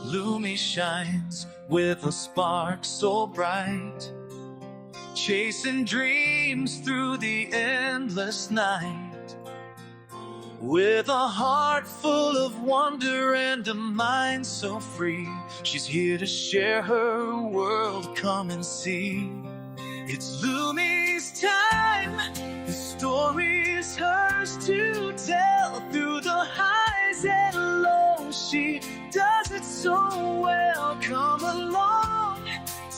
Lumi shines with a spark so bright, chasing dreams through the endless night. With a heart full of wonder and a mind so free, she's here to share her world, come and see. It's Lumi's time, the story's hers to tell. Through the highs and lows, she does it so well. Come along,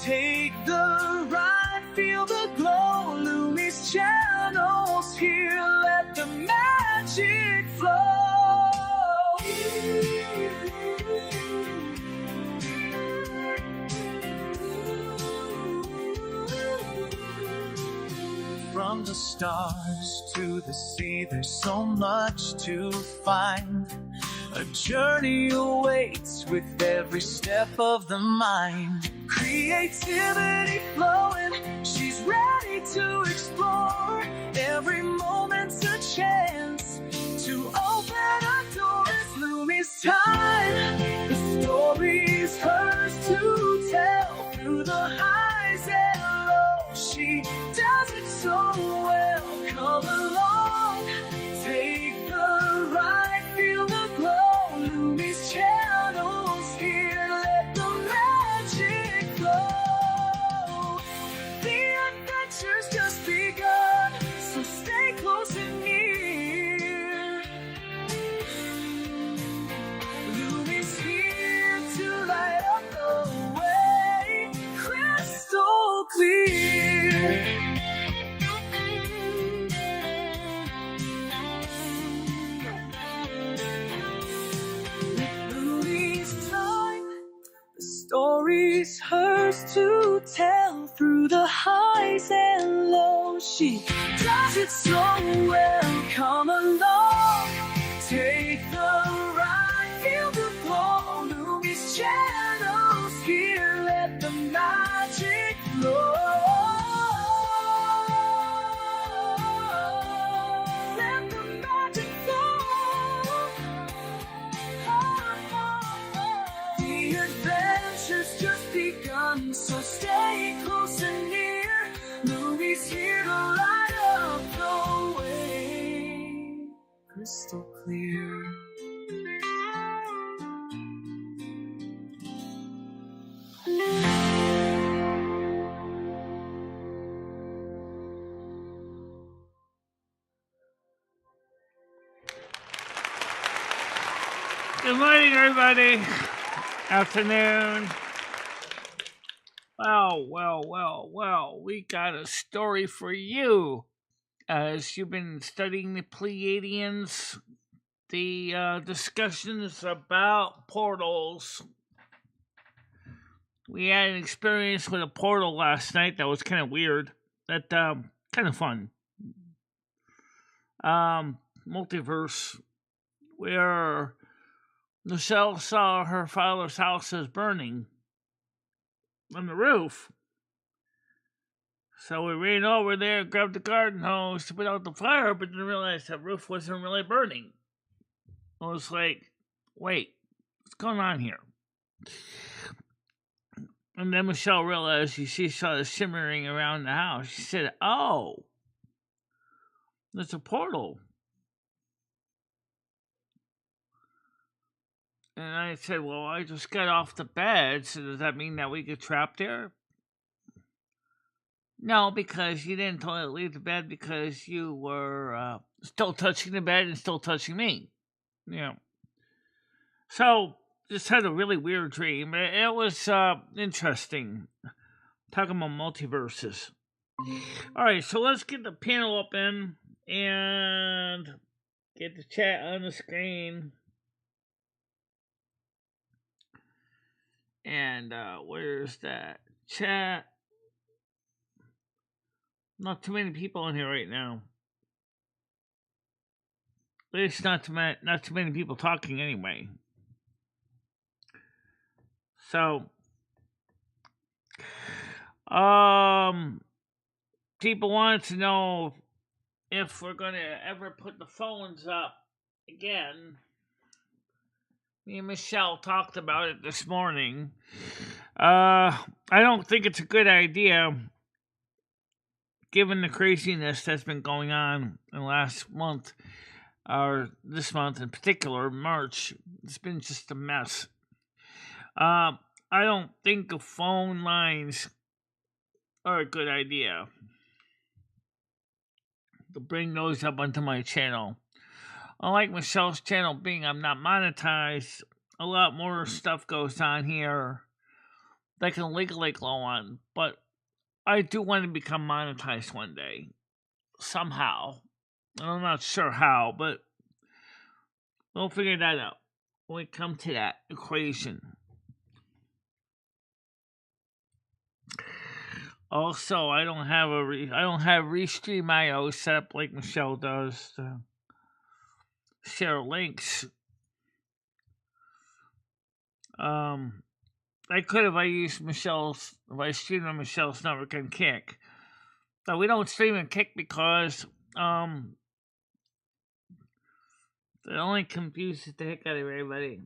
take the ride, feel the glow. Lumi's channel's here, let the magic flow. From the stars to the sea, there's so much to find. A journey awaits with every step of the mind. Creativity flowing, she's ready to explore. Every moment's a chance to open a door. It's Lumi's time, the story's hers to tell. Through the highs and lows, she does it so well. Come along, take the ride, feel the glow. Lumi's channel's here, let the magic flow. The adventure's just begun, so stay close and near. Lumi's here to light up the way, crystal clear. Story's hers to tell. Through the highs and lows, she does it so well. Come along, take the ride, feel the glow. Lumi's channel's here, let the magic flow. Let the magic flow. The adventure's just begun, so stay close and near. Lumi's here to light up the way, crystal clear. Good morning, everybody. Afternoon. Well, we got a story for you. As you've been studying the Pleiadians, the discussions about portals. We had an experience with a portal last night that was kind of weird. That kind of fun. Multiverse, where Michelle saw her father's house as burning on the roof. So we ran over there, grabbed the garden hose to put out the fire, but didn't realize the roof wasn't really burning. I was like, wait, what's going on here? And then Michelle realized she saw it shimmering around the house. She said, oh, there's a portal. And I said, well, I just got off the bed, so does that mean that we get trapped there? No, because you didn't totally leave the bed because you were still touching the bed and still touching me. Yeah. So, just had a really weird dream. It was interesting. Talking about multiverses. All right, so let's get the panel up in and get the chat on the screen. And where's that chat? Not too many people in here right now. At least not too many people talking anyway. So, people wanted to know if we're going to ever put the phones up again. Me and Michelle talked about it this morning. I don't think it's a good idea, given the craziness that's been going on in the last month, or this month in particular, March. It's been just a mess. I don't think the phone lines are a good idea to bring those up onto my channel. Unlike Michelle's channel being I'm not monetized, a lot more stuff goes on here that I can legally go on. But I do want to become monetized one day. Somehow. I'm not sure how, but we'll figure that out when we come to that equation. Also, I don't have Restream.io set up like Michelle does to share links. I could if I streamed on Michelle's network and Kick. But we don't stream and Kick because it only confuses the heck out of everybody.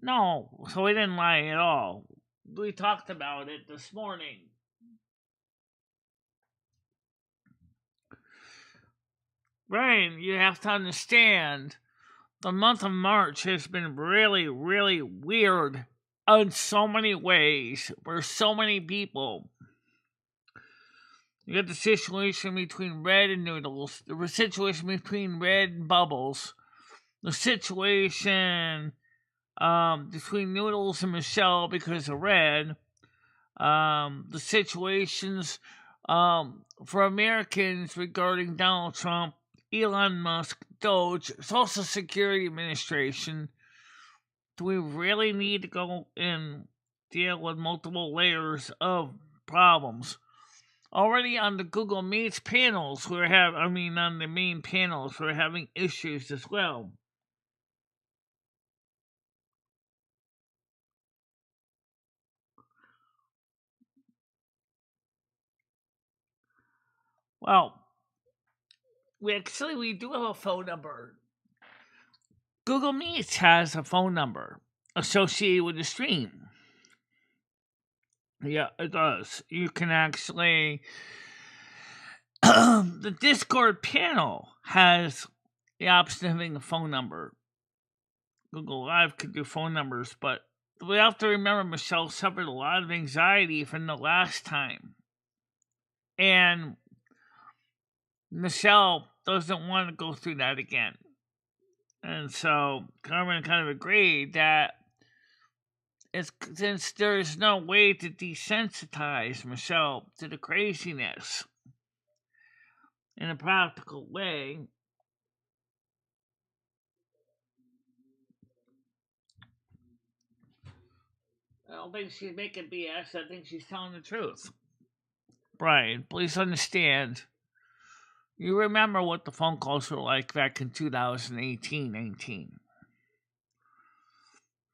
No, so we didn't lie at all. We talked about it this morning. Brian, you have to understand, the month of March has been really, really weird in so many ways for so many people. You got the situation between Red and Noodles, the situation between Red and Bubbles, the situation between Noodles and Michelle because of Red, the situations for Americans regarding Donald Trump, Elon Musk, Doge, Social Security Administration. Do we really need to go and deal with multiple layers of problems? Already on the Google Meets panels, on the main panels, we're having issues as well. Well, we do have a phone number. Google Meets has a phone number associated with the stream. Yeah, it does. You can actually... the Discord panel has the option of having a phone number. Google Live could do phone numbers, but we have to remember Michelle suffered a lot of anxiety from the last time. And Michelle doesn't want to go through that again. And so Carmen kind of agreed that since there's no way to desensitize Michelle to the craziness in a practical way, I don't think she's making BS. I think she's telling the truth. Brian, please understand. You remember what the phone calls were like back in 2018-19.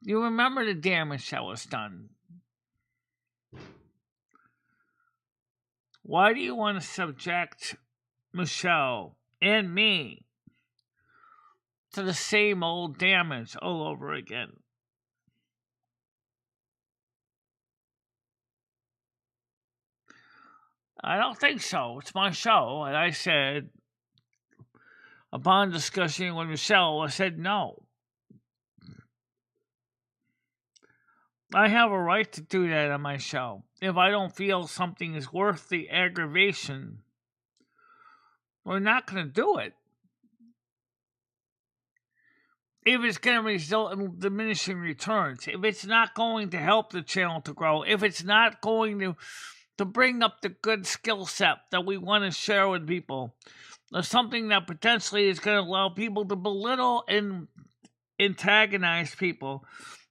You remember the damage that was done. Why do you want to subject Michelle and me to the same old damage all over again? I don't think so. It's my show, and I said, upon discussing with Michelle, I said no. I have a right to do that on my show. If I don't feel something is worth the aggravation, we're not going to do it. If it's going to result in diminishing returns, if it's not going to help the channel to grow, if it's not going to bring up the good skill set that we want to share with people, or something that potentially is going to allow people to belittle and antagonize people,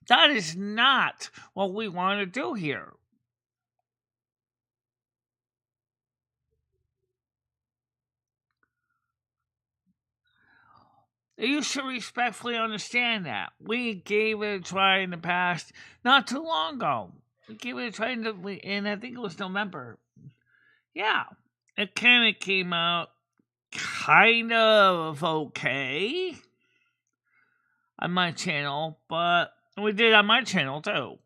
that is not what we want to do here. You should respectfully understand that. We gave it a try in the past, not too long ago. We gave it a try, and I think it was November. Yeah, it kind of came out kind of okay. on my channel, but we did on my channel too.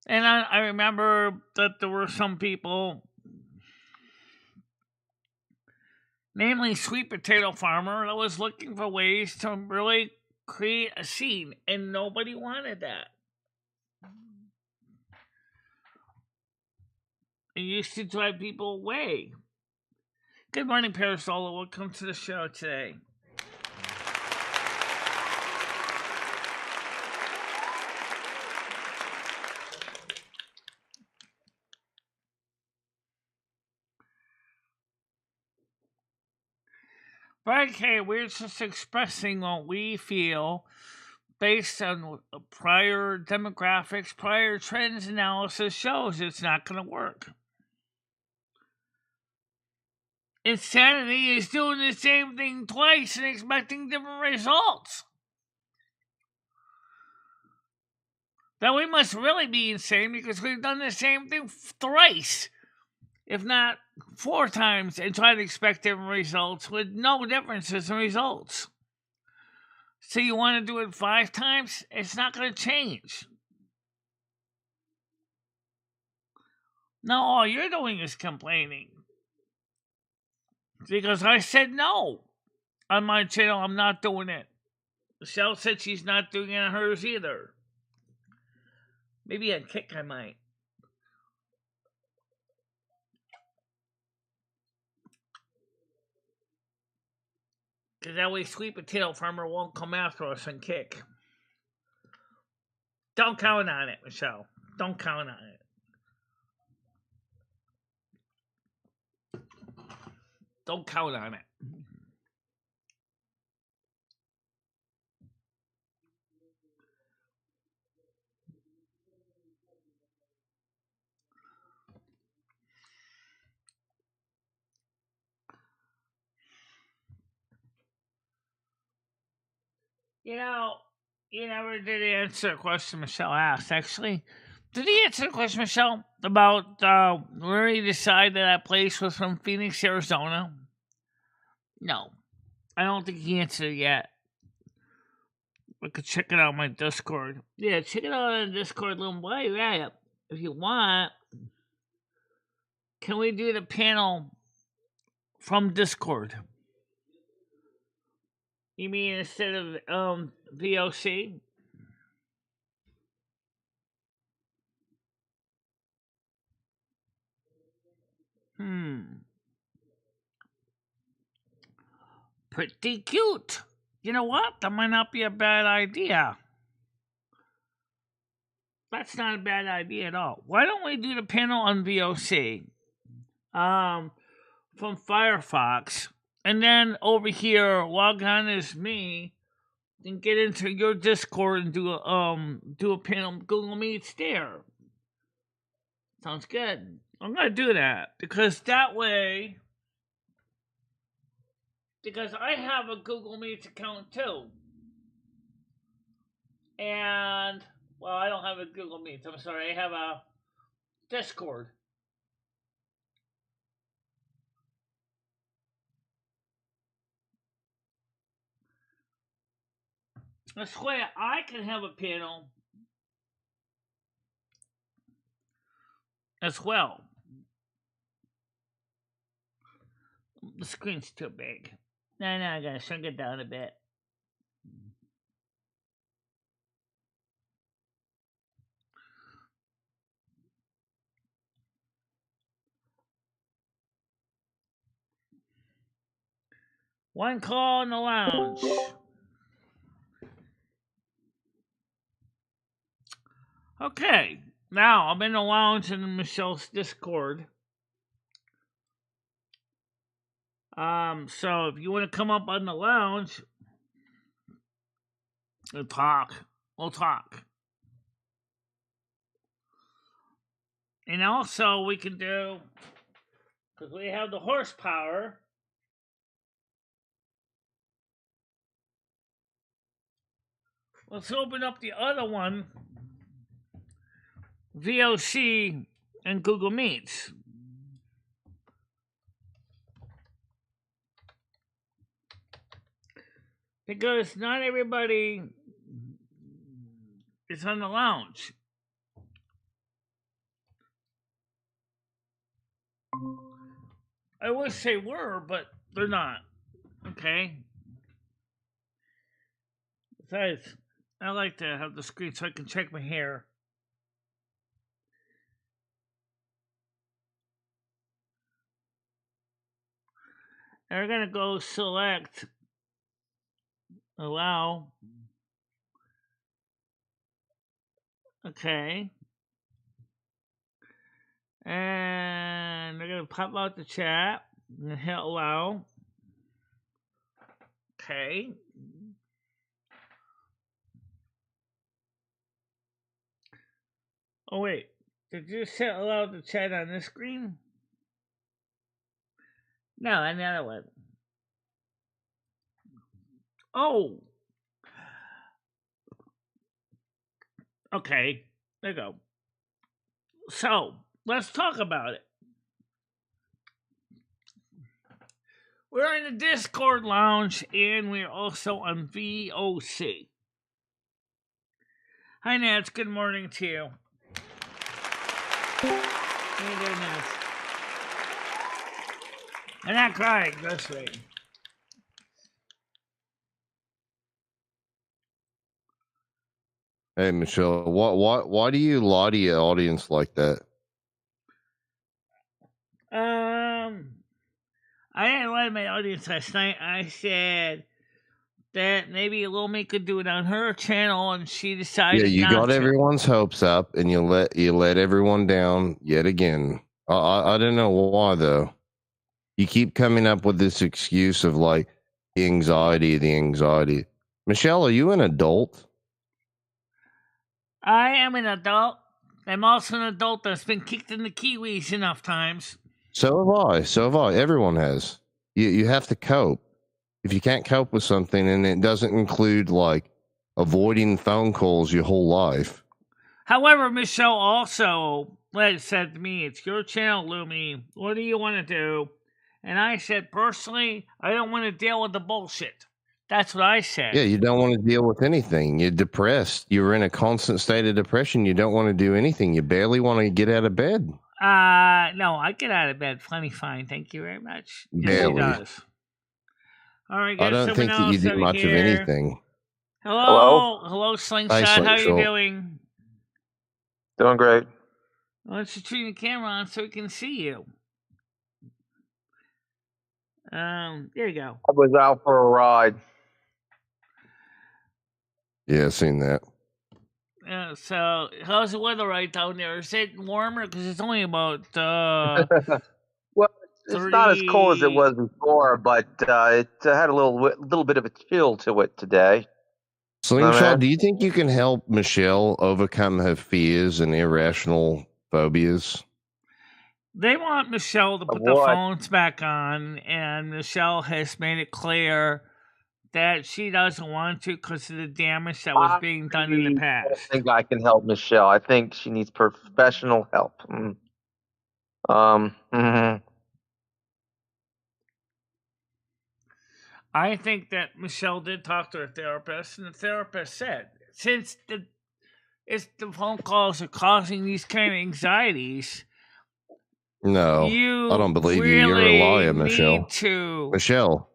And I remember that there were some people, namely Sweet Potato Farmer, that was looking for ways to really create a scene, and nobody wanted that. It used to drive people away. Good morning, Parasola. Welcome to the show today. But okay, we're just expressing what we feel based on prior demographics, prior trends analysis shows it's not going to work. Insanity is doing the same thing twice and expecting different results. Now we must really be insane because we've done the same thing thrice, if not 4 times, and try to expect different results with no differences in results. So you want to do it 5 times? It's not going to change. No, all you're doing is complaining. Because I said no. On my channel, I'm not doing it. Michelle said she's not doing it on hers either. Maybe on Kick I might. Because that way Sweet Potato Farmer won't come after us and Kick. Don't count on it, Michelle. Don't count on it. Don't count on it. You never did answer a question Michelle asked, actually. Did he answer the question, Michelle, about where he decided that place was from Phoenix, Arizona? No. I don't think he answered it yet. I could check it out on my Discord. Yeah, check it out on Discord, little boy. Yeah, if you want. Can we do the panel from Discord? You mean instead of VOC? Pretty cute. You know what? That might not be a bad idea. That's not a bad idea at all. Why don't we do the panel on VOC? From Firefox. And then over here, log on as me, and get into your Discord and do a panel Google Meets there. Sounds good. I'm gonna do that because that way, because I have a Google Meets account too, and well, I don't have a Google Meets. I'm sorry, I have a Discord. This way, I can have a panel as well. The screen's too big. No, I gotta shrink it down a bit. One call in the lounge. Okay, now I'm in the lounge in Michelle's Discord. So if you want to come up on the lounge, we'll talk. And also we can do, because we have the horsepower, let's open up the other one, VOC and Google Meets. because not everybody is on the lounge. I wish they were, but they're not. Okay. Besides, I like to have the screen so I can check my hair. And we're gonna go select allow. Okay. And we're gonna pop out the chat and hit allow. Okay. Oh wait, did you set allow the chat on this screen? No, another one. Oh. Okay, there you go. So, let's talk about it. We're in the Discord lounge and we're also on VOC. Hi, Nats. Good morning to you. How you doing, Nats? I'm not crying. That's right. Hey, Michelle, why do you lie to your audience like that? I didn't lie to my audience last night. I said that maybe Lumi could do it on her channel, and she decided. Yeah, you not got to. everyone's hopes up, and you let everyone down yet again. I don't know why though. You keep coming up with this excuse of like the anxiety. Michelle, are you an adult? I am an adult. I'm also an adult that's been kicked in the kiwis enough times. So have I. Everyone has. You have to cope. If you can't cope with something, and it doesn't include like avoiding phone calls your whole life. However, Michelle also said to me, "It's your channel, Lumi. What do you want to do?" And I said, personally, I don't want to deal with the bullshit. That's what I said. Yeah, you don't want to deal with anything. You're depressed. You're in a constant state of depression. You don't want to do anything. You barely want to get out of bed. No, I get out of bed plenty fine. Thank you very much. Barely. Yes, he does. All right, I don't think that you do much here. of anything. Hello, Slingshot. Hi, How you doing? Doing great. Well, let's turn the camera on so we can see you. There you go. I was out for a ride. Yeah, I've seen that. So, how's the weather right down there? Is it warmer? Because it's only about Well, it's not as cold as it was before, but it had a little bit of a chill to it today. Slingshot, do you think you can help Michelle overcome her fears and irrational phobias? They want Michelle to put the phones back on, and Michelle has made it clear that she doesn't want to because of the damage that was being done in the past. I don't think I can help Michelle. I think she needs professional help. I think that Michelle did talk to her therapist, and the therapist said, since the phone calls are causing these kind of anxieties. No, I don't believe you. You're a liar, Michelle. Michelle,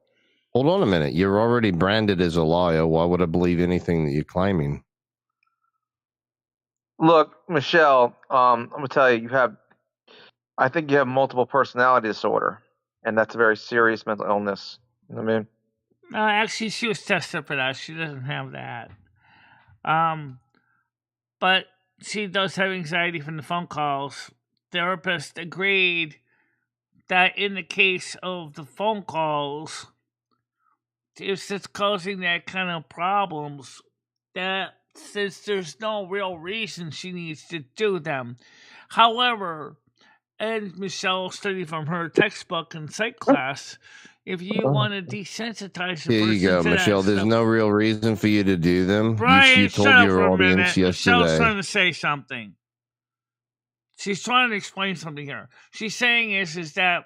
hold on a minute. You're already branded as a liar. Why would I believe anything that you're claiming? Look, Michelle, I'm going to tell you, I think you have multiple personality disorder, and that's a very serious mental illness. You know what I mean? Actually, she was tested for that. She doesn't have that. But she does have anxiety from the phone calls. Therapist agreed that in the case of the phone calls, if it's causing that kind of problems, that since there's no real reason she needs to do them. However, and Michelle studied from her textbook in psych class, if you want to desensitize the Here you go, Michelle. There's no real reason for you to do them. Brian, you told your audience yesterday. Michelle's trying to say something. She's trying to explain something here. She's saying is that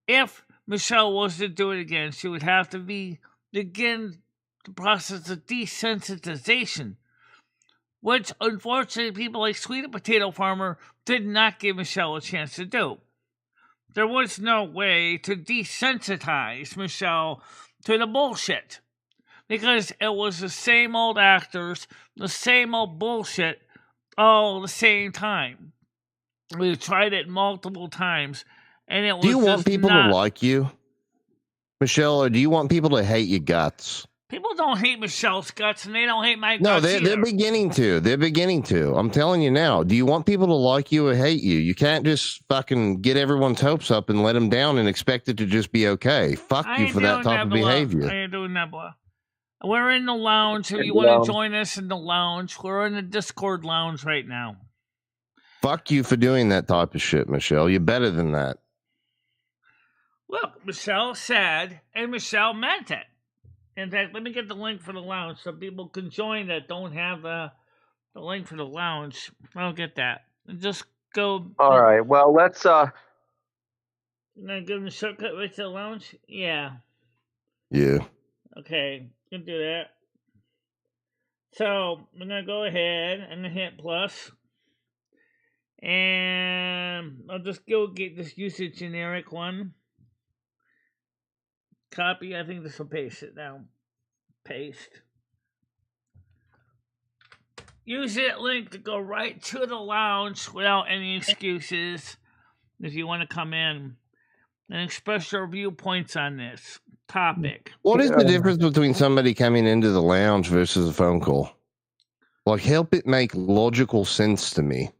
if Michelle was to do it again, she would have to begin the process of desensitization, which unfortunately people like Sweet Potato Farmer did not give Michelle a chance to do. There was no way to desensitize Michelle to the bullshit, because it was the same old actors, the same old bullshit, all the same time. We tried it multiple times, and it was. Do you want people to like you, Michelle, or do you want people to hate your guts? People don't hate Michelle's guts, and they don't hate my No, guts they're beginning to. They're beginning to. I'm telling you now. Do you want people to like you or hate you? You can't just fucking get everyone's hopes up and let them down and expect it to just be okay. Fuck you for that type of behavior. I ain't doing that, boy. We're in the lounge. If you want to join us in the lounge, we're in the Discord lounge right now. Fuck you for doing that type of shit, Michelle. You're better than that. Look, Michelle said, and Michelle meant it. In fact, let me get the link for the lounge so people can join that don't have the link for the lounge. I'll get that. And just go. All right. Well, let's. I'm gonna give them a shortcut right to the lounge. Yeah. Yeah. Okay, can do that. So I'm gonna go ahead and hit plus, and I'll just go get this usage generic one. Copy. I think this will paste it now. Paste. Use that link to go right to the lounge without any excuses if you want to come in and express your viewpoints on this topic. What is the difference between somebody coming into the lounge versus a phone call? Like, help it make logical sense to me.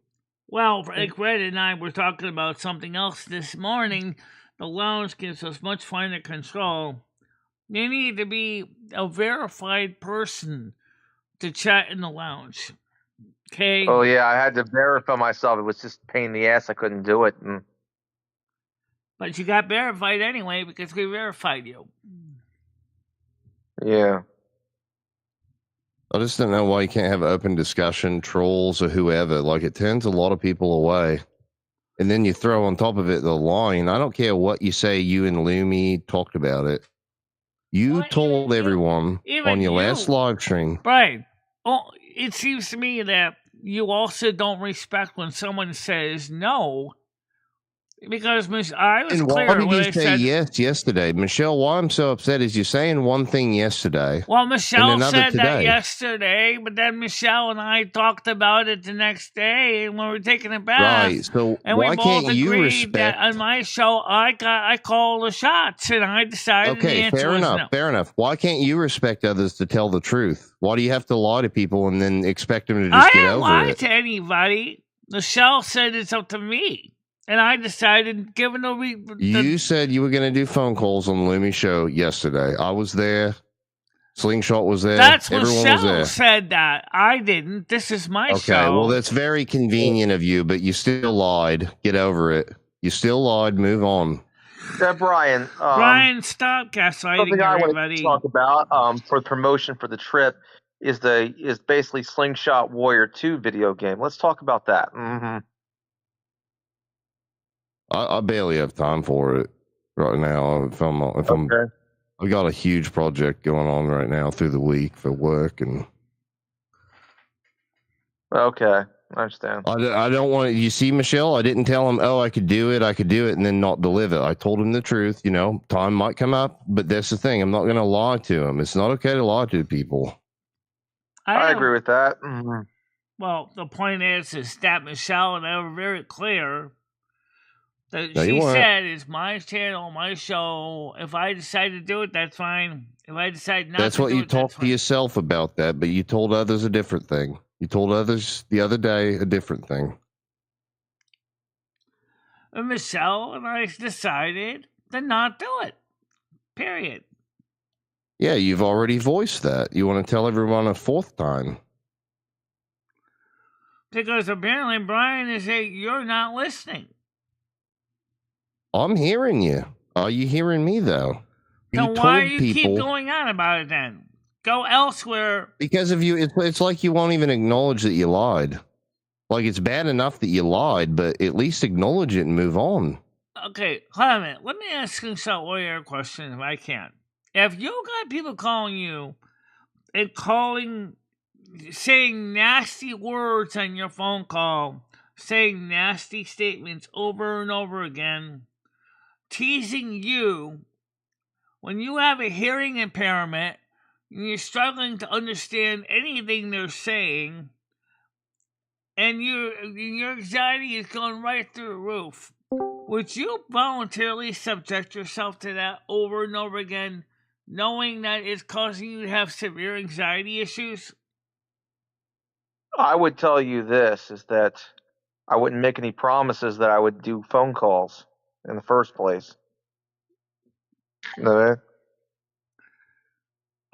Well, like Red and I were talking about something else this morning. The lounge gives us much finer control. You need to be a verified person to chat in the lounge. Okay? Oh, yeah, I had to verify myself. It was just a pain in the ass. I couldn't do it. But you got verified anyway because we verified you. Yeah. I just don't know why you can't have open discussion, trolls or whoever. Like, it turns a lot of people away. And then you throw on top of it the line. I don't care what you say. You and Lumi talked about it. You told everyone on your last live stream. Right. Oh, it seems to me that you also don't respect when someone says no. Because I was and clear why did when you I say said yes yesterday, Michelle? Why I'm so upset is you're saying one thing yesterday. Well, Michelle said today. that yesterday, but then Michelle and I talked about it the next day, and when we were taking a bath, right? So and why we both can't you agreed respect? that on my show I called the shots, and I decided. Okay, the answer fair was enough. no. Fair enough. Why can't you respect others to tell the truth? Why do you have to lie to people and then expect them to just get over it? I didn't lie to anybody. Michelle said it's up to me. And I decided, given you said you were going to do phone calls on the Lumi show yesterday. I was there. Slingshot was there. That's Everyone Michelle was there. said that. I didn't. This is my show. Okay, well, that's very convenient of you, but you still lied. Get over it. You still lied. Move on. Brian. Brian, stop gaslighting something I want everybody. to talk about for promotion for the trip is basically Slingshot Warrior 2 video game. Let's talk about that. Mm-hmm. I barely have time for it right now. I've got a huge project going on right now through the week for work and. Okay, I understand. I don't want to. You see, Michelle, I didn't tell him, I could do it, and then not deliver. I told him the truth. You know, time might come up, but that's the thing. I'm not going to lie to him. It's not okay to lie to people. I agree with that. Mm-hmm. Well, the point is that Michelle and I were very clear. That No, she said, it's my channel, my show. If I decide to do it, that's fine. If I decide not that's to what do you it, that's talked to fine. yourself about that, but you told others a different thing. You told others the other day a different thing. And Michelle and I decided to not do it. Period. Yeah, you've already voiced that. You want to tell everyone a fourth time. Because apparently Brian is saying, you're not listening. I'm hearing you. Are you hearing me, though? So why do you keep going on about it then? Go elsewhere. Because of you, it's like you won't even acknowledge that you lied. Like, it's bad enough that you lied, but at least acknowledge it and move on. Okay, hold on a minute. Let me ask you a question if I can. If you got people calling you and saying nasty words on your phone call, saying nasty statements over and over again, teasing you when you have a hearing impairment and you're struggling to understand anything they're saying, and your anxiety is going right through the roof. Would you voluntarily subject yourself to that over and over again, knowing that it's causing you to have severe anxiety issues? I would tell you this, is that I wouldn't make any promises that I would do phone calls in the first place. You know what I mean?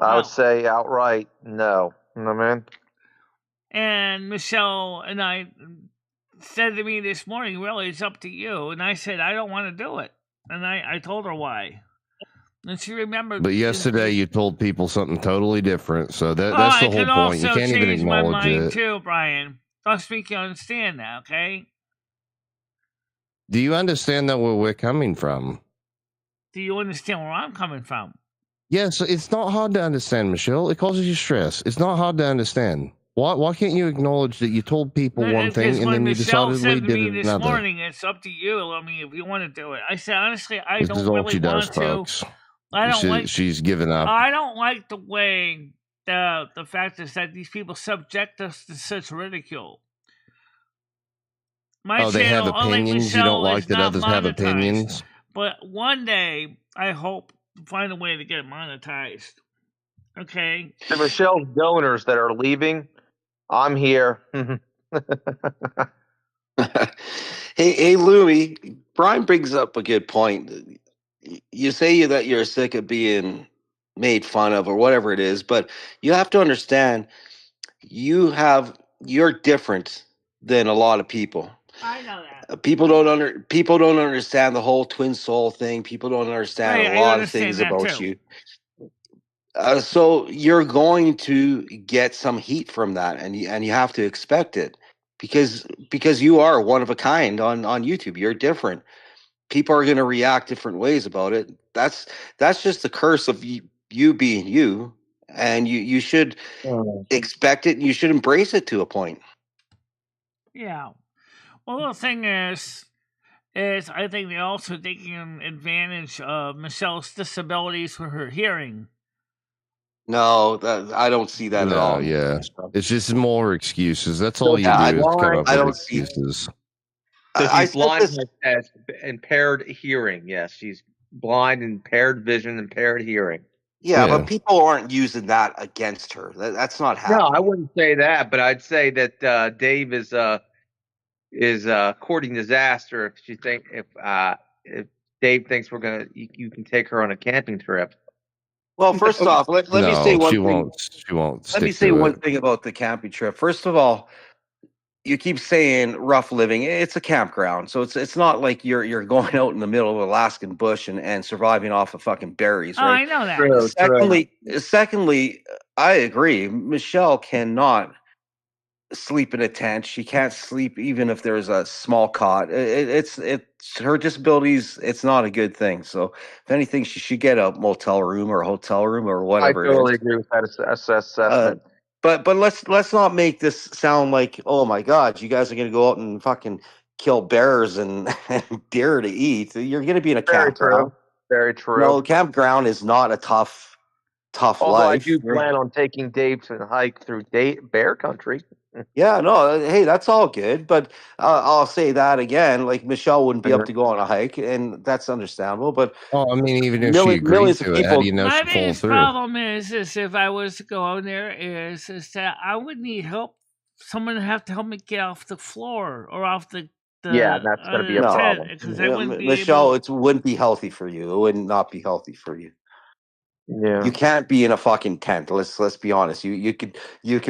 I would Well, say outright no. You know what I mean? and Michelle and I said to me this morning, really, it's up to you. And I said, I don't want to do it. And I told her why. And she remembered. But yesterday you told people something totally different. So that's I the whole can point. You also can't even change my acknowledge mind it. too, Brian. Trust me, you understand that, okay? Do you understand that where we're coming from? Do you understand where I'm coming from? Yes, it's not hard to understand, Michelle. It causes you stress. It's not hard to understand. Why can't you acknowledge that you told people one thing and then you Michelle decidedly said to me did this another? morning, it's up to you. I mean, if you want to do it. I said, honestly, I This don't is all really she does, want to. folks. I don't like. She's given up. I don't like the way the fact is that these people subject us to such ridicule. My they have channel, unlike opinions you Michelle, don't like is that not others have monetized. opinions. But one day, I hope to find a way to get it monetized. Okay. To Michelle's donors that are leaving, I'm here. Hey, Louie, Brian brings up a good point. You say that you're sick of being made fun of or whatever it is, but you have to understand you're different than a lot of people. I know that. People don't understand the whole twin soul thing. People don't understand Right, a I lot of understand things that about too. you. So you're going to get some heat from that, and you have to expect it because you are one of a kind on YouTube. You're different. People are going to react different ways about it. That's just the curse of you being you, and you should expect it. And you should embrace it to a point. Yeah. Well, the thing is I think they're also taking advantage of Michelle's disabilities for her hearing. No, I don't see that at all. Yeah, it's just more excuses. That's all you Yeah, do is come up I with don't see- excuses. So I she's said blind this- has impaired hearing. Yes, she's blind, impaired vision, impaired hearing. Yeah, Yeah. but people aren't using that against her. That's not happening. No, I wouldn't say that, but I'd say that Dave is courting disaster if Dave thinks you can take her on a camping trip. Well, first off, let me say one she thing. won't. She won't. Let me stick say to one it. thing about the camping trip. First of all, you keep saying rough living. It's a campground, so it's not like you're going out in the middle of Alaskan bush and surviving off of fucking berries, Oh, right? I know that. Secondly, I agree. Michelle cannot sleep in a tent. She can't sleep even if there's a small cot. It's her disabilities. It's not a good thing. So if anything, she should get a motel room or a hotel room or I whatever. totally it is. agree with that assessment. But let's not make this sound like, oh my God, you guys are gonna go out and fucking kill bears and deer to eat. You're gonna be in a Very campground. true. Very true. No, campground is not a tough Although life. I do plan on taking Dave to the hike through bear country. Yeah, no, hey, that's all good. But I'll say that again, like Michelle wouldn't be up to go on a hike, and that's understandable. But Oh, I mean, even if Million- she agrees millions of to it, how people- do you know My she falls biggest through? problem is if I was to go out there is that I would need help. Someone would have to help me get off the floor or off the Yeah, that's gonna be a problem. because I wouldn't be Michelle, able. it wouldn't be healthy for you. It would not be healthy for you. Yeah. You can't be in a fucking tent. Let's be honest. You could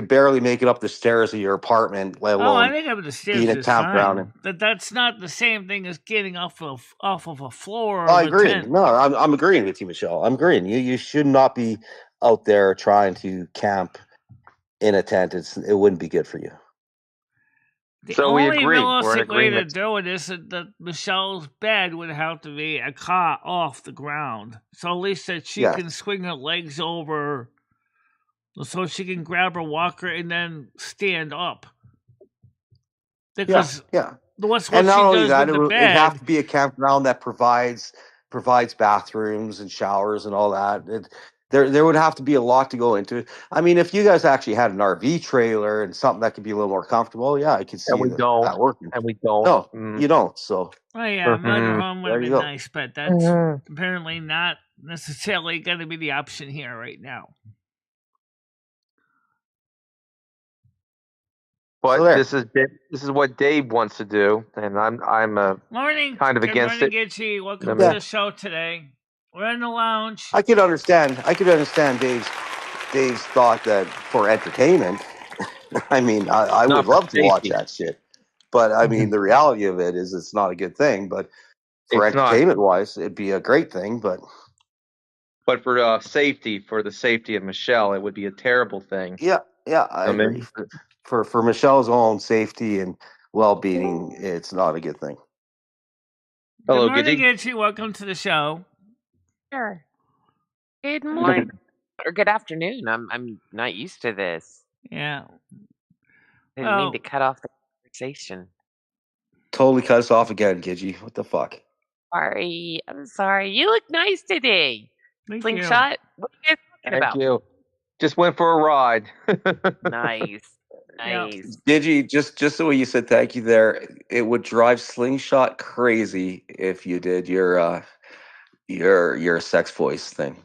barely make it up the stairs of your apartment, let Oh, I alone think up the stairs being a is campground. fine. That's not the same thing as getting off of a floor. I of a agree. tent. No, I'm agreeing with you, Michelle. I'm agreeing. You should not be out there trying to camp in a tent. It wouldn't be good for you. The So we only agree. We're in realistic way to agreement. do it is that Michelle's bed would have to be a cot off the ground, so at least that she Yeah. can swing her legs over so she can grab her walker and then stand up. Yeah, Because yeah. what's And what not she only does that, with the it'd have bed. to be a campground that provides bathrooms and showers and all that. There would have to be a lot to go into it. I mean, if you guys actually had an RV trailer and something that could be a little more comfortable, yeah, I could see And we don't. that working. And we don't. No, Mm. you don't. So Oh yeah, motorhome would there have you been go. nice, but that's apparently not necessarily going to be the option here right now. But So there. this is what Dave wants to do, and I'm Morning, kind of good against morning, it. Gitchy. Welcome Yeah. to the show today. We're in the lounge. I could understand Dave's thought that for entertainment. I mean, I Not would for love to watch safety. that shit. But I mean, the reality of it is it's not a good thing. But for It's not. entertainment wise, it'd be a great thing. But for safety, for the safety of Michelle, it would be a terrible thing. yeah, I agree. mean, For Michelle's own safety and well being, it's not a good thing. Hello, Good morning, Giddy. Gitchy. Welcome to the show. Sure. Good morning or good afternoon. I'm not used to this. Yeah. Didn't mean to cut off the conversation. Totally cut us off again, Gidgy. What the fuck? Sorry. I'm sorry. You look nice today. Thank Slingshot. What are you guys talking Thank about? you. Just went for a ride. Nice. Yeah. Nice. Gidgy, just the way you said thank you there, it would drive Slingshot crazy if you did your sex voice thing.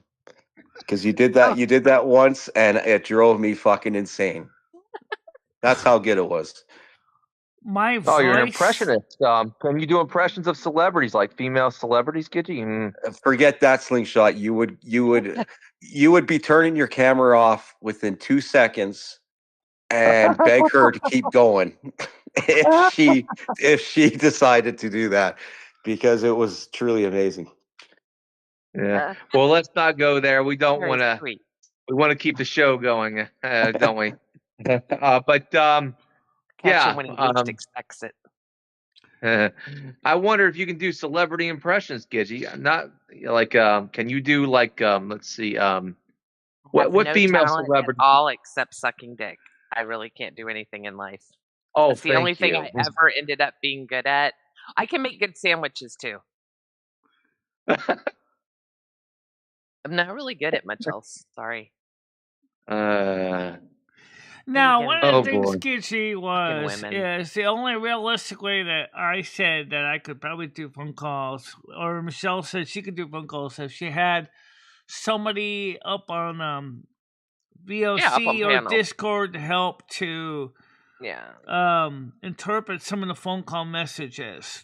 Because you did that once and it drove me fucking insane. That's how good it was. My Oh, voice. you're an impressionist. Can you do impressions of celebrities, like female celebrities, Giddy? Forget that, Slingshot. You would be turning your camera off within 2 seconds and beg her to keep going if she decided to do that, because it was truly amazing. Yeah. Well, let's not go there. We don't Very want to. sweet. We want to keep the show going, don't we? But Catch yeah. him when he least expects it. I wonder if you can do celebrity impressions, Gidgy. Not like can you do like let's see what No female talent celebrity? at all except sucking dick. I really can't do anything in life. Oh, That's the only thank thing you. I ever ended up being good at. I can make good sandwiches too. I'm not really good at much else. Sorry. Now, one of the things boy. Gitchy was women. is the only realistic way that I said that I could probably do phone calls, or Michelle said she could do phone calls if she had somebody up on VOC up on or panel. Discord to help to Yeah. interpret some of the phone call messages.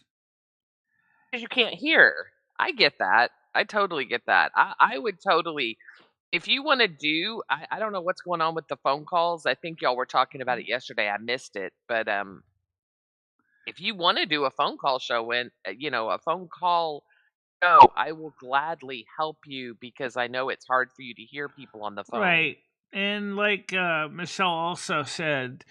Because you can't hear. I get that. I totally get that. I would totally, if you want to do, I don't know what's going on with the phone calls. I think y'all were talking about it yesterday. I missed it. But if you want to do a phone call show, a phone call show, I will gladly help you because I know it's hard for you to hear people on the phone. Right. And like Michelle also said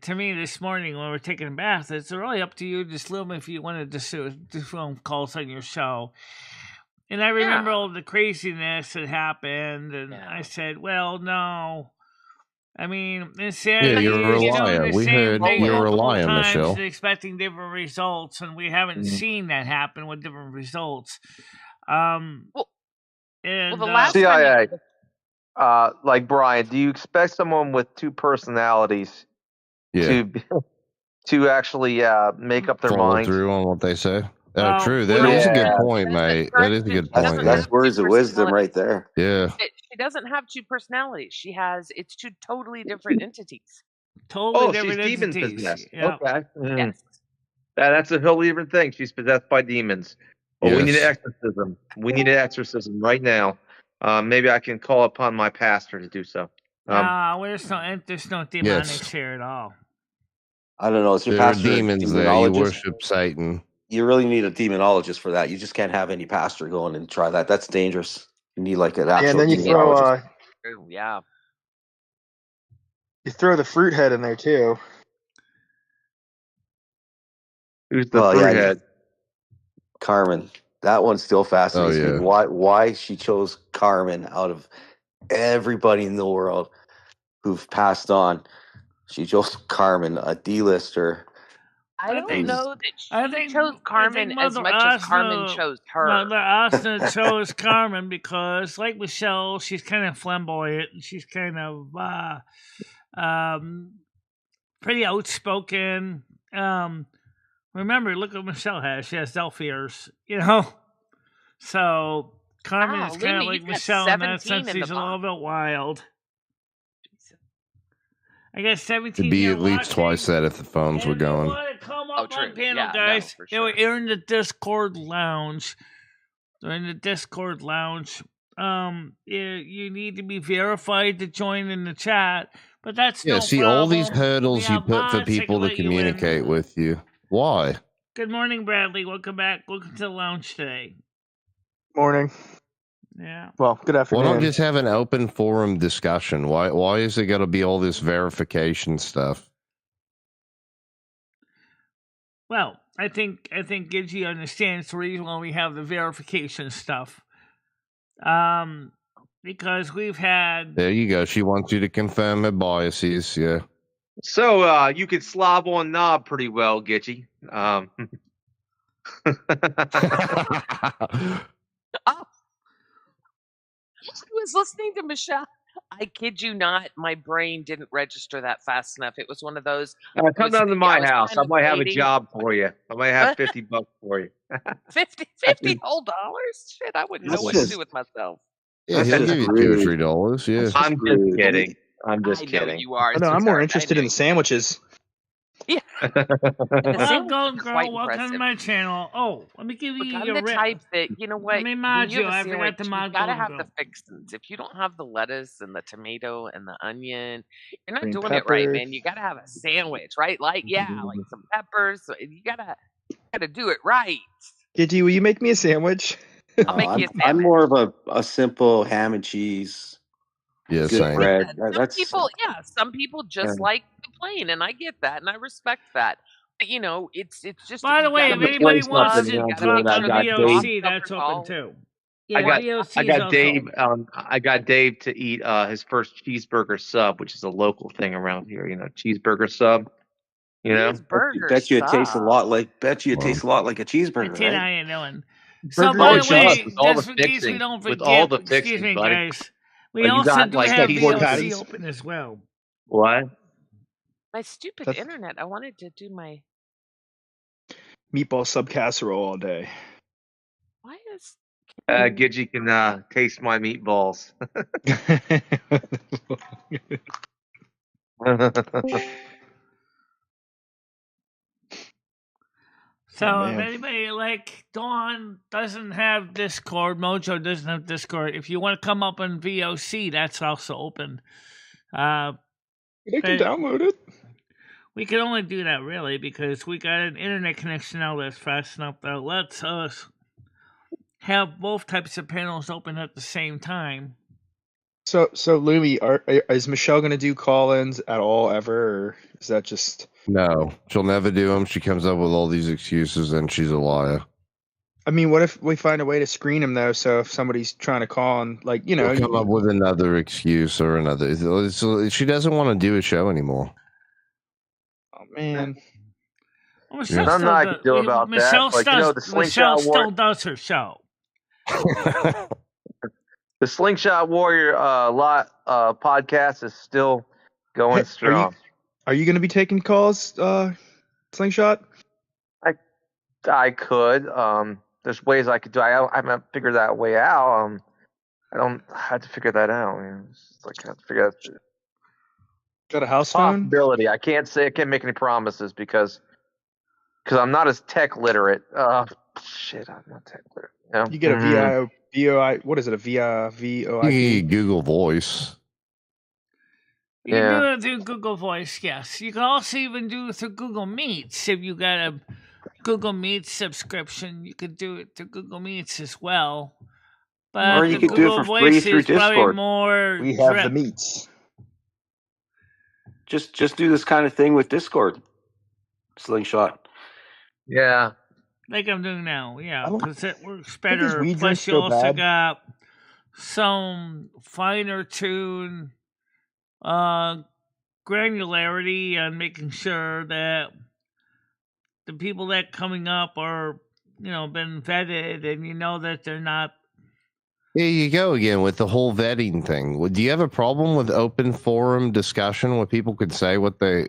to me this morning when we were taking a bath, it's really up to you, just Lumi, if you wanted to do phone calls on your show. And I remember all the craziness that happened, and I said, well, no. I mean, insanity you're a is liar. doing the We same heard thing you're a multiple liar, times Michelle. and expecting different results, and we haven't seen that happen with different results. Well, and the last CIA, like Brian, do you expect someone with two personalities Yeah. to actually make up their Follow mind? through on what they say. Well, True. That is a good point, mate. That is a good point. That's words of wisdom right there. Yeah. She doesn't have two personalities. It's two totally different entities. Totally she's different demon entities. possessed. Yeah. Okay. Yes. That's a wholly different thing. She's possessed by demons. Well, we need an Yes. exorcism. We need an exorcism right now. Maybe I can call upon my pastor to do so. There's no demonics here at all. I don't know. It's your There are pastor. demons there. You worship Satan. You really need a demonologist for that. You just can't have any pastor going and try that. That's dangerous. You need like an actual and then you demonologist. You throw the fruit head in there too. Who's the fruit head? Carmen. That one still fascinates me. Why she chose Carmen out of everybody in the world? who've passed on. She chose Carmen, a D-lister. I don't think- know that I she think- chose I Carmen think as Mother much as Carmen Asna- chose her. Mother Asna chose Carmen because, like Michelle, she's kind of flamboyant and she's kind of pretty outspoken. Remember, look what Michelle has. She has elf ears, you know? So Carmen Wow, is kind of Lumi, like you got Michelle in that 17 sense. in the She's a little box. bit wild. I guess 17 To be year at least twice that if the phones were going. Want to come Oh, up true. on panel, Yeah, no, guys? for They're in the Discord lounge. They're in the Discord lounge. You need to be verified to join in the chat, but that's Yeah, no see problem. all these hurdles We you have put for bots that people can to let you in. communicate with you. Why? Good morning, Bradley. Welcome back. Welcome to the lounge today. Morning. Yeah. Well, good Why afternoon. not just have an open forum discussion? Why is it got to be all this verification stuff? Well, I think Gidgy understands the reason why we have the verification stuff. Because we've had There you go. She wants you to confirm her biases. Yeah. So you could slob on knob pretty well, Gitchy. I was listening to Michelle. I kid you not, my brain didn't register that fast enough. It was one of those. Come down to I my was house. I kind of might have a waiting. job for you. I might have $50 for you. 50 whole dollars? Shit, I wouldn't know That's what to just- do with myself. Yeah, That's he'll just give you rude. $2 or $3. Yeah. That's I'm just rude. kidding. I'm just I know kidding. you are. Oh, no, I'm more sweetheart. I interested know in you the sandwiches. are. The Well, sandwich Golden is Girl, quite welcome to impressive. my channel. Oh, let me give Look, you I'm your the type that, you know what, Let me when mod you you. have a I forgot sandwich, to you mod gotta Golden have Girl. the fixins. If you don't have the lettuce and the tomato and the onion, you're not Green doing it right, pepper. man. You gotta have a sandwich, right? Like, yeah, like some peppers. You gotta do it right. Giddy, will you make me a sandwich? I'll make you a I'm sandwich. more of a simple ham and cheese, Yeah, good same. bread. Some people just like the plain, and I get that, and I respect that. But you know, it's just. By the you way, gotta if Some make anybody place sure wants up in to here, you gotta talk make I on sure got the Dave. VOC, that's covers open all. too. I Yeah, got VOC I is got also Dave. open. I got Dave to eat his first cheeseburger sub, which is a local thing around here. You know, cheeseburger sub. You know, Cheeseburger Bet you it tastes a sub. lot like. Bet you it Wow. tastes a lot like a I cheeseburger, tell you how right? you doing. So, Burger by and the cheese. way, with all just the in case we fixings, don't with all forget, the excuse fixings, me, buddy. guys, we You also got do like have four VOC patties. open as well. What? My stupid That's- internet. I wanted to do my. Meatball sub casserole all day. Why is Gidgy can taste my meatballs. So if man. anybody like Dawn doesn't have Discord, Mojo doesn't have Discord, if you want to come up on VOC, that's also open. They can But- download it. We can only do that really because we got an internet connection now that's fast enough that lets us have both types of panels open at the same time. So Lumi, is Michelle going to do call-ins at all ever, or is that just? No, she'll never do them. She comes up with all these excuses and she's a liar. I mean, what if we find a way to screen them though? So if somebody's trying to call and She'll come up with another excuse or another. She doesn't want to do a show anymore. oh man, Well, Michelle Nothing still I does- can do about that, Michelle but, you know, the Michelle Slingshot still does her show. The Slingshot Warrior podcast is still going Hey, strong. are you going to be taking calls, Slingshot? I could. There's ways I could do. I haven't figured that way out. I had to figure that out. It's like I have to figure out the Got a house phone? possibility. I can't make any promises because I'm not as tech literate. Shit, I'm not tech literate. You know? You get a VOI. What is it? A VOIP? You Google Voice. You Yeah. can do it through Google Voice, yes. You can also even do it through Google Meets. If you got a Google Meets subscription, you could do it through Google Meets as well. But Or you the could do it Google for free Voice through is probably Discord. more We have direct. the meats. Just do this kind of thing with Discord. Slingshot. Yeah. Like I'm doing now, yeah, I don't- because it works these better. weed Plus, drinks you go also bad. got some finer tune granularity and making sure that the people that coming up are, been vetted, and that they're not. Here you go again with the whole vetting thing. Do you have a problem with open forum discussion where people could say what they,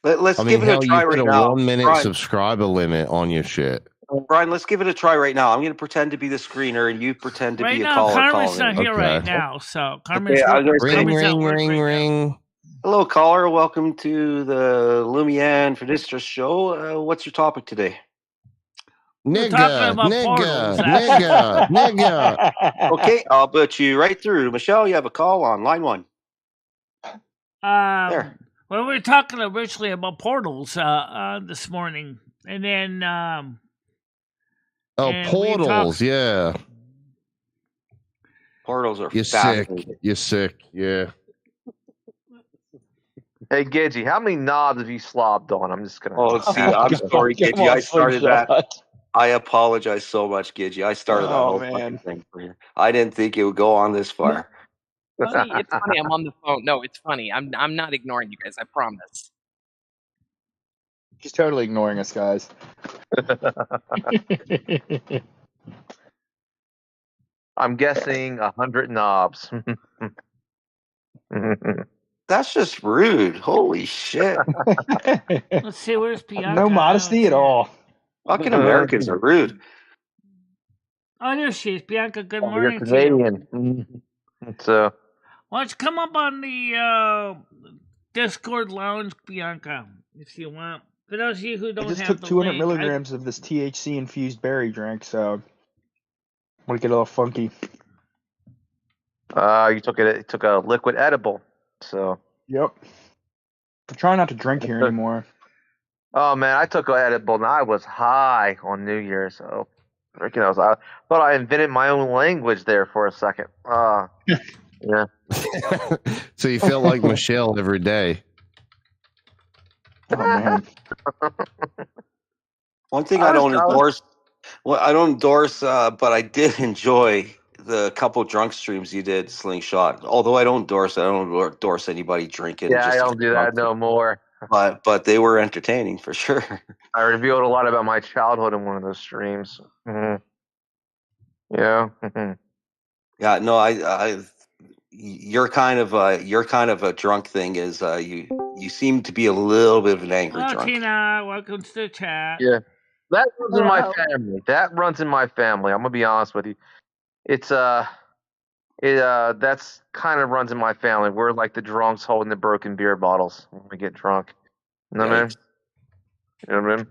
Let's I mean, give it a hell, try you put right a now. 1 minute Brian, subscriber limit on your shit. Brian, let's give it a try right now. I'm going to pretend to be the screener, and you pretend to Right be a now, caller Carmen's calling not in. here right Okay. now, so Carmen's Okay, I'm working. going to say, Ring, Carmen's at ring, work ring, right now. ring. hello, caller. Welcome to the Lumi and Fidistra show. What's your topic today? We're talking about portals, nigga. Okay, I'll put you right through. Michelle, you have a call on line 1. There. Well, we were talking originally about portals this morning, and then Oh, and portals, yeah. Portals are You're sick. fascinating. You're sick, yeah. Hey, Gidgy, how many knobs have you slobbed on? I'm just gonna. Oh, see, I'm sorry, Come Gidgy. on, I started that. Slingshot. I apologize so much, Gidgy. I started that Oh, whole man. fucking thing for you. I didn't think it would go on this far. Funny, it's funny. I'm on the phone. No, it's funny. I'm not ignoring you guys. I promise. He's totally ignoring us, guys. I'm guessing 100 knobs. That's just rude. Holy shit. let's see, where's Bianca? No modesty at all. Fucking Americans are rude. Oh, there she is, Bianca. Good You're morning to you. Canadian. So, Why don't you come up on the Discord lounge, Bianca, if you want. For those of you who I don't just have took the 200 link, milligrams of this THC infused berry drink, so I'm gonna get a little funky. you took a liquid edible. So, Yep. I'm trying not to drink here anymore. oh man, I took an edible and I was high on New Year's. So, I thought I invented my own language there for a second. Yeah. So you feel like Michelle every day. Oh man. One thing I don't endorse, but I did enjoy the couple drunk streams you did, Slingshot. Although I don't endorse anybody drinking. Yeah, I just to don't get do that drunk. no more. But they were entertaining for sure. I revealed a lot about my childhood in one of those streams. Mhm. Yeah. Mhm. Yeah, no, I your kind of a drunk thing is you seem to be a little bit of an angry hello, drunk. Tina. Welcome to the chat. Yeah. That runs in my Hello. family. That runs in my family. I'm gonna be honest with you. It's that's kind of runs in my family. We're like the drunks holding the broken beer bottles when we get drunk. You know what I mean? Yikes. You know what I mean?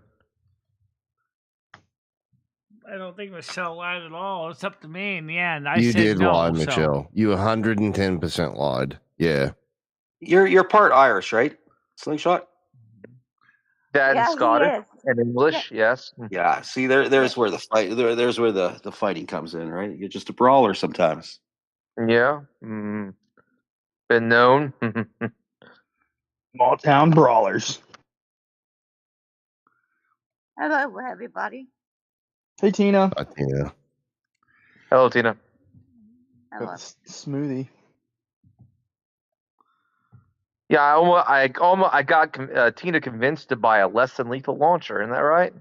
I don't think Michelle lied at all. It's up to me in the end. I You said did no, lie, so- Michelle. You 110% lied. Yeah. You're part Irish, right? Slingshot? Dad Yeah, and he Scottish is. and English, yes. Yeah. See, there's where the fight there's where the fighting comes in, right? You're just a brawler sometimes. Yeah. Been known. Small town brawlers. Hello, everybody. Hey Tina. Yeah. Hello, Tina. Hello. Smoothie. Yeah, I got Tina convinced to buy a less than lethal launcher. Isn't that right?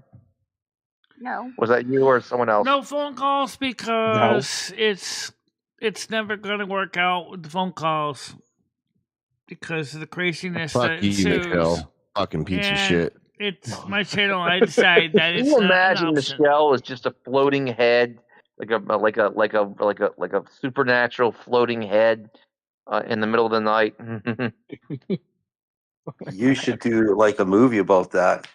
No. Was that you or someone else? No phone calls because it's never gonna work out with the phone calls because of the craziness that Fuck you, ensues. Michelle. Fucking piece of And shit. It's my channel. I decided that Can it's you not imagine an option. Michelle is just a floating head, like a supernatural floating head in the middle of the night? You should do like a movie about that.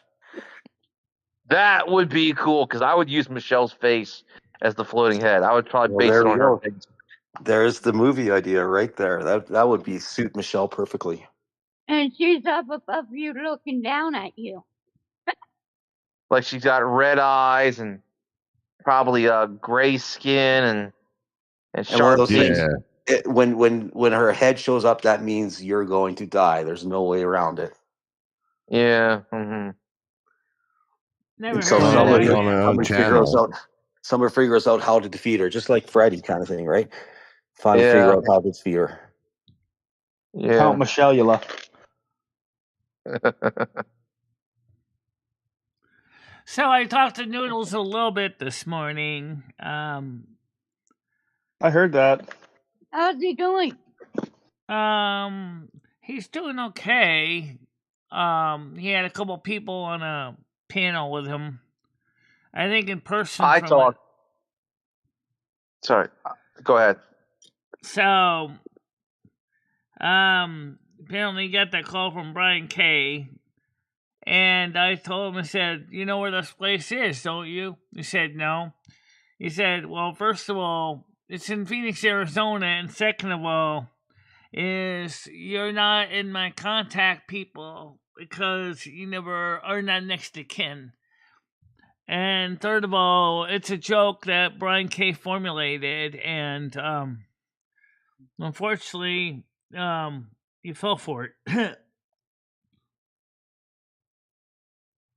That would be cool because I would use Michelle's face as the floating head. I would probably Well, base there it we on her go. face. There's the movie idea right there. That would be suit Michelle perfectly. And she's up above you looking down at you. Like she's got red eyes and probably gray skin and And one of sharp those teeth. things, when her head shows up, that means you're going to die. There's no way around it. Yeah. Mm-hmm. Never So heard of somebody that. on her own somebody figures out how to defeat her, just like Freddy kind of thing, right? Finding Yeah. figure out how to defeat her. Yeah. Count Michelle. So I talked to Noodles a little bit this morning. I heard that. How's he doing? He's doing okay. He had a couple people on a panel with him. I think in person. I talked. Sorry. Go ahead. So, apparently he got that call from Brian K. And I told him, I said, you know where this place is, don't you? He said, no. He said, well, first of all, it's in Phoenix, Arizona. And second of all, is you're not in my contact people because you never are not next to kin. And third of all, it's a joke that Brian K. formulated, and unfortunately, you fell for it.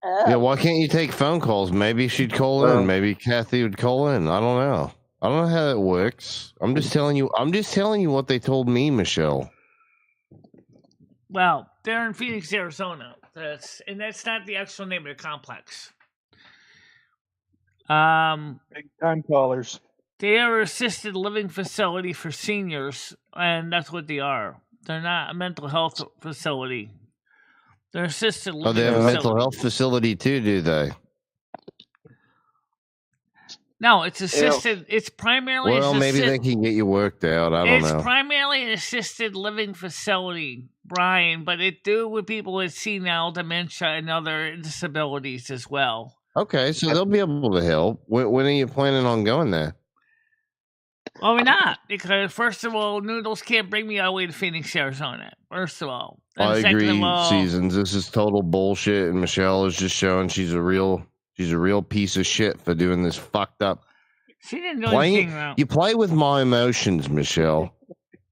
Yeah, why can't you take phone calls? Maybe she'd call in. Maybe Kathy would call in. I don't know. I don't know how that works. I'm just telling you what they told me, Michelle. Well, they're in Phoenix, Arizona. That's not the actual name of the complex. Big time callers. They are an assisted living facility for seniors, and that's what they are. They're not a mental health facility. They're assisted living. Oh, they have a facility. mental health facility too, do they? No, it's assisted. It's primarily. Well, maybe they can get you worked out. I don't know. It's primarily an assisted living facility, Brian, but it do with people with senile dementia and other disabilities as well. Okay, so they'll be able to help. When are you planning on going there? Well, we're not, because first of all, Noodles can't bring me all the way to Phoenix, Arizona. First of all, and I second agree, of all, Seasons. This is total bullshit, and Michelle is just showing she's a real piece of shit for doing this fucked up. She didn't do anything wrong. You play with my emotions, Michelle.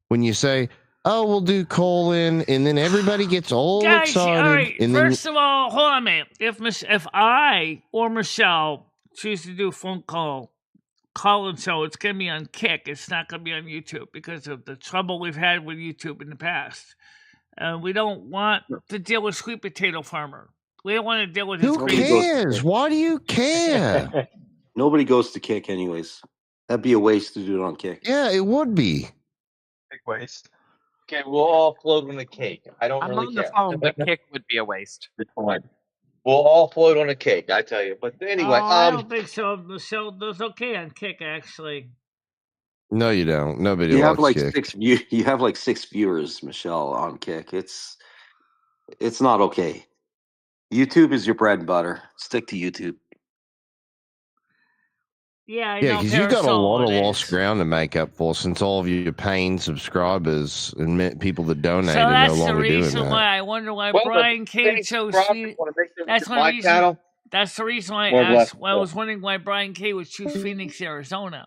When you say, "Oh, we'll do call in," and then everybody gets all excited. All right. And First of all, hold on a minute. If I or Michelle choose to do a phone call-in show, it's going to be on Kick. It's not going to be on YouTube because of the trouble we've had with YouTube in the past. We don't want to deal with Sweet Potato Farmer. We don't want to deal with his. Who cares? Why do you care? Nobody goes to Kick anyways. That'd be a waste to do it on Kick. Yeah, it would be. Big waste. Okay, we'll all float on the cake. I don't I'm really on care. the phone, but Kick would be a waste. Fine. We'll all float on a cake, I tell you. But anyway, I don't think so. Michelle does okay on Kick, actually. No, you don't. Nobody You have likes like Kick. you have like 6 viewers, Michelle, on Kick. It's not okay. YouTube is your bread and butter. Stick to YouTube. Yeah, Yeah, because you've got a lot of lost ground to make up for since all of your paying subscribers and people that donate so are no that's the longer doing reason that. why I wonder why Well, Brian K chose. That's one reason. That's the reason why I asked. I was wondering why Brian K would choose Phoenix, Arizona.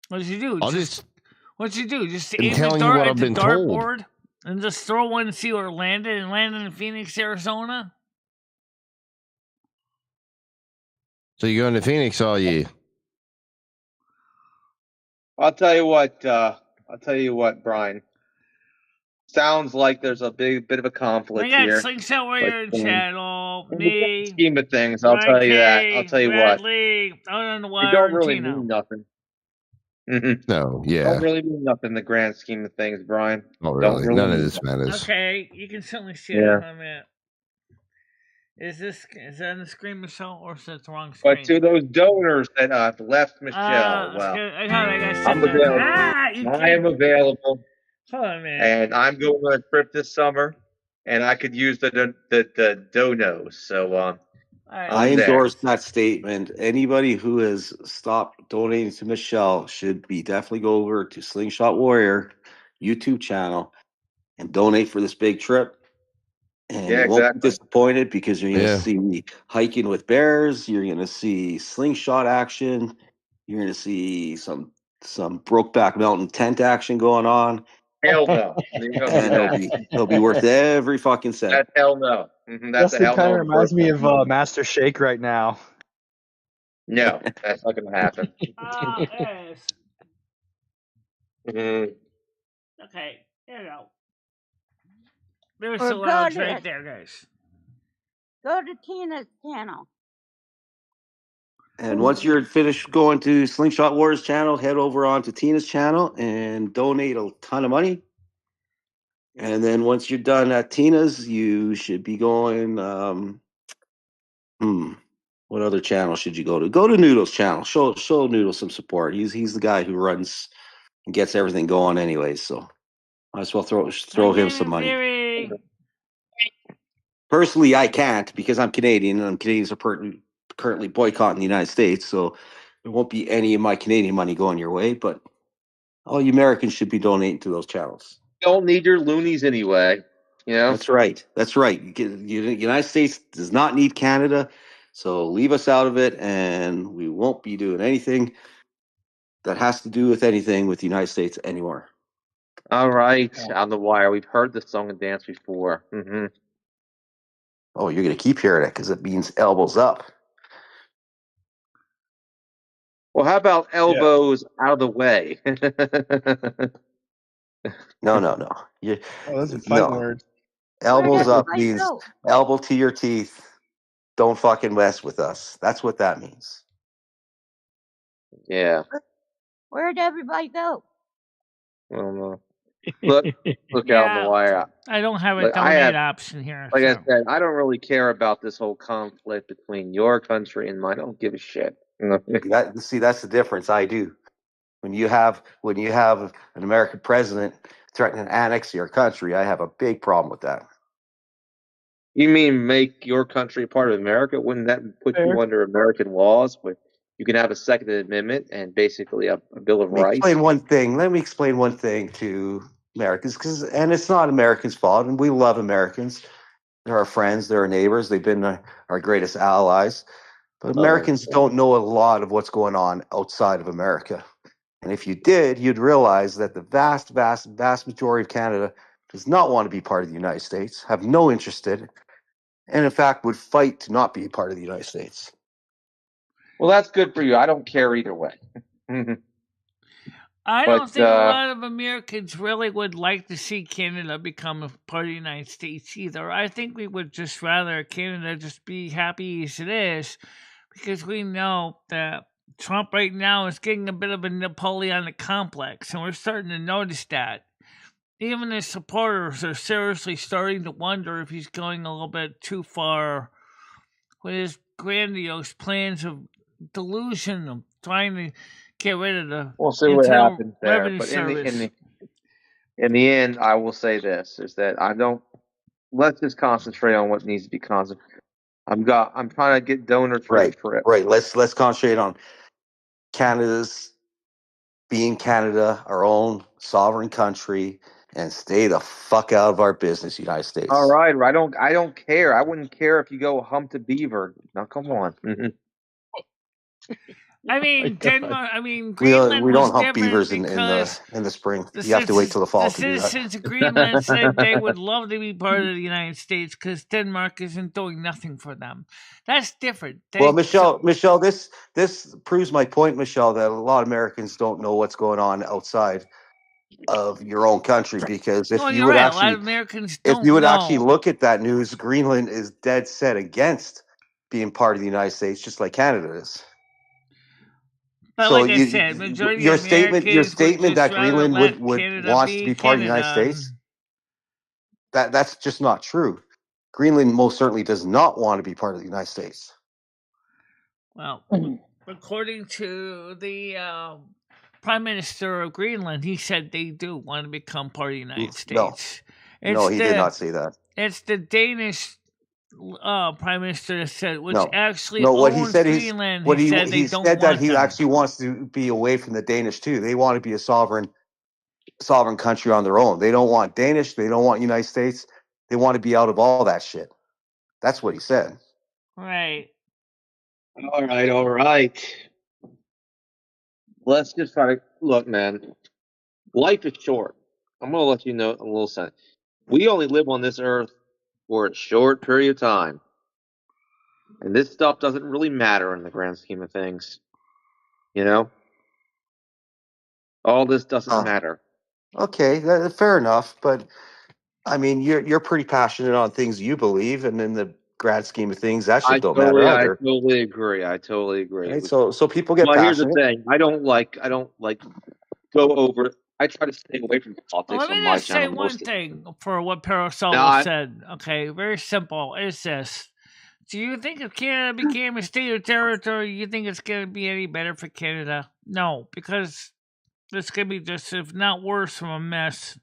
What did you do? What did you do? Just aim the dart at the dartboard and just throw one and see where it landed, and landed in Phoenix, Arizona? So you're going to Phoenix, are you? I'll tell you what, Brian. Sounds like there's a bit of a conflict we got here. Slingshot Warrior in channel. Me. Scheme of things, I'll tell you that. I'll tell you Bradley, what. You don't really mean nothing. No, yeah. Don't really mean nothing in the grand scheme of things, Brian. Not really. None of this matters. Okay, you can certainly see it on that. Is that on the screen, Michelle, or is that the wrong screen? But to those donors that have left Michelle, I'm available. I am available. Hold on, man. And I'm going on a trip this summer, and I could use the donos. So I endorse that statement. Anybody who has stopped donating to Michelle should be definitely go over to Slingshot Warrior YouTube channel and donate for this big trip. And you won't be disappointed because you're going to see hiking with bears. You're going to see slingshot action. You're going to see some Brokeback Mountain tent action going on. Hell no. And it'll be worth every fucking cent. That's hell no. That's Justin kind of reminds me of Master Shake right now. No, that's not going to happen. Okay, there you go. There's Or the go lounge right to there, guys. Tina's channel. And once you're finished going to Slingshot Wars channel, head over onto Tina's channel and donate a ton of money. And then once you're done at Tina's, you should be going. What other channel should you go to? Go to Noodle's channel. Show Noodle some support. He's the guy who runs and gets everything going, anyways. So might as well throw him some money. Theory. Personally, I can't because I'm Canadian and Canadians are currently boycotting the United States. So there won't be any of my Canadian money going your way. But all you Americans should be donating to those channels. You don't need your loonies anyway. You know? That's right. That's right. United States does not need Canada, so leave us out of it, and we won't be doing anything that has to do with anything with the United States anymore. All right, on the wire. We've heard this song and dance before. Mm-hmm. Oh, you're gonna keep hearing it because it means elbows up. Well, how about elbows out of the way? No. You, Oh, those are fighting no. words. Where'd Elbows up everybody means go? elbow to your teeth. Don't fucking mess with us. That's what that means. Yeah. Where'd everybody go? I don't know. Look out on the Yeah, wire. I don't have a Like, donate option here. Like I so. said, I don't really care about this whole conflict between your country and mine. I don't give a shit. See, that's the difference. I do. When you have an American president threatening to annex your country, I have a big problem with that. You mean make your country part of America? Wouldn't that put you Fair. under American laws? Where you can have a Second Amendment and basically a Bill of Let me Rights? explain one thing. Let me explain one thing to Americans, and it's not Americans' fault, and we love Americans. They're our friends, they're our neighbors, they've been our greatest allies. But Americans don't know a lot of what's going on outside of America. And if you did, you'd realize that the vast, vast, vast majority of Canada does not want to be part of the United States, have no interest in it, and in fact would fight to not be part of the United States. Well, that's good for you. I don't care either way. I don't think a lot of Americans really would like to see Canada become a part of the United States either. I think we would just rather Canada just be happy as it is, because we know that Trump right now is getting a bit of a Napoleonic complex, and we're starting to notice that. Even his supporters are seriously starting to wonder if he's going a little bit too far with his grandiose plans of delusion of trying to get rid of the We'll see what happens there. revenue But service. in the end, I will say this: is that I don't. Let's just concentrate on what needs to be concentrated. I'm trying to get donors for the trip. Right. Let's concentrate on Canada's being Canada, our own sovereign country, and stay the fuck out of our business, United States. All right. I don't care. I wouldn't care if you go hump to beaver. Now, come on. I mean, Denmark. I mean, Greenland we was don't hump different beavers because in the spring. You have to wait till the fall the to do that. citizens of Greenland said they would love to be part of the United States because Denmark isn't doing nothing for them. That's different. Well, Michelle, this proves my point, Michelle, that a lot of Americans don't know what's going on outside of your own country, because if you would right. actually, A lot of Americans if don't you would know. actually look at that news, Greenland is dead set against being part of the United States, just like Canada is. But So like I said, majority your of statement Americans that Greenland let would Canada wants to be part of the United States, that's just not true. Greenland most certainly does not want to be part of the United States. Well, according to the Prime Minister of Greenland, he said they do want to become part of the United States. No, he did not say that. It's the Danish Prime Minister that said, which actually what owns he said Greenland. He said they don't want that he them. actually wants to be away from the Danish too. They want to be a sovereign country on their own. They don't want Danish. They don't want United States. They want to be out of all that shit. That's what he said. Right. All right. Let's just try to look, man. Life is short. I'm gonna let you know a little something. We only live on this earth for a short period of time, and this stuff doesn't really matter in the grand scheme of things. You know, all this doesn't matter. Okay, fair enough. But I mean, you're pretty passionate on things you believe, and in the grand scheme of things, that shit don't matter I either. totally agree. I totally agree. Right? So people get Well, here's the passionate. thing. I don't like go over. I try to stay away from Well, politics let me on my just say channel one most of the thing time. for what Now, Parasolo said. Okay, very simple. It's this. Do you think if Canada became a state or territory, you think it's going to be any better for Canada? No, because it's going to be just, if not worse, from a mess.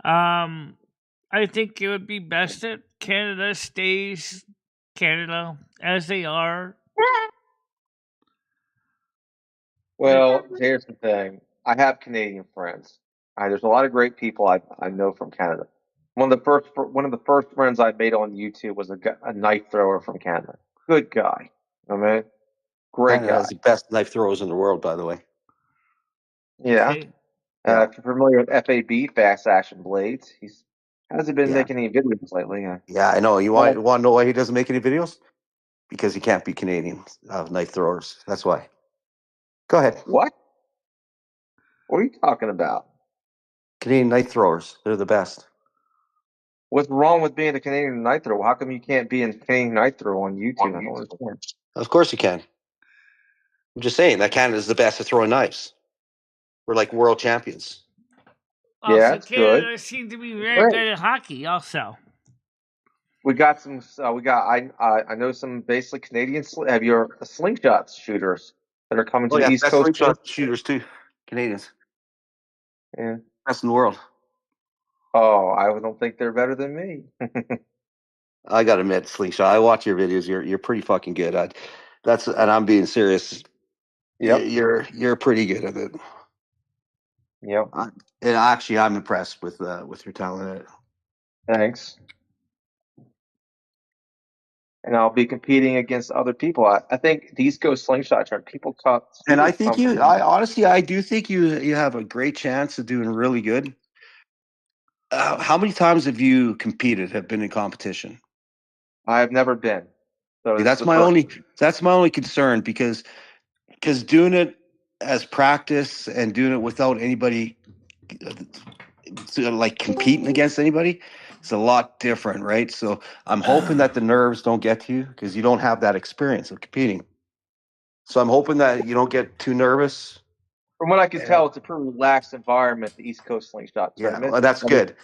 I think it would be best that Canada stays Canada as they are. well, here's the thing. I have Canadian friends. There's a lot of great people I know from Canada. One of the first friends I made on YouTube was a knife thrower from Canada. Good guy. I mean, great Canada guy. has the best knife throwers in the world, by the way. Yeah. See? Yeah, If you're familiar with FAB, Fast Action Blades, he's hasn't been yeah, making any videos lately. yeah. I know. You Well, want to know why he doesn't make any videos? Because he can't be Canadian knife throwers. That's why. Go ahead. what? What are you talking about? Canadian knife throwers. They're the best. What's wrong with being a Canadian knife thrower? How come you can't be a Canadian knife thrower on YouTube? I don't understand. Of course you can. I'm just saying that Canada's the best at throwing knives. We're like world champions. Yeah, Also, it's good. Canada seems to be very Great. good at hockey, also. We got some. We got. I know some basically Canadian. Have your slingshot shooters that are coming Oh to the yeah, East best Coast too? slingshot shooters too. Canadians, Yeah. best in the world. Oh, I don't think they're better than me. I gotta admit, slingshot. I watch your videos. You're pretty fucking good. And I'm being serious. Yep. You're pretty good at it. Yep. And actually, I'm impressed with your talent. Thanks. And I'll be competing against other people. I think the East Coast slingshot tournament, people come. And I People think come you. from. I honestly, I do think you have a great chance of doing really good. How many times have you competed? Have been in competition? I've never been. So See, this is the first. that's my only concern because doing it as practice and doing it without anybody like competing against anybody, it's a lot different, right? So I'm hoping that the nerves don't get to you because you don't have that experience of competing. So I'm hoping that you don't get too nervous. From what I can And tell, it's a pretty relaxed environment, the East Coast slingshot yeah, tournament. well, that's good.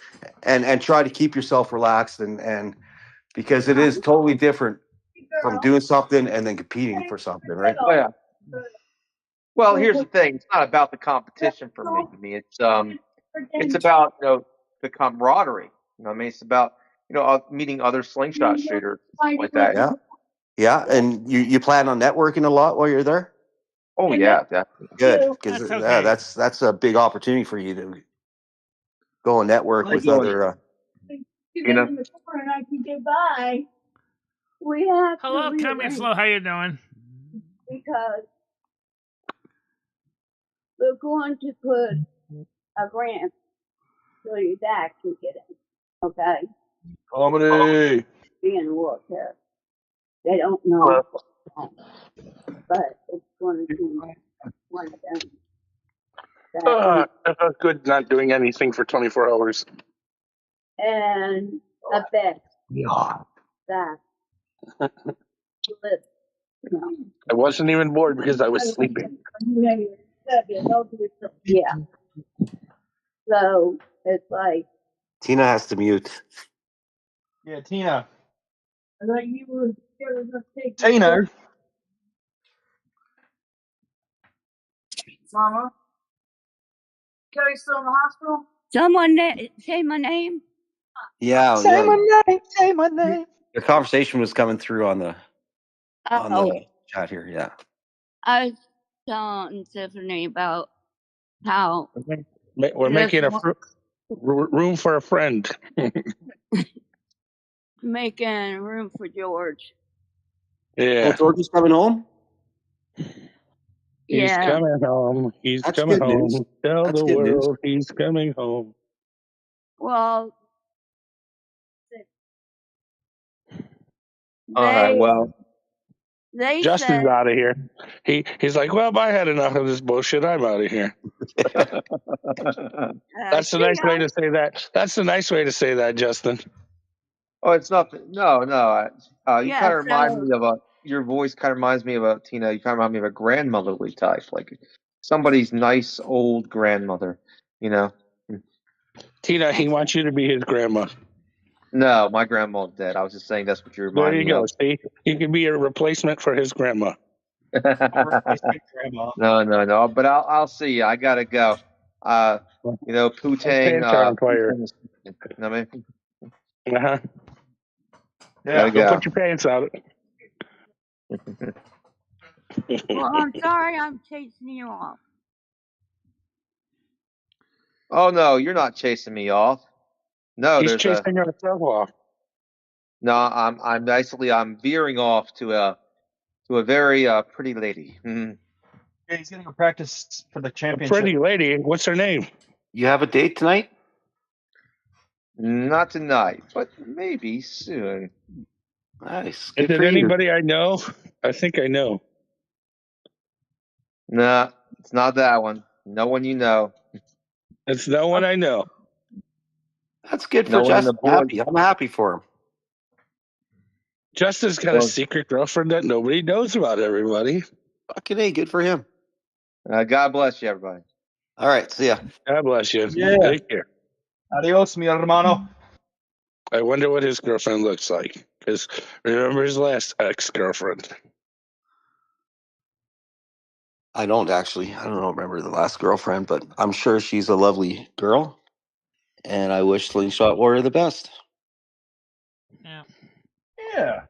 And try to keep yourself relaxed and because it is totally different from doing something and then competing for something, right? Oh, yeah. Well, here's the thing. It's not about the competition for me. I mean, it's about the camaraderie. You know, what I mean, it's about meeting other slingshot shooters stuff like that. Yeah. Yeah. And you plan on networking a lot while you're there? Oh yeah, definitely. Good. Because That's okay. that's a big opportunity for you to go and network I with go. other You know, We have to Hello, Coming rearrange Slow. How you doing? because we're going to put a ramp so your dad can get in. Okay? comedy. Being a wheelchair. They don't know, but it's going to be one thing that Good not doing anything for 24 hours. and a bed that lives. I wasn't even bored because I was sleeping. Yeah. So it's like Tina has to mute. Yeah, Tina. like you were take Tina. Mama. Kelly still in the hospital? Someone say my name. Yeah, Say my name. Say my name. the conversation was coming through on the Oh, chat here. Yeah. I was telling Tiffany about how We're making a room for a friend. making room for George. Oh, Yeah, George is coming home. he's Yeah. coming home. He's That's coming good news. home. Tell That's the good news. world he's coming home. Well, All right. Well, They Justin's said, out of here. He's like, well, I had enough of this bullshit. I'm out of here. That's the see nice way ya. to say that. That's the nice way to say that, Justin. Oh, it's not. No, no. You Yeah, kind of remind so me of a. Your voice kind of reminds me of a Tina. You kind of remind me of a grandmotherly type, like somebody's nice old grandmother. You know. Tina, he wants you to be his grandma. No, my grandma's dead. I was just saying that's what you There remind you me go. of. See, you can be a replacement for his grandma. Replacement grandma. No. But I'll see you. I gotta go. You know, My Putang. pants are on fire. Putang, you know what I mean? Uh-huh. Gotta Go go. put your pants out. well, I'm sorry I'm chasing you off. Oh no, you're not chasing me off. No, He's there's a. chasing himself off. No, I'm veering off to a very pretty lady. Mhm. Yeah, he's gonna go practice for the A championship. pretty lady. What's her name? You have a date tonight? Not tonight, but maybe soon. Nice. Is Good it for you. anybody I know? I think I know. Nah, it's not that one. No one you know. It's no one I know. That's good for No one in the Justin. board. I'm happy for him. Justin's got a Well, secret girlfriend that nobody knows about, everybody. Fucking A, good for him. God bless you, everybody. All right, see ya. God bless you. Yeah. Take care. Adios, mi hermano. I wonder what his girlfriend looks like. Because remember his last ex-girlfriend. I don't remember the last girlfriend, but I'm sure she's a lovely girl. And I wish Slingshot Warrior the best. Yeah. Yeah.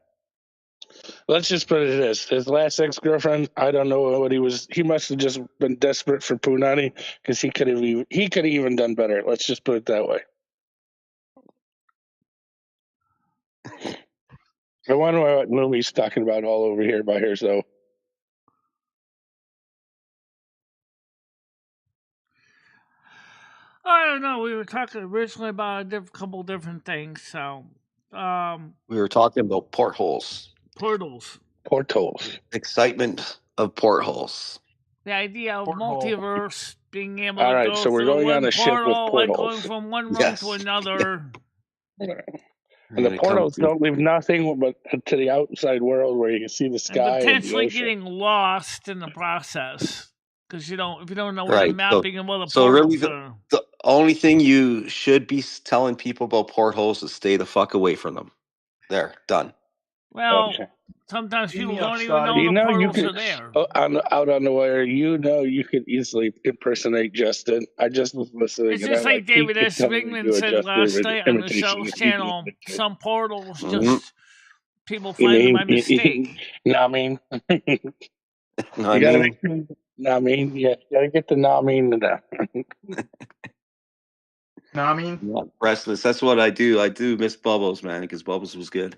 Let's just put it as his last ex-girlfriend. I don't know what he was. He must have just been desperate for Punani because he could have even done better. Let's just put it that way. I wonder what Lumi's talking about all over here by her. So I don't know. We were talking originally about a couple different things. So, We were talking about portholes. portals. portholes. Excitement of portholes. The idea of Porthole. multiverse, being able All to right, go so we're through going on one a ship with portal, like going portholes. from one room Yes. to another. And the portals don't leave nothing but to the outside world where you can see the And sky and the potentially ocean. getting lost in the process. Because if you don't know where Right. the mapping and where the So really, portals are. the only thing you should be telling people about portholes is stay the fuck away from them. There, done. Well, Okay. sometimes Beam people me up, don't even Scotty. know You the know, you portals are could there. out on the wire. You know, you could easily impersonate Justin. I just was listening. It's and just I like David Pete S. could totally Bigman do a said Justin last night on imitation Michelle's if he channel. wanted to. Some portals Mhm. just people You find them mean? by mistake. Nah, I mean, I you gotta mean, make. Nah, I mean, yeah, you gotta get the nah, I mean to that. No, I mean, not restless. That's what I do. I do miss Bubbles, man, because Bubbles was good.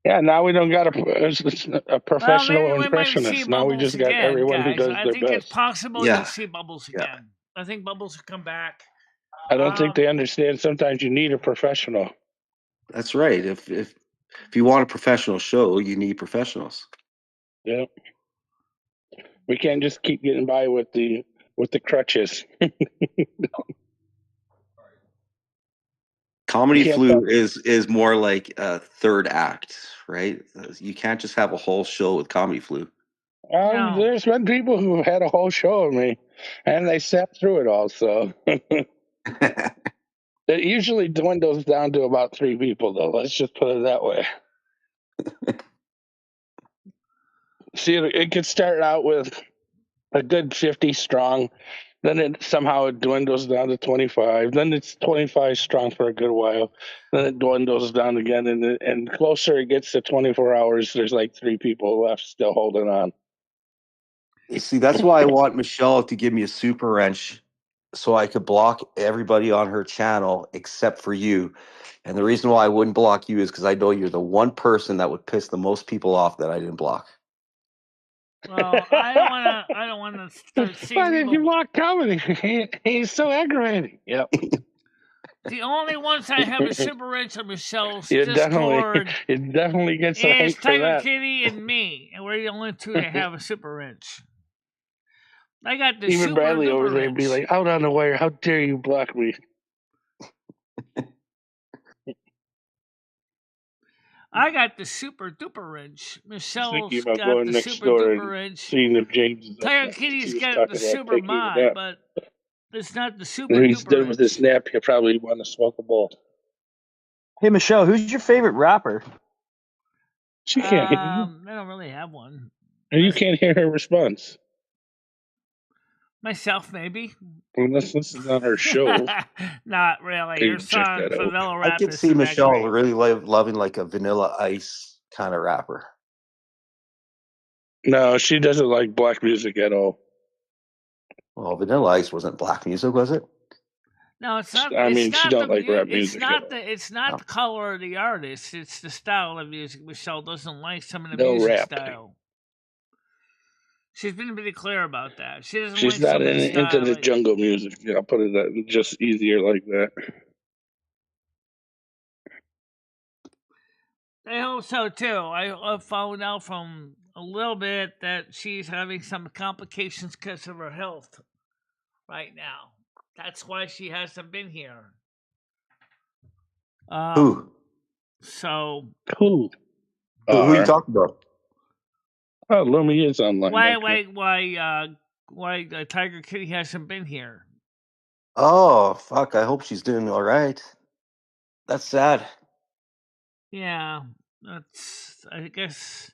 Yeah, now we don't got a Well, professional maybe we might see impressionist. Now we Bubbles just got again, everyone who guys. does I their think it's best. possible Yeah. you'll see Bubbles Yeah. again. I think Bubbles will come back. I don't think they understand. Sometimes you need a professional. That's right. If you want a professional show, you need professionals. Yeah, we can't just keep getting by with the crutches. Comedy can't Flu is more like a third act, right? You can't just have a whole show with Comedy Flu. No. There's been people who have had a whole show of me, and they sat through it all. So it usually dwindles down to about 3 people, though. Let's just put it that way. See, it could start out with a good 50 strong, then it somehow dwindles down to 25. Then it's 25 strong for a good while. Then it dwindles down again, and closer it gets to 24 hours, there's like 3 people left still holding on. You see, that's why I want Michelle to give me a super wrench so I could block everybody on her channel except for you. And the reason why I wouldn't block you is because I know you're the one person that would piss the most people off that I didn't block. Well, I don't wanna start seeing Why did you people. block comedy? He's so aggravating. Yep. The only ones I have a super wrench on Michelle's You Discord definitely get some is hate for Tiger that. Kitty and me, and we're the only two that have a super wrench. I got the Even super Bradley duper over there wrench. be like, "Out on the wire! How dare you block me?" I got the super duper wrench. Michelle's Thinking about got going the next super door duper and wrench. seeing if James is up Tiger next. Kitty's He was got the talking about super taking a mod, nap. but it's not the super When he's duper done with his wrench. nap, he'll probably want to smoke a bowl. Hey, Michelle, who's your favorite rapper? She can't hear you. I don't really have one. And you can't hear her response. Myself, maybe. Unless this is on her show. Not really. Your Maybe check song, that out. Favela I could Rap, see isn't that Michelle great. really loving like a Vanilla Ice kind of rapper. No, she doesn't like black music at all. Well, Vanilla Ice wasn't black music, was it? No, it's not. I It's mean, she not don't the like rap It's music at not all. the. It's not No. the color of the artist. It's the style of music. Michelle doesn't like some of the No music rap. style. She's been pretty clear about that. She doesn't She's like not some of the into style. the jungle music. Yeah, I'll put it that just easier like that. I hope so too. I found out from a little bit that she's having some complications because of her health right now. That's why she hasn't been here. Who? So Who? Who are you talking about? Oh, Lumi is online. why Tiger Kitty hasn't been here? Oh, fuck. I hope she's doing all right. That's sad. Yeah, that's. I guess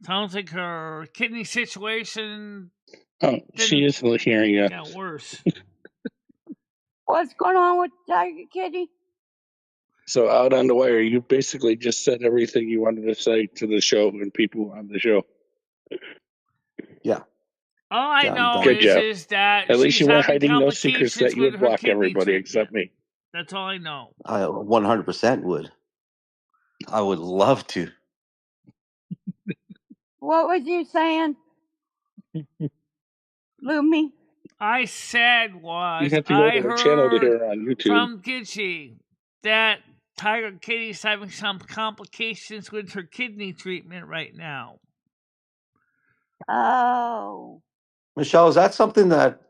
sounds like her kidney situation Oh, she is hearing you. got worse. What's going on with Tiger Kitty? So out on the wire, you basically just said everything you wanted to say to the show and people on the show. Yeah. All I know Good job. is that At least she's you weren't having hiding no secrets complications that you with would her block kidney everybody treatment. except me. That's all I know. I 100% would. I would love to. What was you saying, Lumi? I said You was have to go I to her channel to heard hear her on YouTube. from Gitchy that Tiger Kitty's having some complications with her kidney treatment right now. Oh. Michelle, is that something that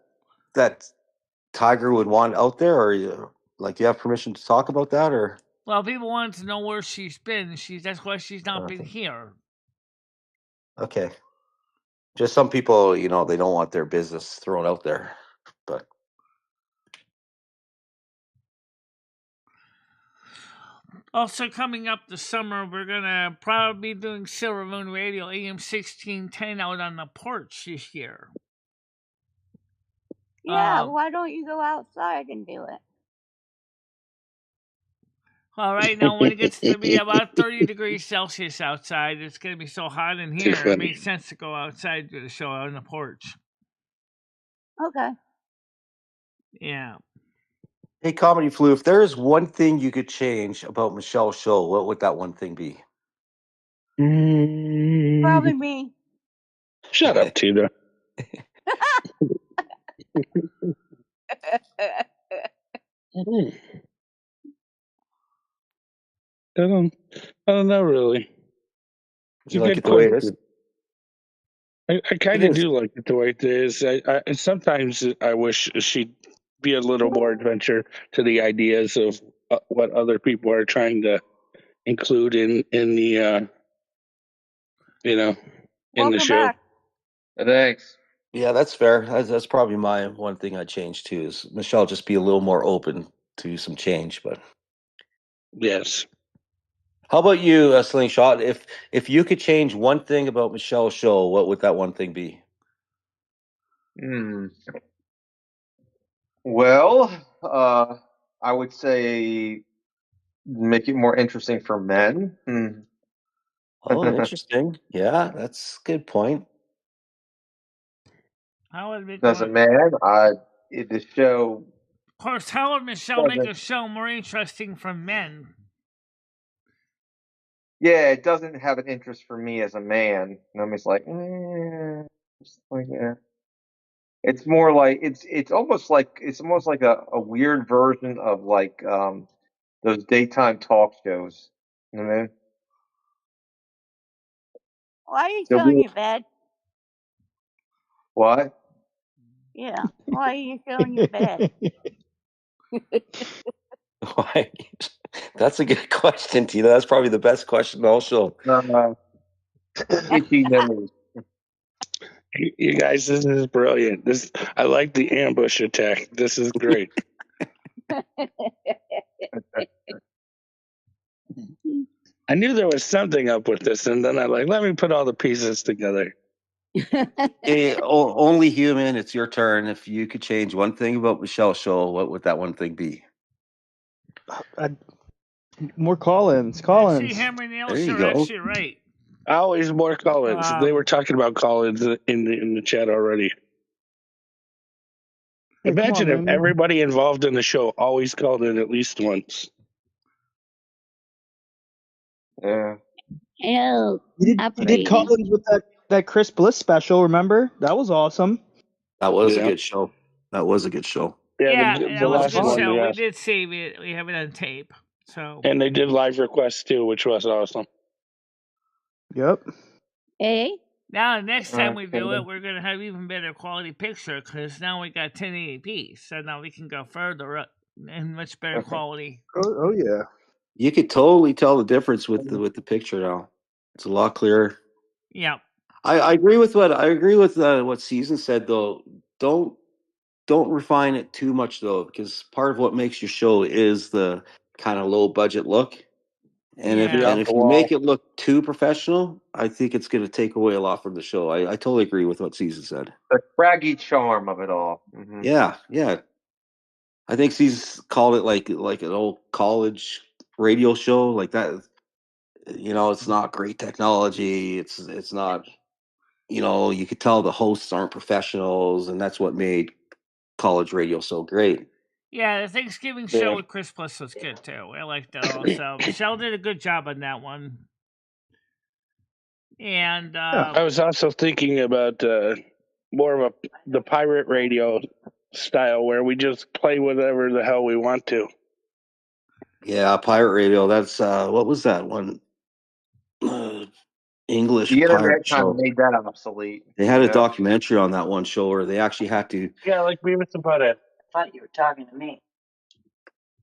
Tiger would want out there, or you do you have permission to talk about that, or? Well, people wanted to know where she's been. That's why she's not been here. Okay. Just some people, they don't want their business thrown out there, but. Also, coming up this summer, we're gonna probably be doing Silver Moon Radio AM 1610 out on the porch this year. Yeah, why don't you go outside and do it? Well, right now, when it gets to be about 30 degrees Celsius outside, it's going to be so hot in here, it makes sense to go outside to do the show out on the porch. Okay. Yeah. Hey, Comedy Flu, if there is one thing you could change about Michelle's show, what would that one thing be? Probably me. Shut up, Tina. I don't know really. Do you like it the way it is? I kind of do like it the way it is. I sometimes I wish she'd be a little more adventure to the ideas of what other people are trying to include in the in the show. Back. Thanks. Yeah, that's fair. That's probably my one thing I'd change too, is Michelle just be a little more open to some change. But yes. How about you, Slingshot? If you could change one thing about Michelle's show, what would that one thing be? Well, I would say make it more interesting for men. Oh, interesting. Yeah, that's a good point. How would it As a man, the show. Of course, how would Michelle make a show more interesting for men? Yeah, it doesn't have an interest for me as a man. And I'm just like, yeah. It's more like it's almost like a weird version of like those daytime talk shows. You know what I mean? Why are you So showing your bed? what? Yeah. Why are you showing your bed? Why? That's a good question, Tina. That's probably the best question of the whole show. Itchy nose. You guys, this is brilliant. I like the ambush attack. This is great. I knew there was something up with this, and then let me put all the pieces together. Only human. It's your turn. If you could change one thing about Michelle's show, what would that one thing be? More call-ins. Actually, Call-ins. Hammer and Nails There you are go. actually right. Always more call-ins. They were talking about call-ins in the chat already. Hey, Imagine come on, if man. everybody involved in the show always called in at least once. Yeah. Hello. You did call-ins with that Chris Bliss special. Remember? That was awesome. That was a Yeah. good show. That was a good show. Yeah, the that was a last good one, show. yeah. We did save it. We have it on tape. So And they did live requests too, which was awesome. Yep. Hey. now, next time we do it, we're gonna have even better quality picture because now we got 1080p. So now we can go further up and much better quality. Oh yeah. You could totally tell the difference with the picture now. It's a lot clearer. Yeah. I agree with what Season said though. Don't refine it too much though, because part of what makes your show is the kind of low budget look. And Yeah. if you make it look too professional, I think it's going to take away a lot from the show. I totally agree with what Season said. The craggy charm of it all. Mhm. Yeah. I think Season called it like an old college radio show like that. It's not great technology. It's not. You could tell the hosts aren't professionals, and that's what made college radio so great. Yeah, the Thanksgiving show with Chris Plus was good too. I liked that also. Michelle did a good job on that one. And I was also thinking about more of the pirate radio style where we just play whatever the hell we want to. Yeah, pirate radio. That's what was that one? English The internet pirate kind show. of made that obsolete. They had a documentary on that one show where they actually had to. Yeah, like Beavis and Butthead. I thought you were talking to me.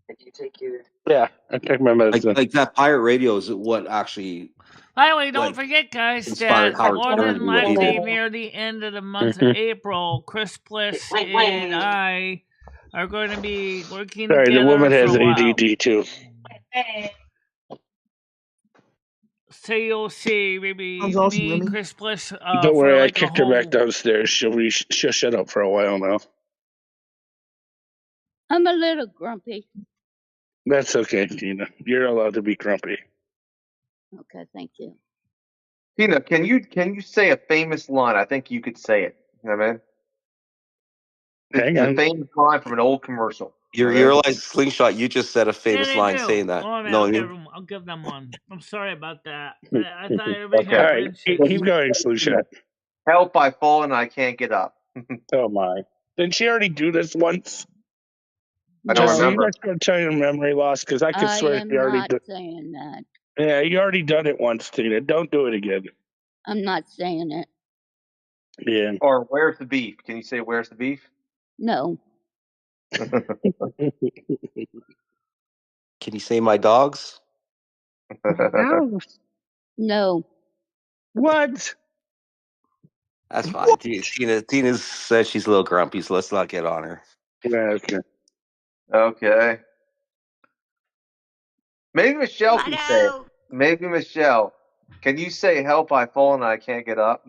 Did you take your? Yeah, I took my medicine. Like that pirate radio is what actually. By the way, don't forget, guys, inspired that Howard more Stern to than do what he likely did. near the end of the month of April, Chris Bliss and I are going to be working Sorry, together the woman for has a while. ADD too. So you'll see maybe Sounds awesome, me and Remy. Chris Bliss Don't for worry, I like a kicked her whole. back downstairs. She'll shut up for a while now. I'm a little grumpy. That's okay, Tina. You're allowed to be grumpy. Okay, thank you. Tina, can you say a famous line? I think you could say it. You know what I mean? It's a famous line from an old commercial. You realize, Slingshot, you just said a famous Yeah, line do. saying that. Oh, man, No, I'll give them one. I'm sorry about that. I thought everybody had All right, friendships. keep going, Slingshot. Help! I fall and I can't get up. Oh my! Didn't she already do this once? I don't Jesse, you remember. guys gotta tell your memory loss because I could swear am she already not did. saying that. Yeah, you already done it once, Tina. Don't do it again. I'm not saying it. Yeah. Or where's the beef? Can you say where's the beef? No. Can you say my dogs? No. What? That's fine. Tina says she's a little grumpy, so let's not get on her. Yeah, okay. Okay. Maybe Michelle can say it. Maybe Michelle. Can you say help? I fall and I can't get up?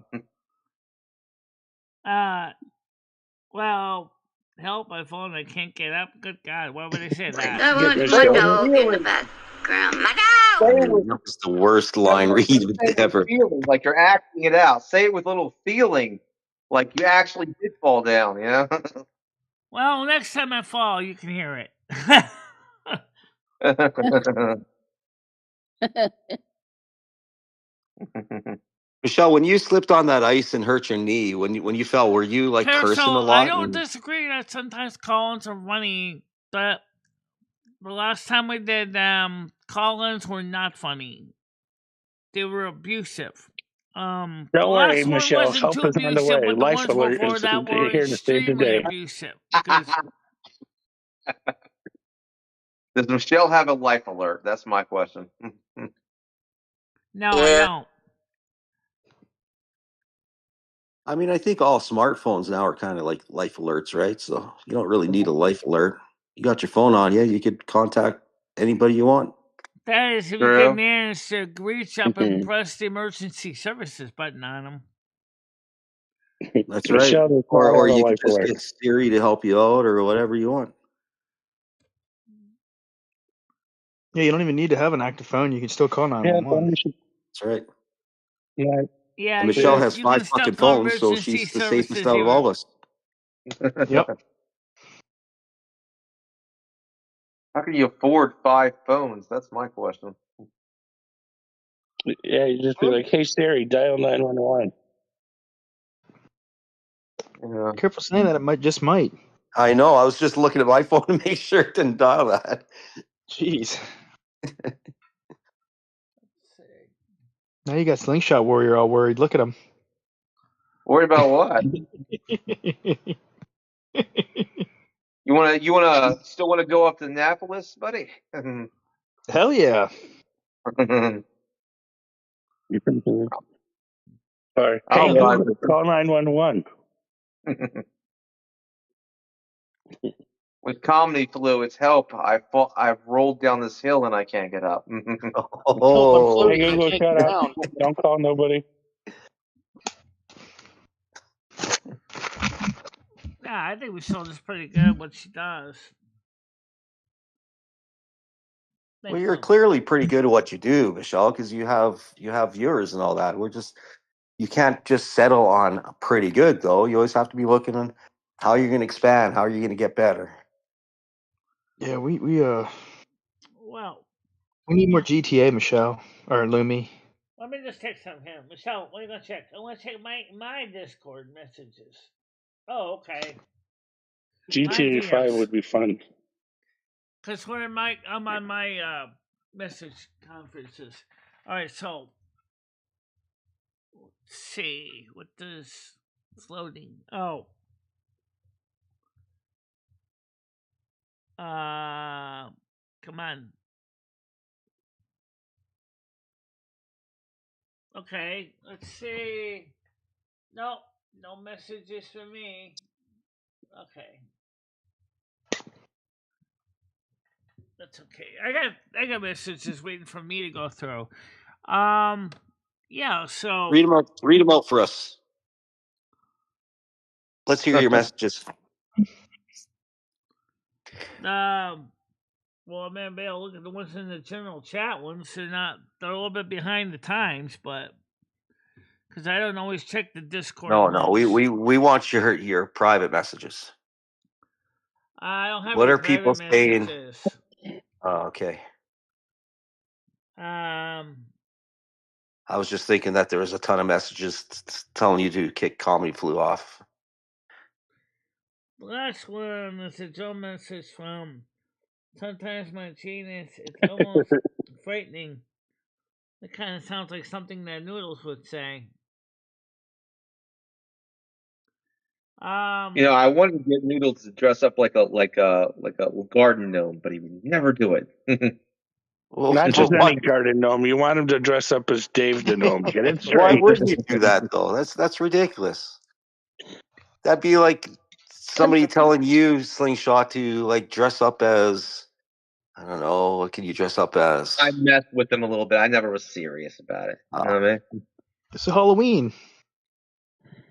Well, help! I fall and I can't get up. Good God, why would I say that? I want my dog in the background. My dog! That was the worst line read ever. Feeling, like you're acting it out. Say it with a little feeling, like you actually did fall down. You know. Well, next time I fall, you can hear it. Michelle, when you slipped on that ice and hurt your knee, when you fell, were you like Here, cursing so a I lot? don't And disagree that sometimes call-ins are funny, but the last time we did call-ins were not funny. They were abusive. The Don't worry, last one Michelle. wasn't Help too is on the abusive, way. but the Life ones Alert before is that were here to save the extremely day. abusive because Does Michelle have a life alert? That's my question. no, I don't. I mean, I think all smartphones now are kind of like life alerts, right? So you don't really need a life alert. You got your phone on you. You could contact anybody you want. That is, if you True. can manage to reach up and press the emergency services button on them. That's right. Michelle does not Or have a you can life just alert. get Siri to help you out or whatever you want. Yeah, you don't even need to have an active phone. You can still call Yeah, 911. That's right. yeah. Yeah, And Michelle has you 5 can still fucking call phones, so emergency she's the safest services. out of all of us. Yep. How can you afford 5 phones? That's my question. Yeah, you just be like, "Hey Siri, dial 911." Yeah. Careful saying that. It might. I know. I was just looking at my phone to make sure it didn't dial that. Jeez. Now you got Slingshot Warrior all worried. Look at him. Worried about what? You wanna still wanna go up to Annapolis, buddy? Hell yeah. Or, I'll hey ride Google, call 911. With comedy flu, it's help. I've rolled down this hill and I can't get up. Oh, Hey Google, shut up. Don't call nobody. Yeah, I think Michelle's is pretty good at what she does. well, you're clearly pretty good at what you do, Michelle, because you have viewers and all that. You can't just settle on pretty good though. You always have to be looking on how you're going to expand, how you're going to get better. Yeah, we Well, need more GTA, Michelle or Lumi. let me just check something here. Michelle, what are you gonna check? I want to check my Discord messages. Oh, okay. GTA 5 would be fun. Because I'm on my message conferences. All right, so let's see what does it's loading. Oh, come on. Okay, let's see. No, no messages for me. Okay. That's okay. I got messages waiting for me to go through. Yeah, so Read them out for us. Let's hear your messages. well, I'm gonna be able to look at the ones in the general chat ones. They're a little bit behind the times, but because I don't always check the Discord. No, we want your private messages. I don't have What any are people private saying? messages. Oh, okay. Um, I was just thinking that there was a ton of messages telling you to kick Comedy Flu off. the last one is a Joe message from. Sometimes my genius, it's almost frightening. It kind of sounds like something that Noodles would say. I wanted to get Noodles to dress up like a garden gnome, but he would never do it. Not just any garden gnome. You want him to dress up as Dave the gnome. Get it straight. Why wouldn't you do that though? That's ridiculous. That'd be like somebody telling you, Slingshot, to like dress up as, I don't know, what can you dress up as? I messed with him a little bit. I never was serious about it. You know what I mean? It's Halloween.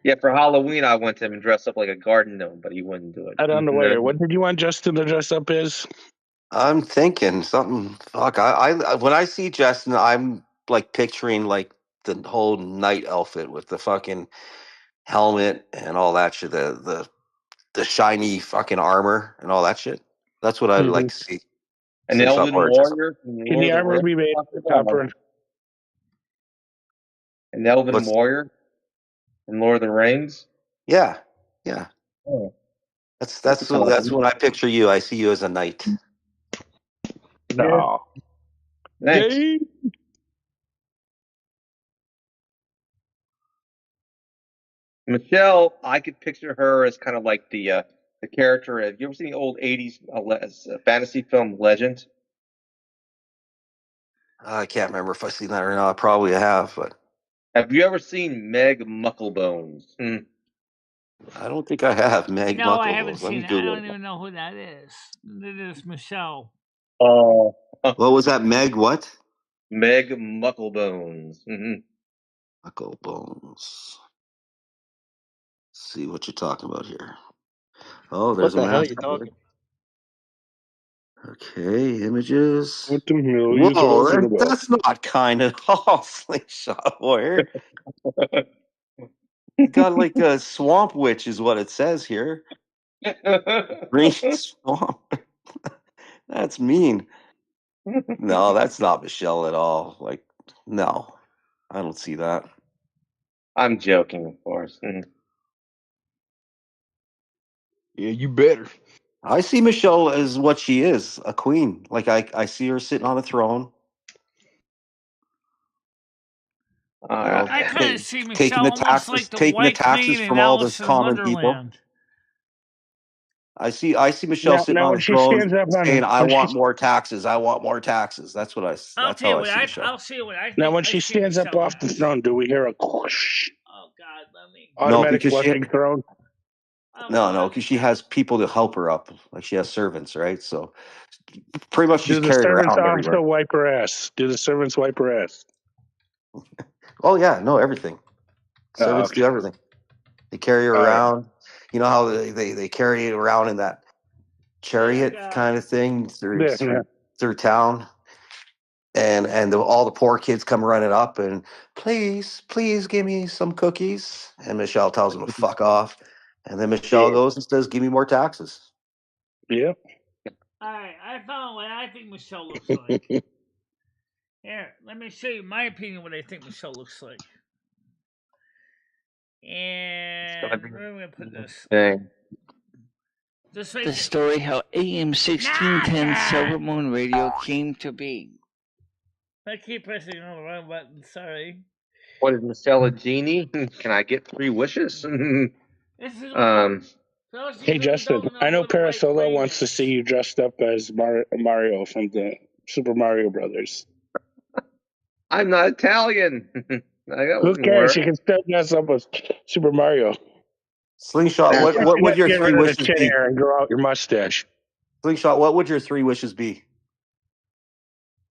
Yeah, for Halloween, I went to him and dressed up like a garden gnome, but he wouldn't do it. I don't know where. What did you want Justin to dress up as? I'm thinking something. Fuck, I when I see Justin, I'm like picturing like the whole knight outfit with the fucking helmet and all that shit, the shiny fucking armor and all that shit. That's what I'd like to see. An elven warrior from Can the armor be made of copper? An elven What's warrior in Lord of the Rings? yeah, yeah. Oh, That's when I picture you. I see you as a knight. No. Thanks. Gay. Michelle, I could picture her as kind of like the character. Have you ever seen the old '80s fantasy film Legend? I can't remember if I've seen that or not. Probably I have, but Have you ever seen Meg Mucklebones? I don't think I have. Meg No, I haven't Mucklebones. Let seen me it. I Google don't it. even know who that is. It is Michelle. Oh, What was that? Meg what? Meg Mucklebones. Mucklebones. Let's see what you're talking about here. Oh, What there's a the hell map. you talking? Okay, images. What the hell are you Whoa, talking about? that's not kind at all, Slingshot Warrior. You got like a swamp witch, is what it says here. Green swamp. That's mean. No, that's not Michelle at all. Like, no, I don't see that. I'm joking, of course. Yeah, you better. I see Michelle as what she is, a queen. Like I see her sitting on a throne. You know, I kind of see taking the Michelle almost taxes, like the taking the White taxes Queen in from all the Alice in common people. Wonderland. I see Michelle sitting Now on when a she throne stands up on saying, "I when want she more taxes. I want more taxes." That's what I'll that's tell how you I what see Michelle. I'll see what I think. now when I she see stands up Michelle off the as. throne, do we hear a whoosh, Oh God, let me. No, automatic because flushing throne? Oh, no, because she has people to help her up. Like she has servants, right? So pretty much she's Do the carried servants around also everywhere. wipe her ass? Do the servants wipe her ass? Oh yeah, no, everything. Oh, Servants do everything. They carry her all right. around. You know how they carry it around in that chariot Yeah, kind of thing Yeah, yeah. through town, and all the poor kids come running up and please give me some cookies, and Michelle tells them to fuck off, and then Michelle goes and says, "Give me more taxes." Yeah. All right, I found what I think Michelle looks like. Here, let me show you my opinion what I think Michelle looks like. And where am I gonna put this? Dang. This The right. story how AM 1610 Silver Moon Radio came to be. I keep pressing on the wrong button. Sorry. What is Michelle a genie? Can I get 3 wishes? This is for those of you Hey who Justin, don't know I know who the White Parasola Queen wants to is. see you dressed up as Mario from the Super Mario Brothers. I'm not Italian. That Who wouldn't cares? work. You can still dress up as Super Mario. Slingshot, But what you would got to your get 3 rid of the wishes chin be? hair and grow out your mustache. Slingshot, what would your 3 wishes be?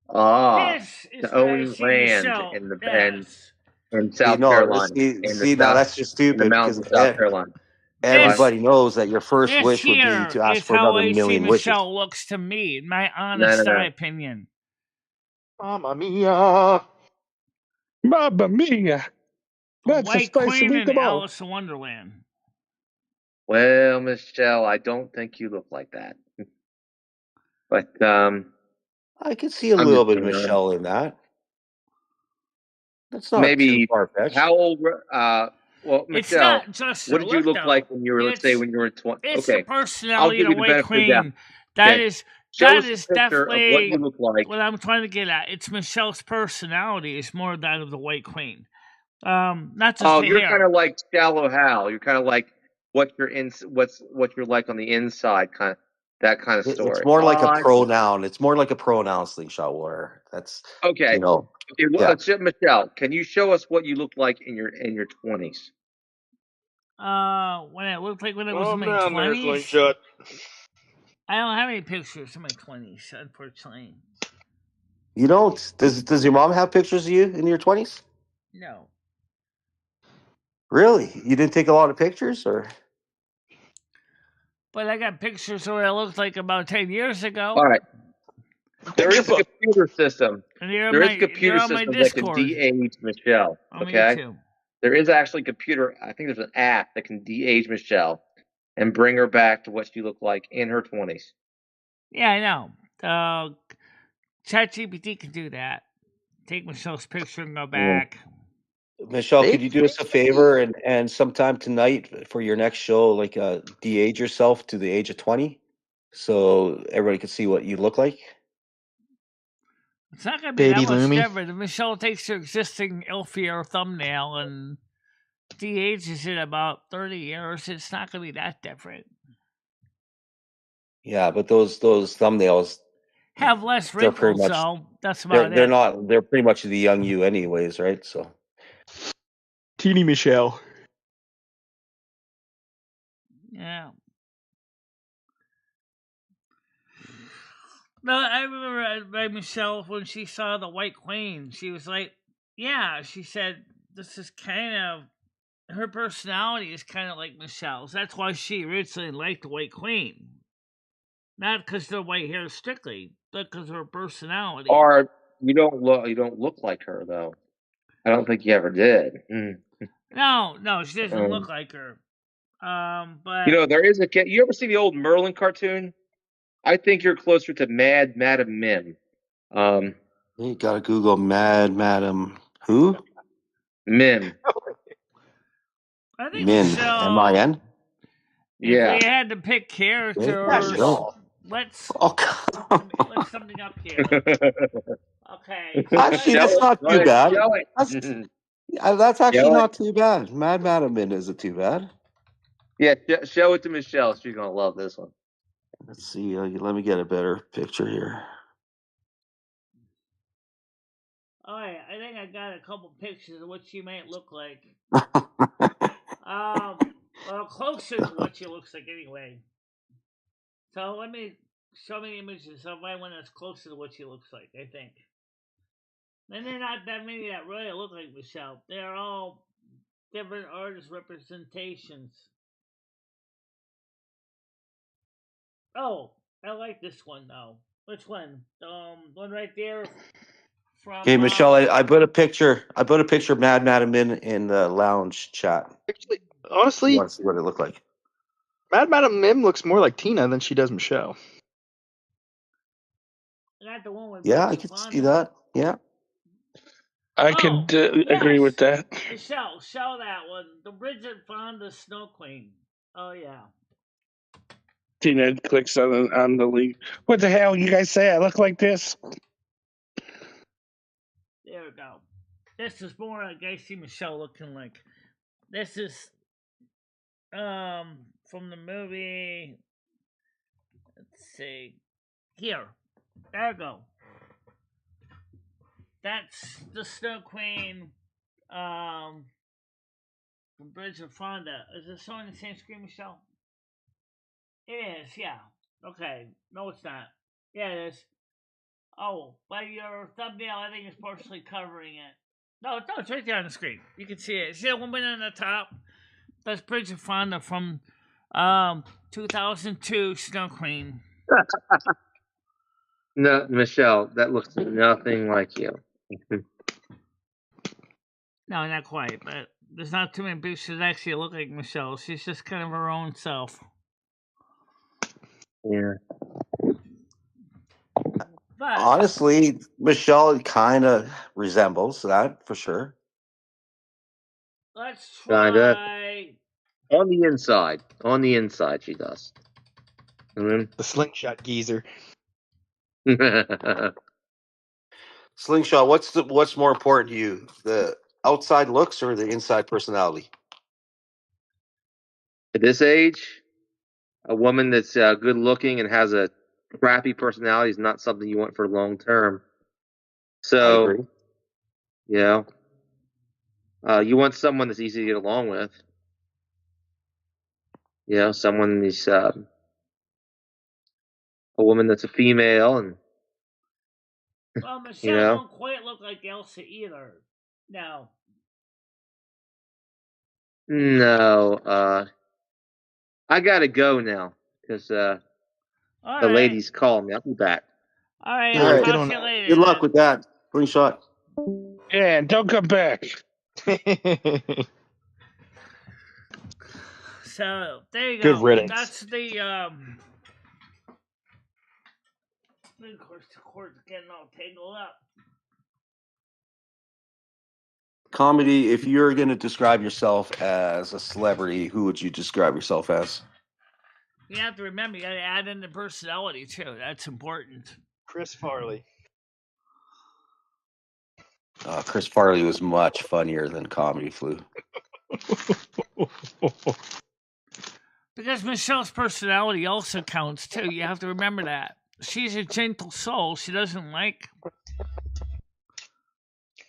This is To what I own see land Michelle. in Yes. South Carolina, Now that's just in the stupid mountains because of South Carolina. This everybody knows that your first this wish would be here to ask is for how another I see million wishes. Michelle looks to me, in my No, honest no, no. opinion. Mamma mia. Mamma mia! A That's a White spicy Queen in meatball. Alice in Wonderland. Well, Michelle, I don't think you look like that. But I could see a I'm little just bit of being honest. Michelle in that. That's not too Maybe far fetched. how old? Well, It's Michelle, not just what her did you look, look though. like when you were, let's say, It's when you were 20? it's the Okay, I'll personality of give the you the White benefit of the doubt. Queen. That Okay, is show us a picture of what you definitely look like. what I'm trying to get at. It's Michelle's personality is more that of the White Queen. Not just Oh, the you're hair. kind of like Shallow Hal. You're kind of like what you're like on the inside, kind of that kind of story. It's more like a pronoun. It's more like a pronoun, Slingshot Warrior. That's Okay. you know. Okay, well, Michelle, can you show us what you look like in your 20s? When it looked like when it was in my man, there's 20s. Slingshot. I don't have any pictures in my 20s, unfortunately. You don't? Does your mom have pictures of you in your 20s? No. Really? You didn't take a lot of pictures, or? But I got pictures of what I looked like about 10 years ago. All right. There is a computer system. There is a computer system that can de-age Michelle. Okay. There is actually computer. I think there's an app that can de-age Michelle and bring her back to what she looked like in her 20s. Yeah, I know. ChatGPT can do that. Take Michelle's picture and go back. Michelle, Maybe. could you do us a favor and sometime tonight for your next show, like de-age yourself to the age of 20, so everybody can see what you look like? It's not going to be Baby that much Lumi. different. If Michelle takes her existing Ilfier thumbnail and de-ages it about 30 years, it's not going to be that different. Yeah, but those thumbnails, Have less they're pretty wrinkles, much though. That's about they're it. not they're pretty much the young you anyways, right? So Teeny Michelle. Yeah. No, I remember by Michelle when she saw the White Queen. She was like, "Yeah," she said, "This is kind of her personality is kind of like Michelle's. That's why she originally liked the White Queen, not because the white hair strictly, but because of her personality." Or you don't look like her though. I don't think you ever did. No, she doesn't look like her. But You know, there is a kid. You ever see the old Merlin cartoon? I think you're closer to Mad Madam Mim. you gotta Google Mad Madam who? Mim. I think Min, Michelle. M-I-N? If Yeah. we had to pick characters, Go. let's Oh, let's something up here. Okay. actually, that's Show it. not Go too ahead, bad. show it. That's actually Show it. not too bad. Mad Madam isn't too bad. Yeah, show it to Michelle. She's gonna love this one. Let's see. Let me get a better picture here. All right, I think I got a couple pictures of what she might look like. Well, closer to what she looks like anyway. So let me show me images of one that's closer to what she looks like. I think. And they're not that many that really look like Michelle. They're all different artist representations. Oh, I like this one though. Which one? One right there from. Okay, Michelle, I put a picture. I put a picture of Mad Madam in the lounge chat. Actually, You honestly, want to see what it looked like? Mad Madam Mim looks more like Tina than she does Michelle. Not the one with Yeah, I Bridget could Fonda. see that. Yeah. I could agree with that. Michelle, show that one. The Bridget Fonda Snow Queen. Oh yeah. Tina clicks on the link. What the hell? You guys say I look like this? There we go. This is more like I see Michelle looking like. This is from the movie. Let's see. Here. There we go. That's the Snow Queen from Bridget Fonda. Is it showing the same screen, Michelle? It is, yeah. Okay. No, it's not. Yeah, it is. Oh, by your thumbnail, I think it's partially covering it. No, it's right there on the screen. You can see it. See that woman on the top? That's Bridget Fonda from 2002 Snow Queen. No, Michelle, that looks nothing like you. No, not quite, but there's not too many pictures that actually look like Michelle. She's just kind of her own self. Yeah. But honestly, Michelle kind of resembles that for sure. Let's Kinda. try. On the inside. On the inside, she does. The slingshot geezer. Slingshot, what's more important to you, the outside looks or the inside personality? At this age, a woman that's good looking and has a crappy personality is not something you want for long term. I So, agree. you know, you want someone that's easy to get along with. You know, someone is a woman that's a female, and Well, Michelle you know, don't quite look like Elsa either. No. no, I gotta go now because the Alright. ladies call me. I'll be back. Alright, All I'll right. talk to you later. Good luck with that. Slingshot. Yeah, and don't come back. So there you Good go. riddance. That's the of course the cord's getting all tangled up. Comedy, if you're going to describe yourself as a celebrity, who would you describe yourself as? You have to remember, you got to add in the personality too. That's important. Chris Farley. Chris Farley was much funnier than Comedy Flu. Because Michelle's personality also counts too. You have to remember that. She's a gentle soul. She doesn't like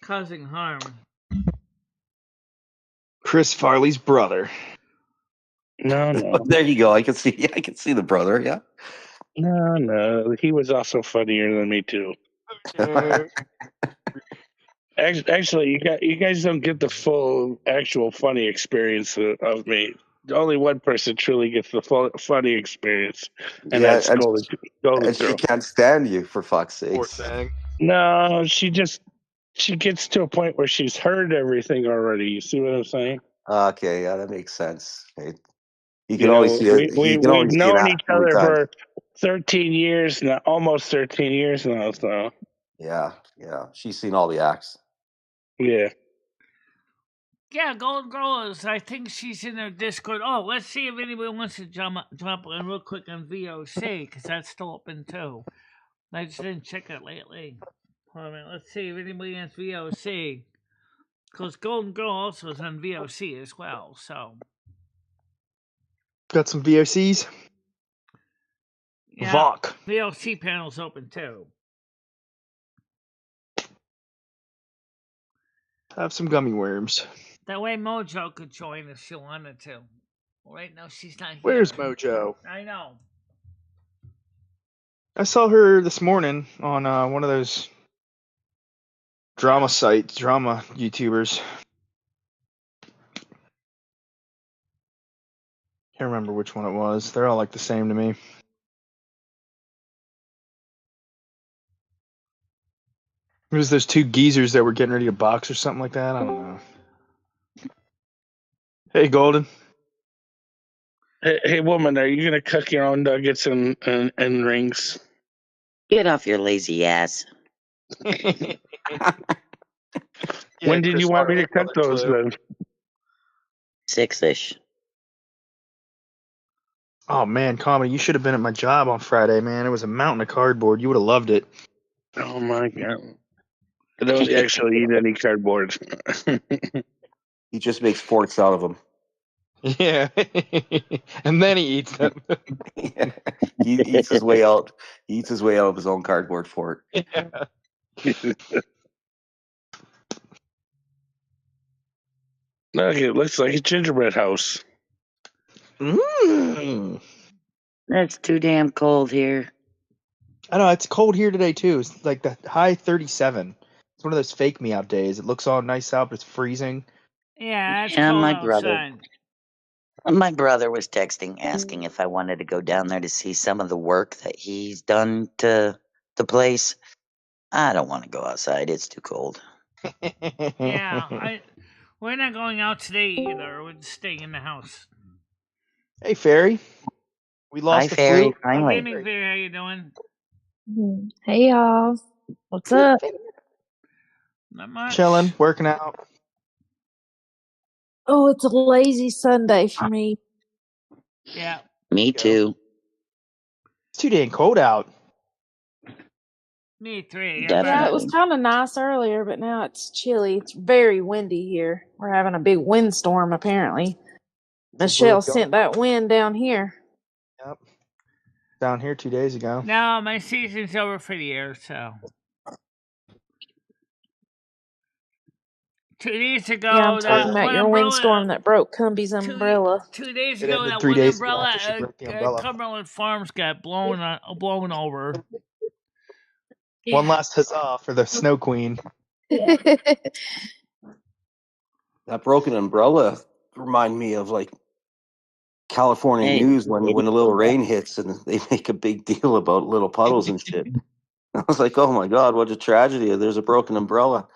causing harm. Chris Farley's brother. No. There you go. I can see the brother. Yeah. No. He was also funnier than me too. Actually, you guys don't get the full actual funny experience of me. Only one person truly gets the full funny experience, and Yeah, that's Golden and she Girl. can't stand you, for fuck's Poor sakes. thing. No, she gets to a point where she's heard everything already. You see what I'm saying? Okay, yeah, that makes sense. Hey, you can You only know, see it. You can we've only see it known each every other time. for 13 years now, almost 13 years now. So Yeah. She's seen all the acts. yeah. Yeah, Golden Girl is. I think she's in their Discord. Oh, let's see if anybody wants to jump in real quick on VOC because that's still open too. I just didn't check it lately. Hold on a minute. Let's see if anybody has VOC because Golden Girl also is on VOC as well. So Got some VOCs. yeah, VOC. VOC panel's open too. Have some gummy worms. That way Mojo could join if she wanted to. Right now she's not here. Where's Mojo? I know. I saw her this morning on one of those drama sites, drama YouTubers. Can't remember which one it was. They're all like the same to me. It was those two geezers that were getting ready to box or something like that. I don't know. Hey, Golden. Hey, woman, are you gonna cook your own nuggets and rings? Get off your lazy ass. When did you want me to cook those then? 6-ish. Oh man, Comedy, you should have been at my job on Friday, man. It was a mountain of cardboard. You would have loved it. Oh my god. I don't actually eat any cardboard. He just makes forks out of them. Yeah. And then he eats them. He eats his way out. He eats his way out of his own cardboard fort. Yeah. Okay, it looks like a gingerbread house. It's too damn cold here. I know, it's cold here today too. It's like the high 37. It's one of those fake me out days. It looks all nice out, but it's freezing. Yeah, it's Yeah, cold my outside. My brother was texting, asking if I wanted to go down there to see some of the work that he's done to the place. I don't want to go outside. It's too cold. Yeah, we're not going out today either. We're just staying in the house. Hey, Fairy. We lost Hi, the Fairy. flu. Finally. Good evening, Fairy. How you doing? Hey y'all, what's up? Not much. Chilling, working out. Oh, it's a lazy Sunday for me. Yeah. Me too. It's too damn cold out. Me three. Yeah, it was kind of nice earlier, but now it's chilly. It's very windy here. We're having a big windstorm apparently. Michelle sent that wind down here. Yep. Down here 2 days ago. No, my season's over for the year, so. 2 days ago, Yeah, I'm talking about your windstorm that broke Cumbie's umbrella. 2 days It ago, ended that 3 one days ago umbrella, after she broke the umbrella. Cumberland Farms got blown over. One last huzzah for the Snow Queen. That broken umbrella remind me of like California news when a little rain hits and they make a big deal about little puddles and shit. I was like, oh my god, what a tragedy! There's a broken umbrella.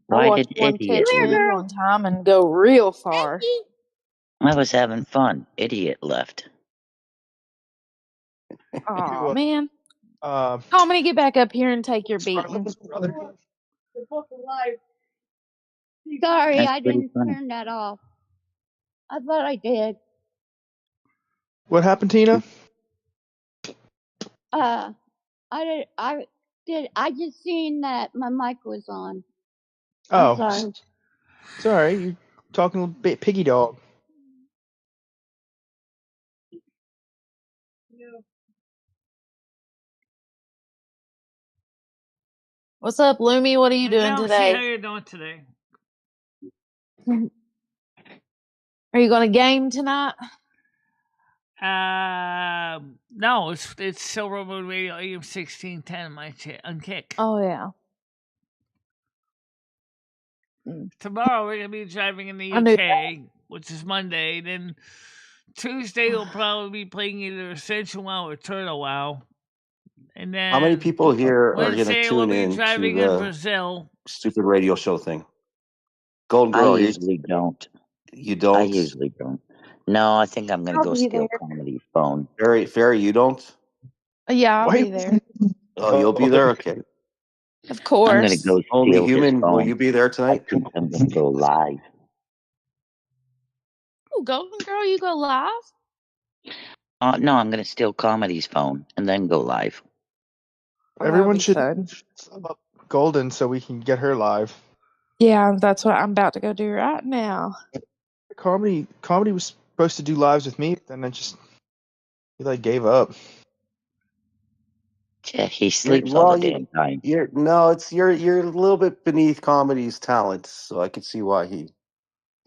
Why I did watched one idiot? catch wind one time and go real far. I was having fun. Idiot left. Oh man! Comedy, get back up here and take your beating. Sorry, That's I pretty didn't funny. turn that off. I thought I did. What happened, Tina? I did. I just seen that my mic was on. I'm Oh, sorry. it's all right. You're talking a bit piggy dog. What's up, Lumi? What are you Hey, doing Galaxy, how today? you doing today? Are you going to game tonight? No, it's Silver Moon Radio AM 1610 on Kick. Oh yeah. Tomorrow we're gonna be driving in the I knew UK, which is Monday. Then Tuesday we'll probably be playing either Essential WoW or Turtle WoW. And How many then people here are going to Wednesday we'll tune be in to driving in the Brazil. stupid radio show thing? Golden I Girl, usually don't. you I don't? usually don't. No, I think I'm gonna I'll go be steal there. Comedy's phone. Fairy, you don't? Yeah, I'll Why? be there. Oh, you'll be there? Okay. Of I'm gonna course. go Only steal his Human, will phone. you be there I tonight? think I'm gonna go live. Oh, Golden Girl, you go live? No, I'm gonna steal Comedy's phone and then go live. Oh, that would Everyone be should fun. sub up Golden so we can get her live. Yeah, that's what I'm about to go do right now. Comedy was supposed to do lives with me, but then he like gave up. Yeah, he sleeps all the damn time. you're a little bit beneath Comedy's talent, so I could see why he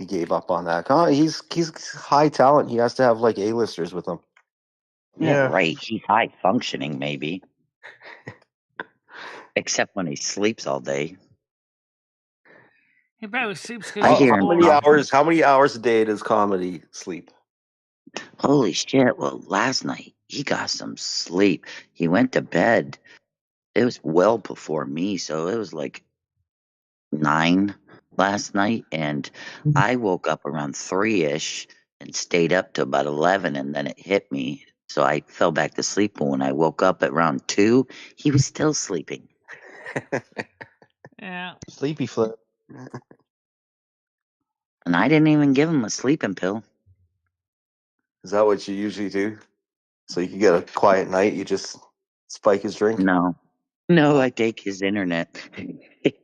gave up on that. He's high talent. He has to have like A-listers with him. Yeah, Yeah. right. He's high functioning, maybe. Except when he sleeps all day. He probably sleeps I because hear he's him bored. talking. How many hours a day does Comedy sleep? Holy shit. Well, last night he got some sleep. He went to bed. It was well before me, so it was like 9 last night, and I woke up around 3-ish and stayed up to about 11, and then it hit me. So I fell back to sleep, but when I woke up at around 2, he was still sleeping. Yeah. Sleepy flip. And I didn't even give him a sleeping pill. Is that what you usually do? So you can get a quiet night, you just spike his drink? No. No, I take his internet.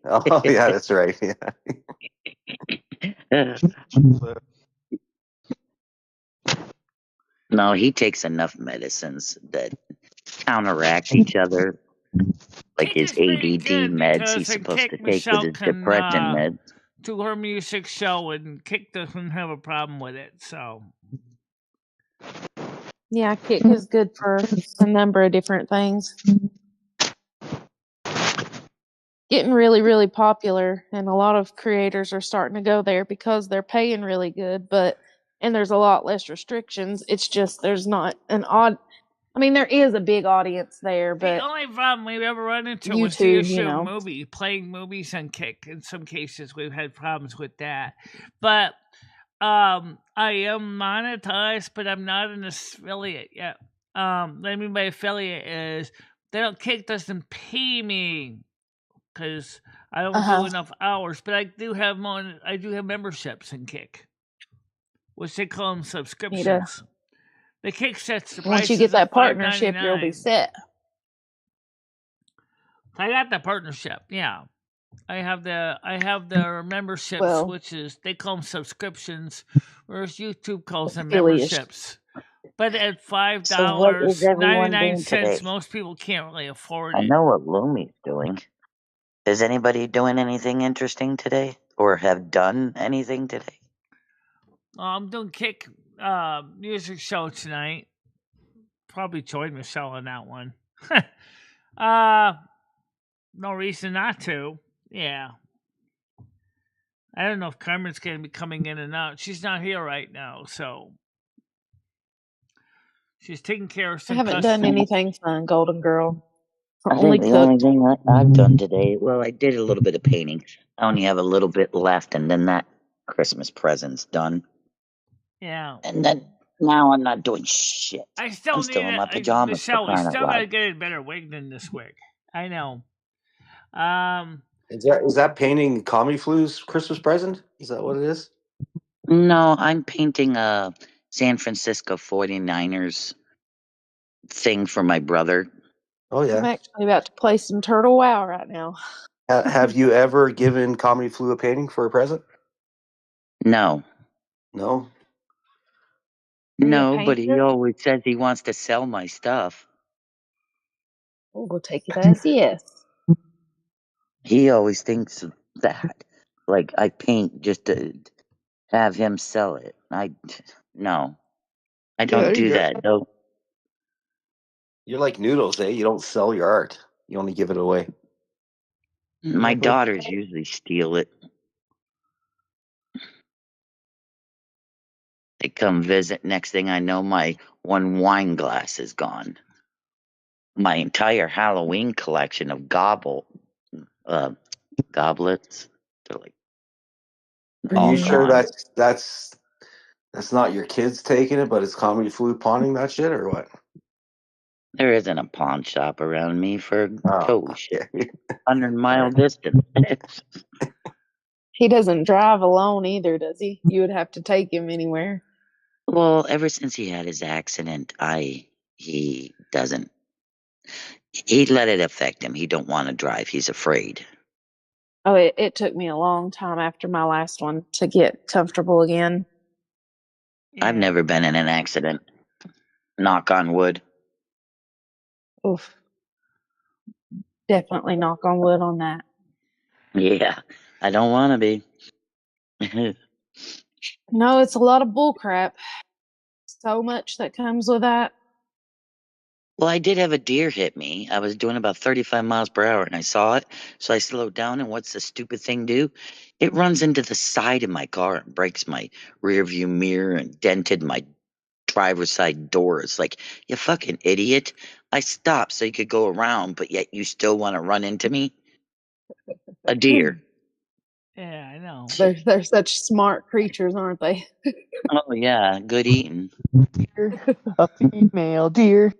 Oh, yeah, that's right. Yeah. Flip. No, he takes enough medicines that counteract each other. Like Kick his is pretty ADD good meds because he's in supposed to Kick, take with Michelle his can depression meds. do her music show, and Kick doesn't have a problem with it. So Yeah, Kick is good for a number of different things. Getting really, really popular, and a lot of creators are starting to go there because they're paying really good, and there's a lot less restrictions. It's just there's not there is a big audience there, the but only problem we've ever run into was the YouTube, issue of playing movies on Kick. In some cases, we've had problems with that. But I am monetized, but I'm not an affiliate yet. What I mean by affiliate is Kick doesn't pay me because I don't do enough hours. But I do have memberships in Kick, which they call them subscriptions. The Kick sets the prices. Once you get that partnership, $5.99. you'll be set. I got the partnership. Yeah, I have the memberships, which is they call them subscriptions, whereas YouTube calls them memberships. But at $5.99, most people can't really afford it. I know what Lumi's doing. Is anybody doing anything interesting today, or have done anything today? I'm doing Kick music show tonight. Probably join Michelle on that one. No reason not to. Yeah. I don't know if Carmen's going to be coming in and out. She's not here right now, so she's taking care of some I haven't done anything fun, Golden Girl. I think the only thing I've done today, well, I did a little bit of painting. I only have a little bit left, and then that Christmas present's done. Yeah. And then now I'm not doing shit. I'm still in my pajamas. Michelle, we still got to get a better wig than this wig. I know. Is that painting Comedy Flu's Christmas present? Is that what it is? No, I'm painting a San Francisco 49ers thing for my brother. Oh I'm yeah. actually about to play some Turtle Wow right now. Have you ever given Comedy Flu a painting for a present? No. No. Are you a No, but he painter? always says he wants to sell my stuff. Oh, we'll take it as yes. He always thinks that. Like, I paint just to have him sell it. No. I Yeah, don't there you do go. that. No. You're like Noodles, eh? You don't sell your art. You only give it away. My Exactly. daughters usually steal it. They come visit. Next thing I know, my one wine glass is gone. My entire Halloween collection of goblets. They're like Are you all Mm. sure gone. that's not your kids taking it, but it's Comedy Flu pawning that shit, or what? There isn't a pawn shop around me for Oh, holy shit. okay. 100-mile distance. He doesn't drive alone either, does he? You would have to take him anywhere. Well, ever since he had his accident, he doesn't. He let it affect him. He don't want to drive. He's afraid. Oh, it took me a long time after my last one to get comfortable again. I've Yeah. never been in an accident. Knock on wood. Oof. Definitely knock on wood on that. Yeah, I don't want to be. No, it's a lot of bull crap. So much that comes with that. Well, I did have a deer hit me. I was doing about 35 miles per hour and I saw it. So I slowed down. And what's the stupid thing do? It runs into the side of my car and breaks my rear view mirror and dented my driver's side door. It's like, you fucking idiot. I stopped so you could go around, but yet you still want to run into me? A deer. Yeah, I know. They're such smart creatures, aren't they? Oh, yeah. Good eating. Deer, a female deer.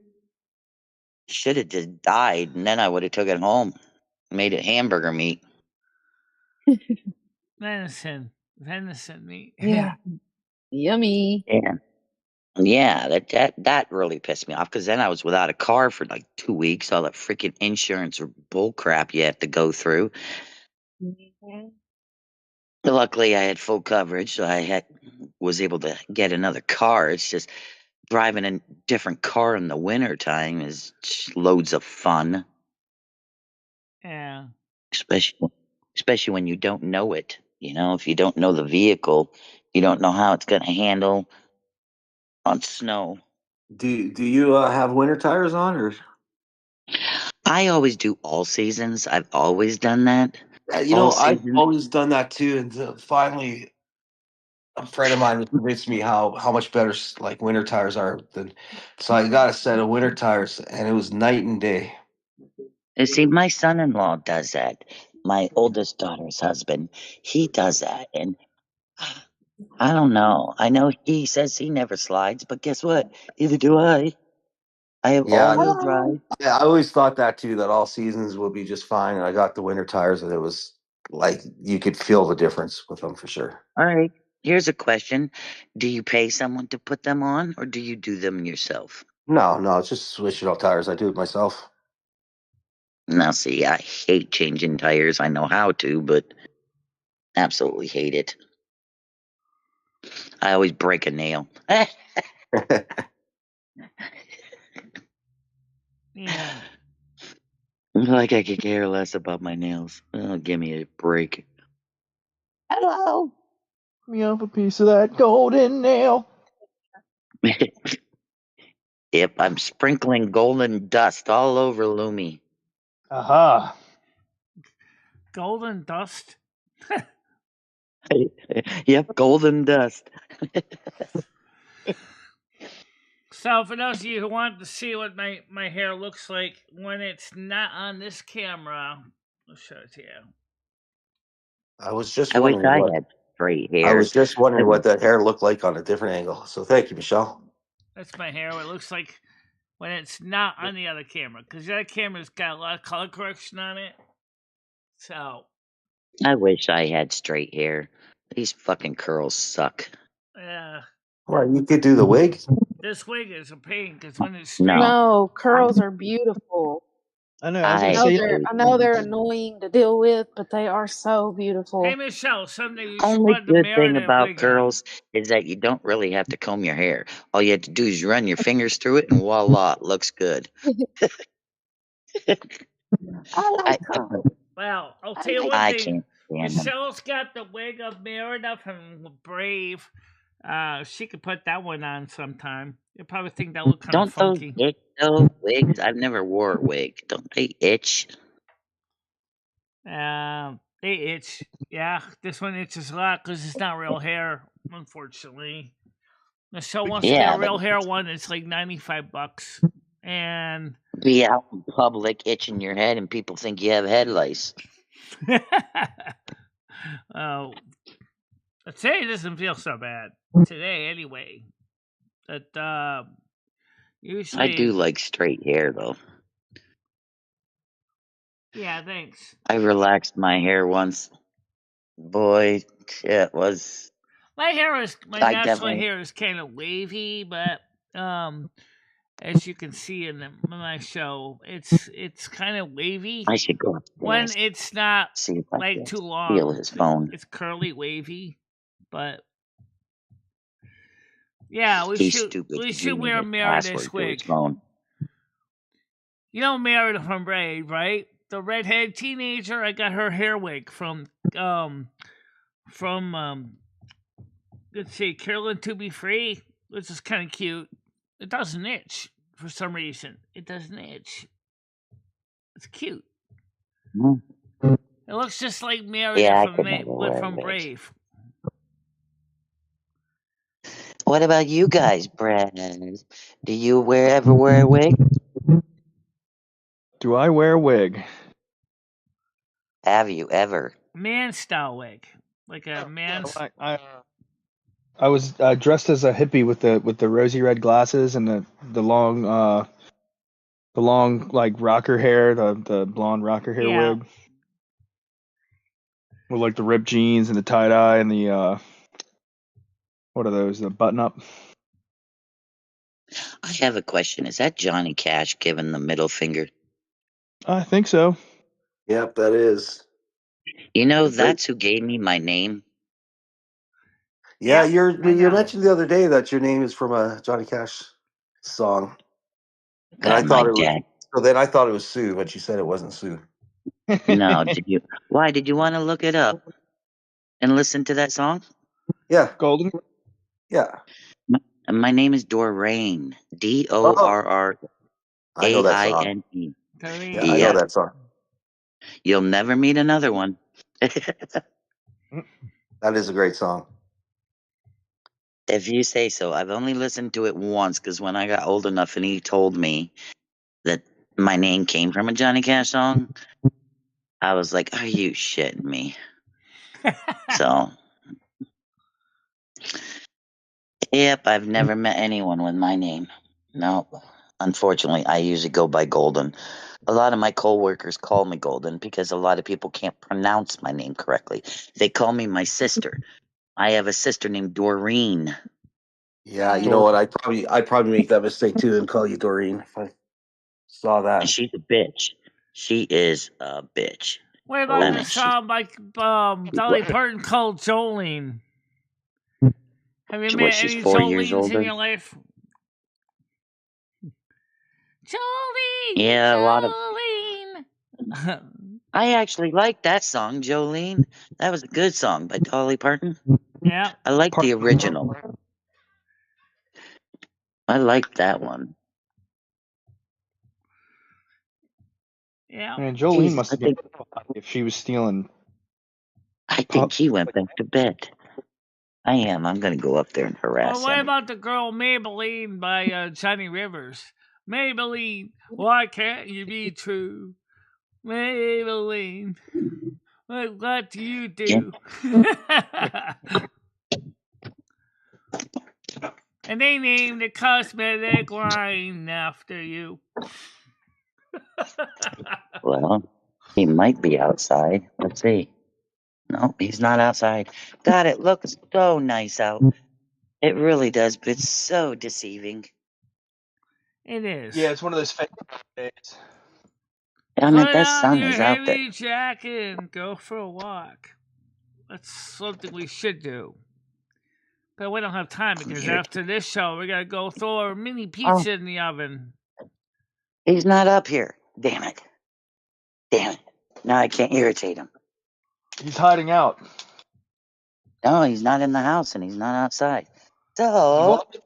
Should have just died and then I would have took it home. Made it hamburger meat. Venison meat. Yeah. Yummy. Yeah. Yeah, that really pissed me off because then I was without a car for like 2 weeks. All that freaking insurance or bull crap you have to go through. Mhm. Luckily, I had full coverage, so was able to get another car. It's just driving a different car in the winter time is just loads of fun, Yeah. especially when you don't know it. You know, if you don't know the vehicle, you don't know how it's going to handle on snow. Do you have winter tires on, or I always do all seasons. I've always done that. All I've seasons. always done that too, and finally, a friend of mine convinced me how much better like winter tires are than. So I got a set of winter tires, and it was night and day. You see, my son-in-law does that. My oldest daughter's husband, he does that, and I don't know. I know he says he never slides, but guess what? Neither do I. I have Yeah, all-wheel Hello. drive. I always thought that too. That all seasons would be just fine. And I got the winter tires, and it was like you could feel the difference with them for sure. All right. Here's a question: do you pay someone to put them on, or do you do them yourself? No, no, it's just switching out tires. I do it myself. Now, see, I hate changing tires. I know how to, but absolutely hate it. I always break a nail. Yeah. Like I could care less about my nails. Oh, give me a break. Hello. Me off a piece of that golden nail. Yep, I'm sprinkling golden dust all over Lumi. Aha. Golden dust. Yep, golden dust. So for those of you who want to see what my hair looks like when it's not on this camera, I'll show it to you. I was just I wish wondering I what had straight I hair. was just I, wondering what that hair looked like on a different angle. So thank you, Michelle. That's my hair. What it looks like when it's not on the other camera, because the other camera's got a lot of color correction on it. So I wish I had straight hair. These fucking curls suck. Yeah. Right, you could do the wig. This wig is a pain because when it's No. straight, No, curls are beautiful. I know. I was I gonna I know say. they're hate I know they're them. annoying to deal with, but they are so hey beautiful. Michelle, someday you should Only put the good thing Meredith about wig on. curls is that you don't really have to comb your hair. All you have to do is run your fingers through it, and voila, it looks good. I I like curls. Well, I'll I tell you like one I thing. can't stand them. Michelle's got the wig of Meredith from Brave. She could put that one on sometime. You probably think that look kind of Don't those funky. itch though? Wigs? I've never wore a wig. Don't they itch? They itch. Yeah, this one itches a lot because it's not real hair, unfortunately. Michelle wants to get Yeah, a but real hair one. It's like $95, and be out in public itching your head, and people think you have head lice. oh, today doesn't feel so bad. Today, anyway. But I usually, do like straight hair though. yeah. Thanks. I relaxed my hair once. Boy, it was. My I natural definitely. hair is kind of wavy, but as you can see in my show, it's kind of wavy I should go when upstairs, it's not see if I like can too steal long. his phone. It's curly wavy, but yeah, we He's should stupid we to give should me wear his Meredith's password to his wig. phone. You know Meredith from Brave, right? The redhead teenager. I got her hair wig from let's see, Carolyn to Be Free, which is kind of cute. It doesn't itch for some reason. It doesn't itch. It's cute. Hmm. It looks just like Meredith Yeah, I could never wear from wigs. Brave. What about you guys, Brad? Do you ever wear a wig? Do I wear a wig? Have you ever? Man style wig, like a man's. I was dressed as a hippie with the rosy red glasses and the long like rocker hair, the blonde rocker hair Yeah. wig with like the ripped jeans and the tie dye and the what are those? The button up. I have a question. Is that Johnny Cash giving the middle finger? I think so. Yep, that is. You know, Great. that's who gave me my name. Yeah, Yep, I you know. mentioned the other day that your name is from a Johnny Cash song, and I Got my thought it was. dad. So then I thought it was Sue, but you said it wasn't Sue. No, did you? Why did you want to look it up and listen to that song? Yeah, Golden. yeah. My name is Dorraine. Oh, I know that song. DORRAINE. Yeah, I know Yep. that song. You'll never meet another one. That is a great song. If you say so. I've only listened to it once because when I got old enough and he told me that my name came from a Johnny Cash song, I was like, are you shitting me? So, yep, I've never met anyone with my name. No, unfortunately, I usually go by Golden. A lot of my coworkers call me Golden because a lot of people can't pronounce my name correctly. They call me my sister. I have a sister named Doreen. Yeah, you know what? I'd probably make that mistake too and call you Doreen if I saw And that. she's a bitch. She is a bitch. What about I Oh, mean, the she's song by Dolly Parton called Jolene? Have you met she's any 4 years Jolenes in older. your life? Jolene, Yeah, a lot of. Jolene. I actually like that song, Jolene. That was a good song by Dolly Parton. Yeah, I like the original. I like that one. yeah. Man, Jolene Jesus, must I have been think if she was stealing. he went back to bed. I am. I'm gonna go up there and Well, harass what him. about the girl Maybelline by Johnny Rivers? Maybelline, why can't you be true? Maybelline, what do you do? And they named the cosmetic line after you. Well, he might be outside. Let's see. Nope, he's not outside. God, it looks so nice out. It really does, but it's so deceiving. It is. Yeah, it's one of those fake days. Damn it, Put that on sun your is out there. heavy jacket and go for a walk. That's something we should do. But we don't have time because Here. after this show, we gotta go throw our mini Oh, pizza in the oven. he's not up here. Damn it. Damn it. Now I can't irritate him. He's hiding out. No, he's not in the house and he's not outside. He So walked.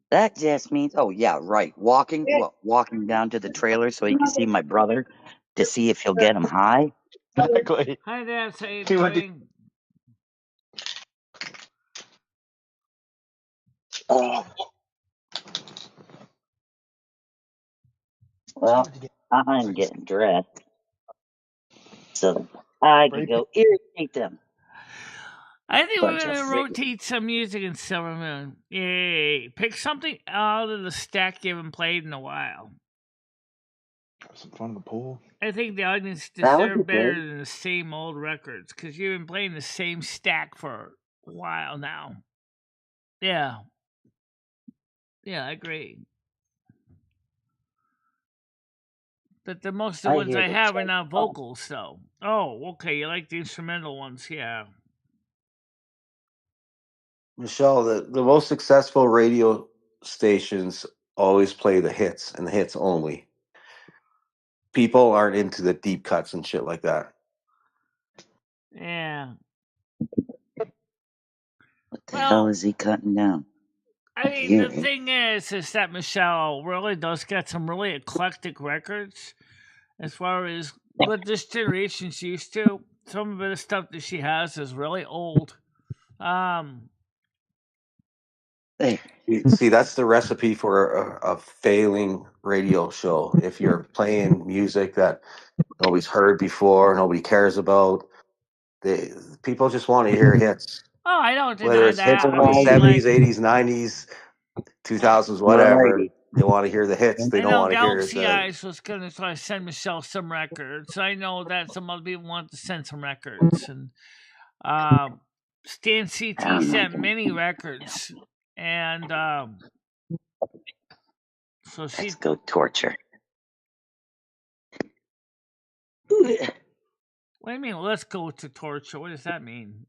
that just means, oh yeah, right. Walking, what? Walking down to the trailer so he can see my brother to see if he'll get him high. Exactly. Hi, Dad. How you He went to- doing? Oh, well, I'm getting dressed so I can go irritate them. I think we're Bunch of gonna freaking. rotate some music in Silver Moon. Yay! Pick something out of the stack you haven't played in a while. Have some fun in the pool. I think the audience That would be deserve better good. than the same old records because you've been playing the same stack for a while now. Yeah. Yeah, I agree. But the most of the I ones hear I the have are check. not vocals, though. Oh, okay. You like the instrumental ones, yeah. Michelle, the most successful radio stations always play the hits and the hits only. People aren't into the deep cuts and shit like that. Yeah. What the hell Well, is he cutting down? I mean, Hear the it. thing is that Michelle really does get some really eclectic records as far as what this generation's used to. Some of the stuff that she has is really old. There. See, that's the recipe for a failing radio show. If you're playing music that nobody's heard before, nobody cares about, people just want to hear hits. Oh, I don't Whether deny it's hits that. I from the mean, 70s, like, 80s, 90s, 2000s, whatever, Righty. they want to hear the hits. They I don't know want to hear Galaxy the. Eyes was gonna try to send Michelle some records. I know that some other people want to send some records, and Stan CT I'm not sent gonna. many records, and so she. Let's go torture. What do you mean? Let's go to torture. What does that mean?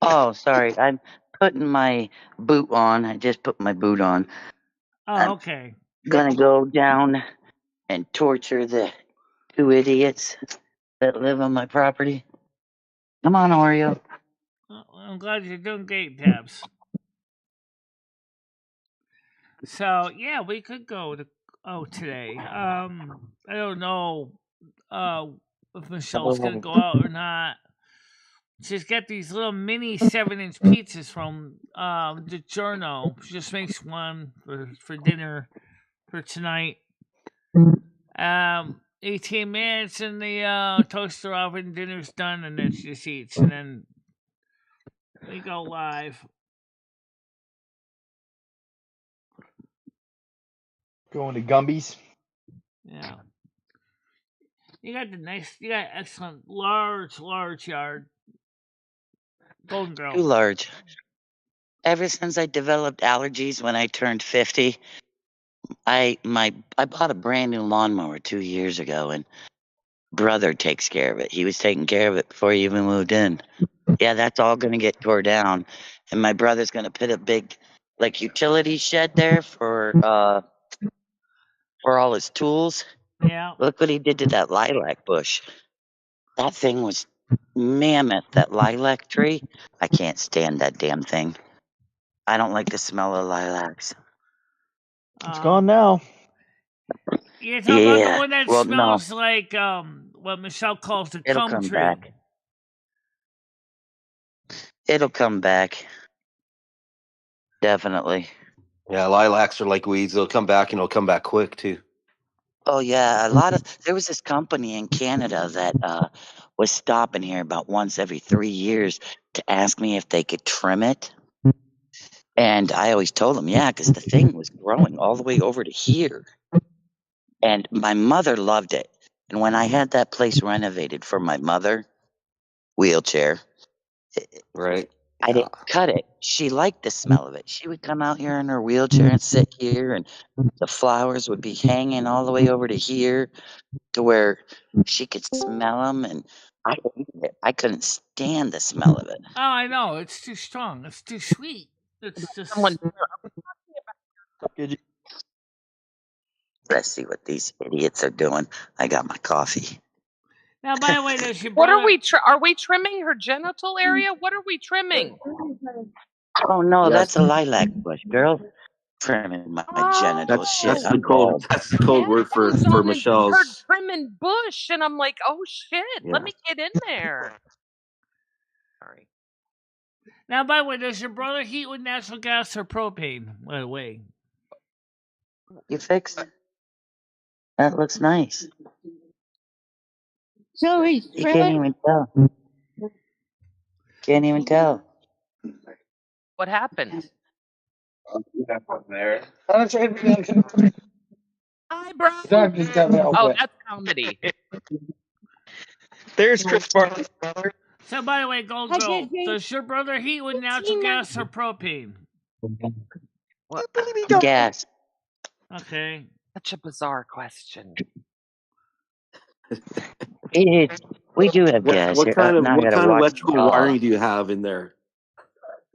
Oh, sorry. I'm putting my boot on. I just put my boot on. Oh, I'm okay. gonna go down and torture the 2 idiots that live on my property. Come on, Oreo. Well, I'm glad you're doing great, Tabs. So yeah, we could go to today. I don't know if Michelle's gonna go out or not. She's got these little mini 7-inch pizzas from DiGiorno. She just makes one for dinner for tonight. 18 minutes in the toaster oven, dinner's done, and then she just eats, and then we go live. Going to Gumby's. Yeah. You got excellent large yard. Golden Girl. Too large. Ever since I developed allergies when I turned 50, I bought a brand new lawnmower 2 years ago, and brother takes care of it. He was taking care of it before he even moved in. Yeah, that's all gonna get tore down, and my brother's gonna put a big, like, utility shed there for all his tools. Yeah. Look what he did to that lilac bush. That thing was mammoth. That lilac tree. I can't stand that damn thing. I don't like the smell of lilacs. It's gone now. You're talking about the Yeah. one that Well, no, smells like what Michelle calls the it'll cum come tree. back. It'll come back. Definitely. Yeah, lilacs are like weeds. They'll come back and they'll come back quick too. Oh yeah, there was this company in Canada that was stopping here about once every 3 years to ask me if they could trim it. And I always told them, yeah, because the thing was growing all the way over to here. And my mother loved it. And when I had that place renovated for my mother, wheelchair. Right. I Yeah. didn't cut it. She liked the smell of it. She would come out here in her wheelchair and sit here, and the flowers would be hanging all the way over to here to where she could smell them, and I hated it. I couldn't stand the smell of it. Oh, I know. It's too strong. It's too sweet. It's just. Someone Did you? Let's see what these idiots are doing. I got my coffee. Now, by the way, does your What brother? are we trimming her genital area? What are we trimming? Oh no, Yes. that's a lilac bush, girl. Trimming my genitals. Shit, That's the I'm code. bald. That's the code word for Heard Michelle's. trimming bush, and I'm like, oh shit, Yeah. let me get in there. Sorry. Now, by the way, does your brother heat with natural gas or propane? By the way. You fixed? That looks nice. So he's You can't even tell. Can't even tell. What happened? there. Hi, bro. Doug just got me Oh, open. that's comedy. There's Chris Barkley's brother. So, by the way, Gold Hi, Girl, JJ. does your brother heat with natural gas or propane? What? Gas. Okay. Such a bizarre question. We do have gas What here. kind of Now I gotta watch electrical wiring do you have in there,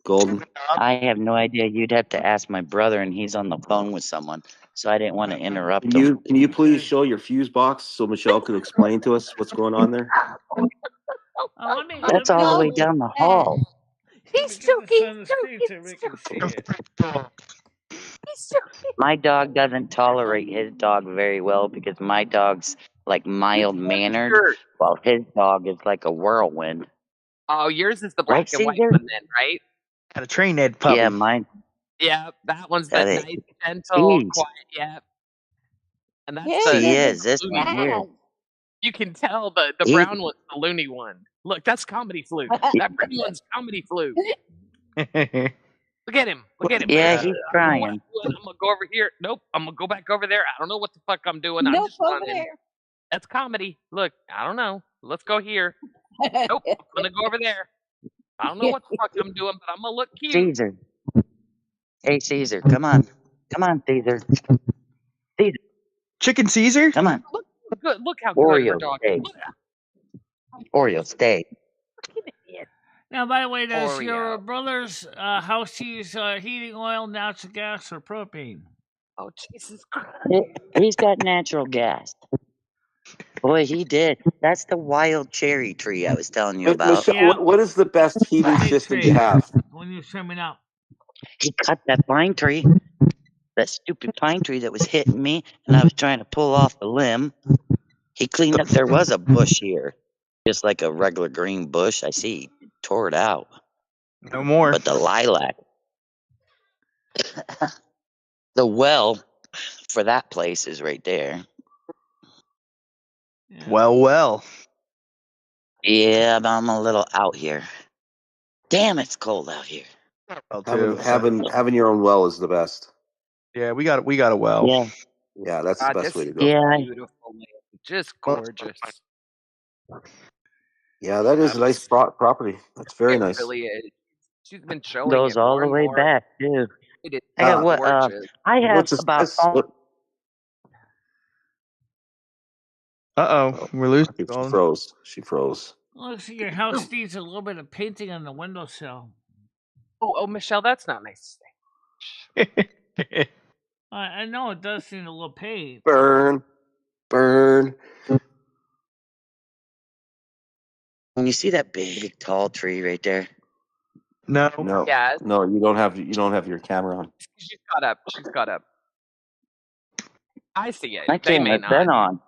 Golden? I have no idea. You'd have to ask my brother, and he's on the phone with someone, so I didn't want to interrupt him. Can you please show your fuse box so Michelle could explain to us what's going on there? Oh, That's all the way down the hall. He's joking. My dog doesn't tolerate his dog very well because my dog's like mild mannered, while his dog is like a whirlwind. Oh, yours is the black and white Caesar? one then, right? Got a train head puppy. Yeah, mine. Yeah, that one's the Got nice, it. gentle, Jeez. quiet. Yeah, and that's Yeah, the. She is. This Looney one here. You can tell the He- brown one's the loony one. Look, that's comedy flute. That green one's comedy flute. Look at him. Look at him. Yeah, I he's don't know what trying. I'm doing. I'm gonna go over here. Nope. I'm gonna go back over there. I don't know what the fuck I'm doing. I'm Nope, just over running. there. That's comedy. Look, I don't know. Let's go here. Nope. I'm gonna go over there. I don't know what the fuck I'm doing, but I'm gonna look cute. Caesar. Hey, Caesar, come on. Come on, Caesar. Caesar, Chicken Caesar? come on. Look good. Look how good her Oreo dog is. steak. Look, Oreo steak. Now, by the way, does your Oreo. brother's house use heating oil, natural gas, or propane? Oh Jesus Christ! He's got natural gas. Boy, he did. That's the wild cherry tree I was telling you about. Michelle, Yeah. what is the best heating Big system tree. you have? When you're trimming up. He cut that pine tree, that stupid pine tree that was hitting me, and I was trying to pull off the limb. He cleaned up. There was a bush here, just like a regular green bush. I see he tore it out. No more. But the lilac, the well for that place is right there. Yeah. Well. Yeah, but I'm a little out here. Damn, it's cold out here. Well, too. Having your own well is the best. Yeah, we got a well. Yeah. Yeah, that's the God, best this way to is go. Yeah. beautiful, man. Just gorgeous. Yeah, that is a nice property. That's very It nice. really is. She's been showing Goes it all more the and way more. back, too. It is I got what? gorgeous. I have What's this? about. We're losing. She froze. She froze. Looks like your house needs a little bit of painting on the windowsill. Oh, Michelle, that's not nice. I know it does need a little paint. Burn. When you see that big, tall tree right there, No. Yes. No, you don't have your camera on. She's got up. I see it. my They may camera's been not. on.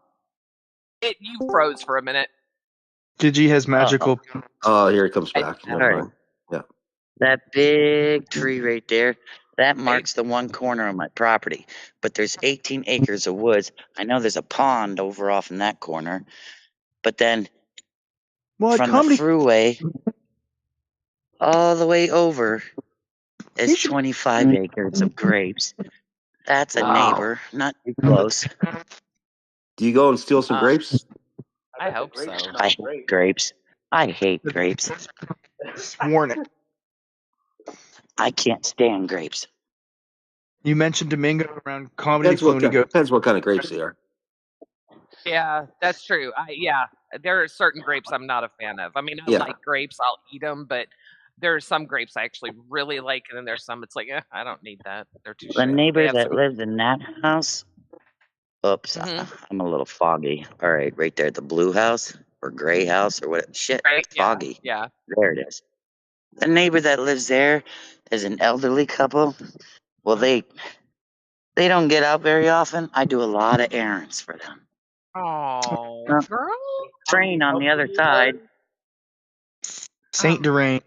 You froze for a minute. Gigi has magical. Oh, here it comes back. All Never right. mind. Yeah. That big tree right there, that marks the one corner of my property. But there's 18 acres of woods. I know there's a pond over off in that corner. But then from the freeway all the way over is 25 acres of grapes. That's a neighbor, not too close. Do you go and steal some grapes? I hope so. I hate grapes. I hate grapes. Sworn it. I can't stand grapes. You mentioned Domingo around Comedy Flu, and he goes, Depends what kind of grapes they are. Yeah, that's true. There are certain grapes I'm not a fan of. I mean, I Yeah. like grapes, I'll eat them, but there are some grapes I actually really like, and then there's some it's like, I don't need that. They're too The shit. They neighbor have that some. lives in that house. Oops, Mhm. I'm a little foggy. All right, right there, the blue house or gray house or what? Shit, Right? Yeah. foggy. Yeah. There it is. The neighbor that lives there is an elderly couple. Well, they don't get out very often. I do a lot of errands for them. Oh, girl. Train on the other side. Saint Derain.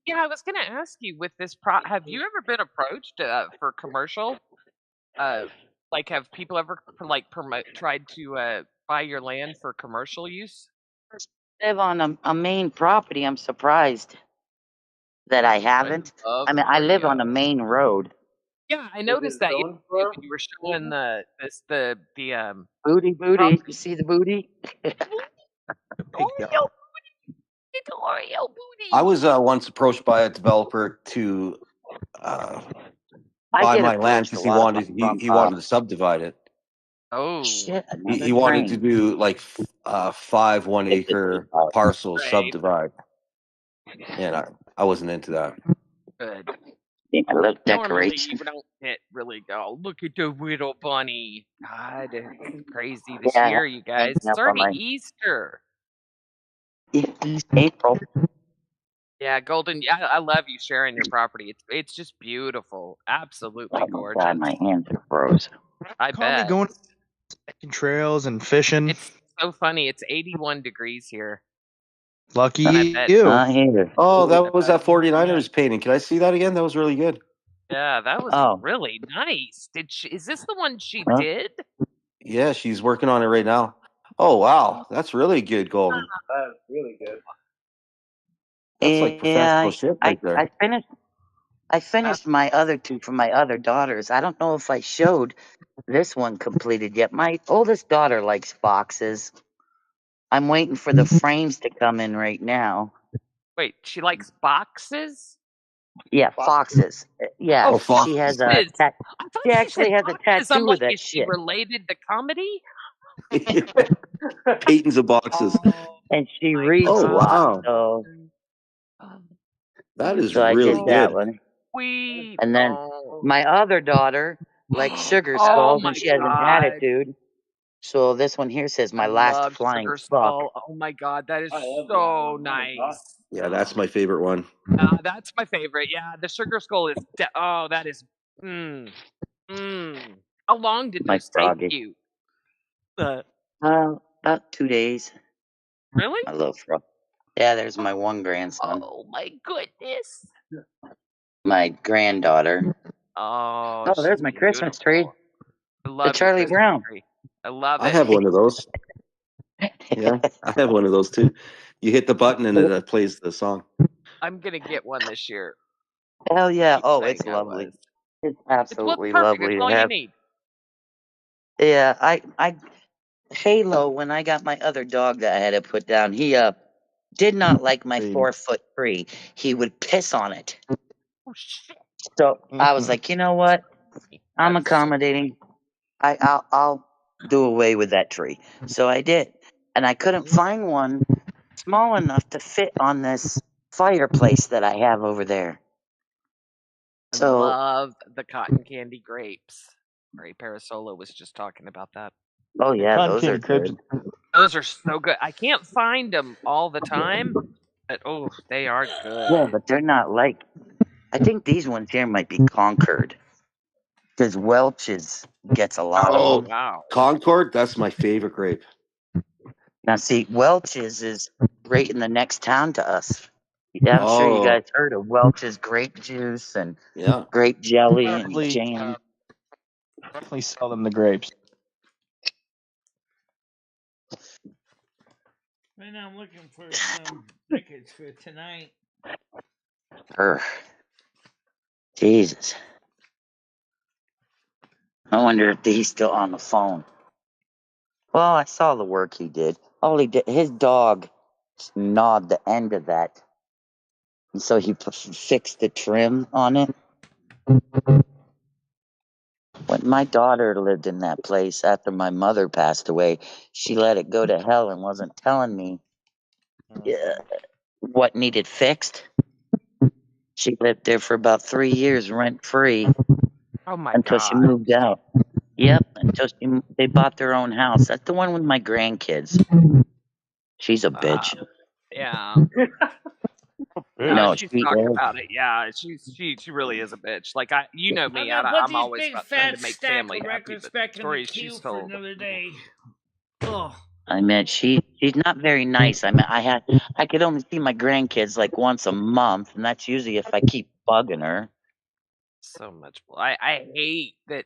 Yeah, I was gonna ask you with this have you ever been approached for commercial? Like have people ever like tried to buy your land for commercial use? Live on a main property. I'm surprised that I haven't. love I mean, I for live on you. a main road. Yeah, I noticed that yesterday when you were showing the Booty. You see the booty? Oreo it's Oreo I booty. was once approached by a developer to uh, I buy get my land approached a because lot he wanted to subdivide it. Oh, shit, He another wanted to train. do like 5 It's a big 1 acre house. parcels right. subdivide, and I wasn't into that. Good. Yeah, I love Normally decoration. you don't get really go, look at the little bunny. God, it's crazy this Yeah, year, you guys. hanging It's up on already my Easter. April. Yeah, Golden. Yeah, I love you sharing your property. It's just beautiful, absolutely Oh my god, gorgeous. my hands are froze. I Comedy bet. going trails and fishing. It's so funny. It's 81 degrees here. Lucky I bet. you. Not here. Oh, I that was bet. that 49ers painting. Can I see that again? That was really good. Yeah, that was Oh, really nice. Is this the one she huh? did? Yeah, she's working on it right now. Oh wow, that's really good, Golden. That's like Yeah, professional shit right there. I finished my other two for my other daughters. I don't know if I showed this one completed yet. My oldest daughter likes boxes. I'm waiting for the frames to come in right now. Wait, she likes boxes? Yeah, foxes. Yeah, Oh, Oh, she has a foxes. I thought she she said actually has a boxes. I'm tattoo of like, that is she shit. related to comedy? paintings of boxes. Oh And she my reads Oh a lot, wow, so that is I really did that good. one. sweet. And then Oh. my other daughter likes sugar Oh skulls my and she has an god. attitude. So this one here says I my last love flying Sugar fuck. Skull. Oh my god, that is so nice. Yeah, that's my favorite one. That's my favorite. Yeah, the Sugar Skull is. Oh, that is. Mm, mm. How long did My those take froggy. you? About 2 days. Really? I love frog. Yeah, there's my one grandson. Oh my goodness. My granddaughter. Oh, Oh, she's there's my Christmas tree. beautiful. I The love your Charlie Christmas Brown. tree. I love I it. have one of those. Yeah, I have one of those too. You hit the button and it plays the song. I'm gonna get one this year. Hell yeah. Keep Oh, saying it's I lovely. was. It's It's what's absolutely perfect. It's lovely to all you have. need. Yeah, I Halo, when I got my other dog that I had to put down, he did not like my Baby. 4-foot tree. He would piss on it. Oh shit. So I was like, you know what? I'm That's so accommodating. I'll do away with that tree. So I did. And I couldn't find one small enough to fit on this fireplace that I have over there. I So love the cotton candy grapes. Ray Parasola was just talking about that. oh yeah, Cotton those are candy crepes. good. Those are so good. I can't find them all the time, but oh, they are good. Yeah, but they're not like I think these ones here might be Concord. Because Welch's gets a lot of Oh them. Oh, wow. Concord, that's my favorite grape. Now, see, Welch's is right in the next town to us. Yeah, I'm sure you Oh, guys heard of Welch's grape juice and yeah. grape jelly and Definitely, jam. definitely sell them the grapes. Right now, I'm looking for some tickets for tonight. Jesus. I wonder if he's still on the phone. Well, I saw the work he did. All he did, his dog gnawed the end of that. And so he fixed the trim on it. When my daughter lived in that place after my mother passed away, she let it go to hell and wasn't telling me what needed fixed. She lived there for about 3 years rent free Oh my until she god. moved out. Yep, until they bought their own house. That's the one with my grandkids. She's a bitch. Yeah. No, She's she talked is. about it. Yeah, she really is a bitch. Like you know I'm me, gonna put I'm these always big about trying fat to make stack family of happy, records but the back in the stories queue she's for told. another day. Oh. I mean, she's not very nice. I mean, I could only see my grandkids like once a month, and that's usually if I keep bugging her. So much. I hate that.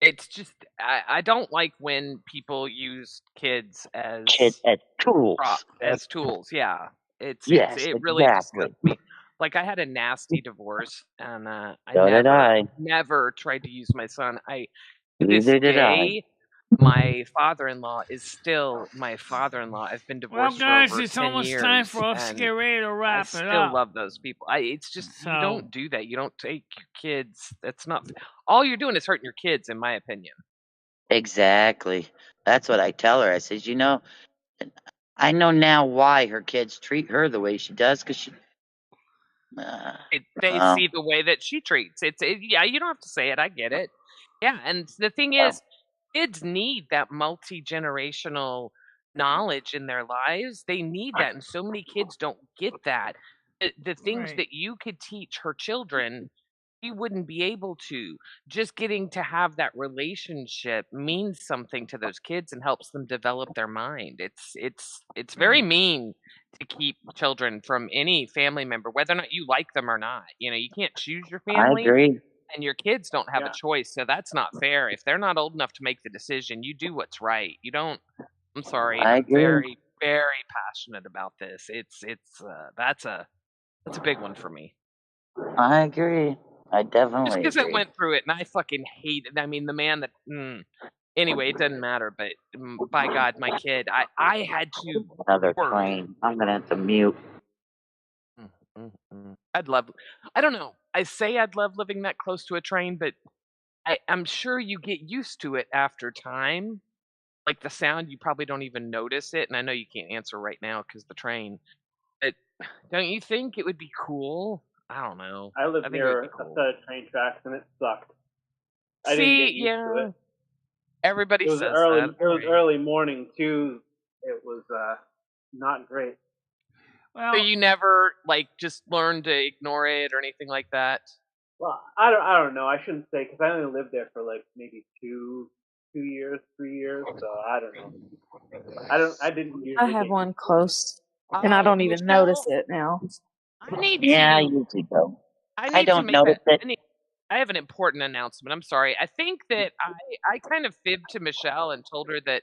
It's just I don't like when people use kids Kids as as tools. as tools. Yeah, Yes, it really exactly. disgusts me. Like I had a nasty divorce, and I So did I. never tried to use my son. To this Neither did I. day, my father-in-law is still my father-in-law. I've been Well, divorced for guys, over it's 10 almost time years, for us to get and ready to I wrap it still up. love those people. It's just you So, don't do that. You don't take your kids. That's not all you're doing is hurting your kids, in my opinion. Exactly. That's what I tell her. I says, you know, I know now why her kids treat her the way she does, because she. They see the way that she treats. Yeah, you don't have to say it. I get it. Yeah, and the thing is, kids need that multi-generational knowledge in their lives. They need that, and so many kids don't get that. The things right. that you could teach her children, she wouldn't be able to. Just getting to have that relationship means something to those kids and helps them develop their mind. It's very mean to keep children from any family member, whether or not you like them or not. You know, you can't choose your I family, agree. and your kids don't have a choice, so that's not fair. If they're not old enough to make the decision, you do what's right. You don't. I'm sorry. I I'm agree. very, very passionate about this. That's a big one for me. I agree. I Just definitely because I agree. went through it and I fucking hate it. I mean, the man that. Anyway, it doesn't matter. But by God, my kid, I had to Another work. train. I'm gonna have to mute. I'd love. I don't know. I say I'd love living that close to a train, but I'm sure you get used to it after time. Like the sound, you probably don't even notice it. And I know you can't answer right now because the train. But don't you think it would be cool? I don't know. I lived think it would near be a cool. set of train tracks and it sucked. I didn't get used to it. Everybody says early. that. It was early morning too. It was not great. So you never like just learned to ignore it or anything like that? Well, I don't know. I shouldn't say because I only lived there for like maybe 2 years, 3 years. So I don't know. I didn't usually. I have one close, and I don't even notice it now. I need Yeah, I to. usually don't. I I need to don't make notice it. I have an important announcement. I'm sorry. I think that I kind of fibbed to Michelle and told her that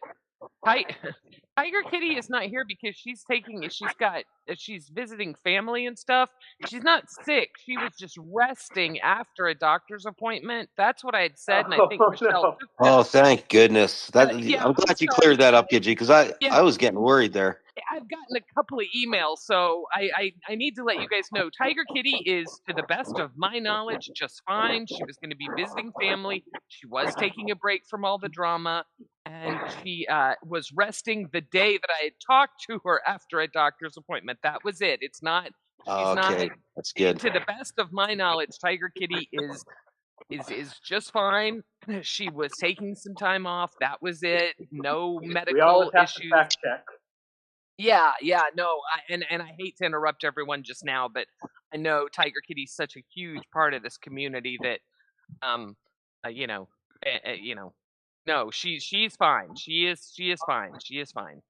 Tiger Kitty is not here because she's visiting family and stuff. She's not sick. She was just resting after a doctor's appointment. That's what I had said, and I think Michelle took that. Oh, thank goodness. That Yeah, I'm glad you cleared that up, Gidgy, because I was getting worried there. I've gotten a couple of emails, so I need to let you guys know. Tiger Kitty is, to the best of my knowledge, just fine. She was going to be visiting family. She was taking a break from all the drama, and she was resting the day that I had talked to her after a doctor's appointment. That was it. It's not. She's Okay, that's good. To the best of my knowledge, Tiger Kitty is just fine. She was taking some time off. That was it. No medical we always have issues. to fact check. Yeah, no, and I hate to interrupt everyone just now, but I know Tiger Kitty's such a huge part of this community that, no, she's fine. She is fine. She is fine.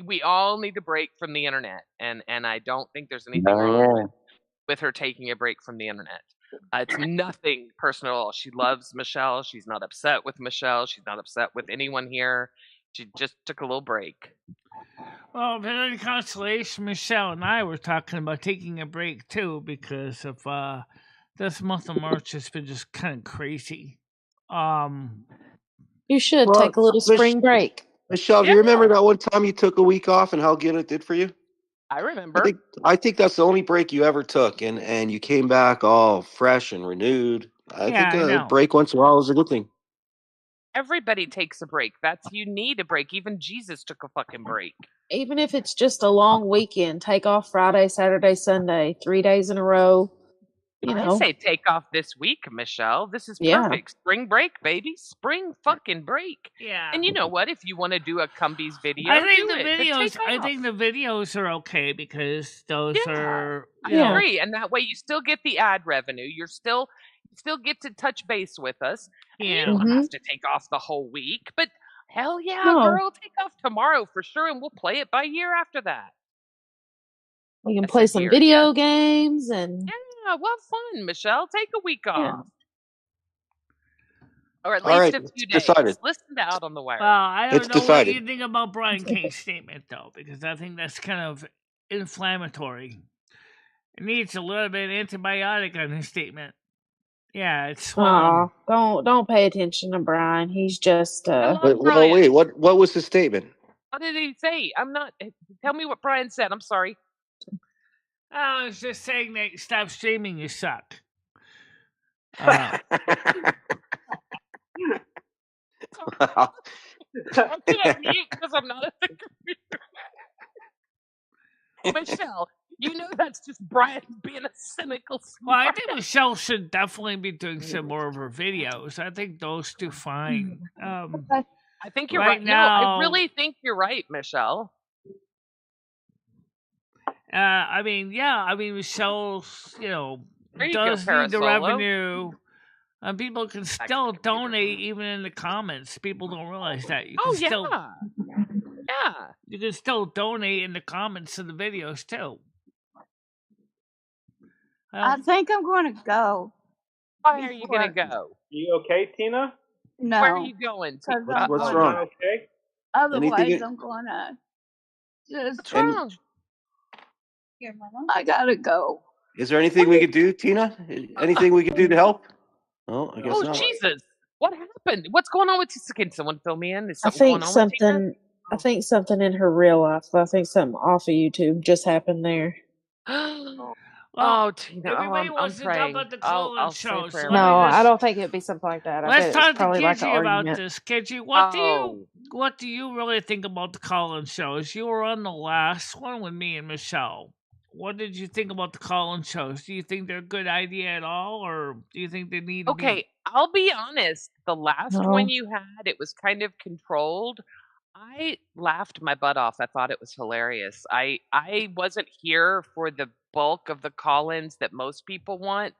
We all need a break from the internet, and I don't think there's anything wrong with her taking a break from the internet. It's nothing personal at all. She loves Michelle. She's not upset with Michelle. She's not upset with anyone here. She just took a little break. Well, if any consolation, Michelle and I were talking about taking a break too because of this month of March has been just kind of crazy. You should take a little spring break. Michelle, do you remember that one time you took a week off and how good it did for you? I remember. I think that's the only break you ever took, and you came back all fresh and renewed. I Yeah, think I a know. break once in a while is a good thing. Everybody takes a break. You need a break. Even Jesus took a fucking break. Even if it's just a long weekend, take off Friday, Saturday, Sunday, 3 days in a row. You I know, say take off this week, Michelle. This is Yeah. perfect. Spring break, baby. Spring fucking break. Yeah. And you know what? If you want to do a Cumbies video, I think do the it. But videos. take I off. think the videos are okay because those Yeah, are. I You know, agree. And that way you still get the ad revenue. You still get to touch base with us. And you yeah. don't Mhm. have to take off the whole week. But hell yeah, No. girl, take off tomorrow for sure, and we'll play it by year after that. We can I play said some year, video yes. games and Yeah, well, fun, Michelle. Take a week yeah. off. Or at All least right, a it's few days. decided. Listen to Out on the Wire. Well, I It's don't know what decided. you think about Brian K's statement though, because I think that's kind of inflammatory. It needs a little bit of antibiotic on his statement. Yeah, it's swollen. Don't pay attention to Brian. He's just I love Wait, Brian. wait, what was the statement? What did he say? I'm not. Tell me what Brian said. I'm sorry. I was just saying that stop streaming, you suck. I'm gonna mute because I'm not at the computer. Michelle, you know that's just Brian being a cynical Well, I smart. think Michelle should definitely be doing some more of her videos. I think those do fine. I think you're right right. now, No, I really think you're right, Michelle. I mean, yeah, I mean, Michelle's, you know, There you go, does need the Parasolo. revenue. And people can still donate even in the comments. People don't realize that. You can still, yeah. You can still donate in the comments to the videos too. I think I'm going to go. Why are you gonna go? You okay, Tina? No. Where are you going? What's wrong? Okay. Otherwise, Anything- I'm going to just. What's wrong? Here, Mama. I gotta go. Is there anything we could do, Tina? Anything we could do to help? Oh, I guess Oh, not. Jesus. What happened? What's going on with Tina? Can someone fill me in? Is I something think going on with Tina? something. I think something in her real life. I think something off of YouTube just happened there. Oh, Tina. Everybody I'm wants to praying. talk about the I'll call-in say show. prayer So No, let me I just, don't think it'd be something like that. I bet let's it's talk to probably like an Kiji about argument. this. Kiji, what do you really think about the call-in shows? You were on the last one with me and Michelle. What did you think about the call-in shows? Do you think they're a good idea at all, or do you think they need to be? Okay, I'll be honest. The last No. one you had, it was kind of controlled. I laughed my butt off. I thought it was hilarious. I wasn't here for the bulk of the call-ins that most people want,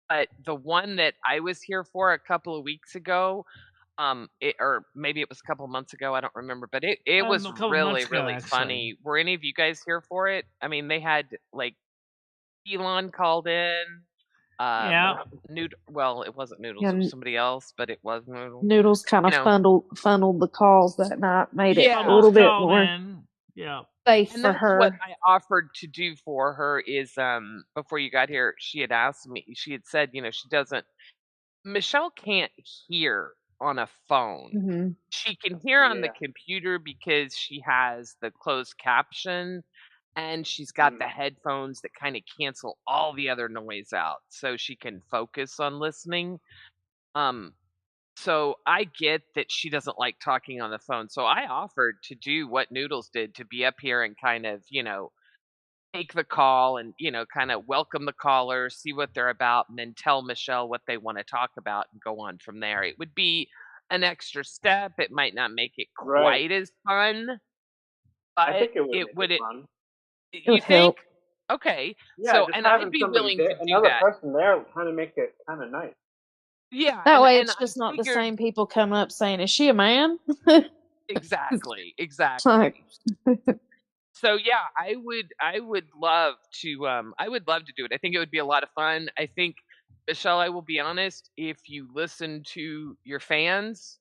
but the one that I was here for a couple of weeks ago, or maybe it was a couple months ago, I don't remember, but it was A couple really months ago, really actually. funny. Were any of you guys here for it? I mean, they had like Elon called in. Yeah. Well, it wasn't Noodles. Yeah, It was somebody else, but it was Noodles. Noodles kind of You know. funneled the calls that night, made it Yeah. a little bit Called more in. Yeah. safe And for that's what her. I offered to do for her is before you got here, she had asked me, she had said, she doesn't Michelle can't hear on a phone. Hmm. She can hear on the Yeah. computer because she has the closed caption and she's got the headphones that kind of cancel all the other noise out so she can focus on listening. So I get that she doesn't like talking on the phone. So I offered to do what Noodles did, to be up here and kind of, take the call and, kind of welcome the caller, see what they're about, and then tell Michelle what they want to talk about and go on from there. It would be an extra step. It might not make it Right. quite as fun, I but think it would it make would. it fun. It You would think? help. Okay. Yeah, So, just and having I'd be somebody willing there, to do another that. person there, kind of make it kind of nice. Yeah. That way, and it's I just not the figured same people coming up saying, "Is she a man?" exactly. It's like, So yeah, I would love to do it. I think it would be a lot of fun. I think, Michelle, I will be honest, if you listen to your fans,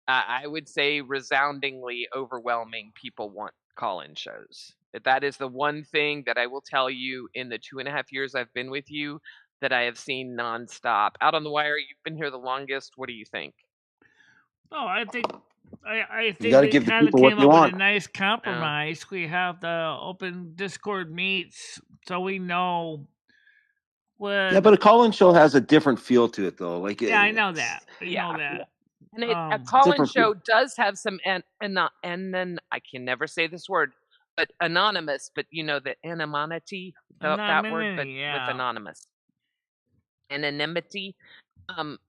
I would say resoundingly overwhelming people want call-in shows. That is the one thing that I will tell you in the 2.5 years I've been with you that I have seen nonstop. Out on the Wire, you've been here the longest. What do you think? Oh, I think I You think got to we give the kind of people what came they up with a want. nice compromise. We have the open Discord meets, so we know Yeah, when. but a call-in show has a different feel to it, though. Like Yeah, I know it's that. I know Yeah. that. And a call-in different show feel. does have some and then I can never say this word, but anonymous. But you know the anonymity, that word, but Anonymity, with yeah. anonymous anonymity.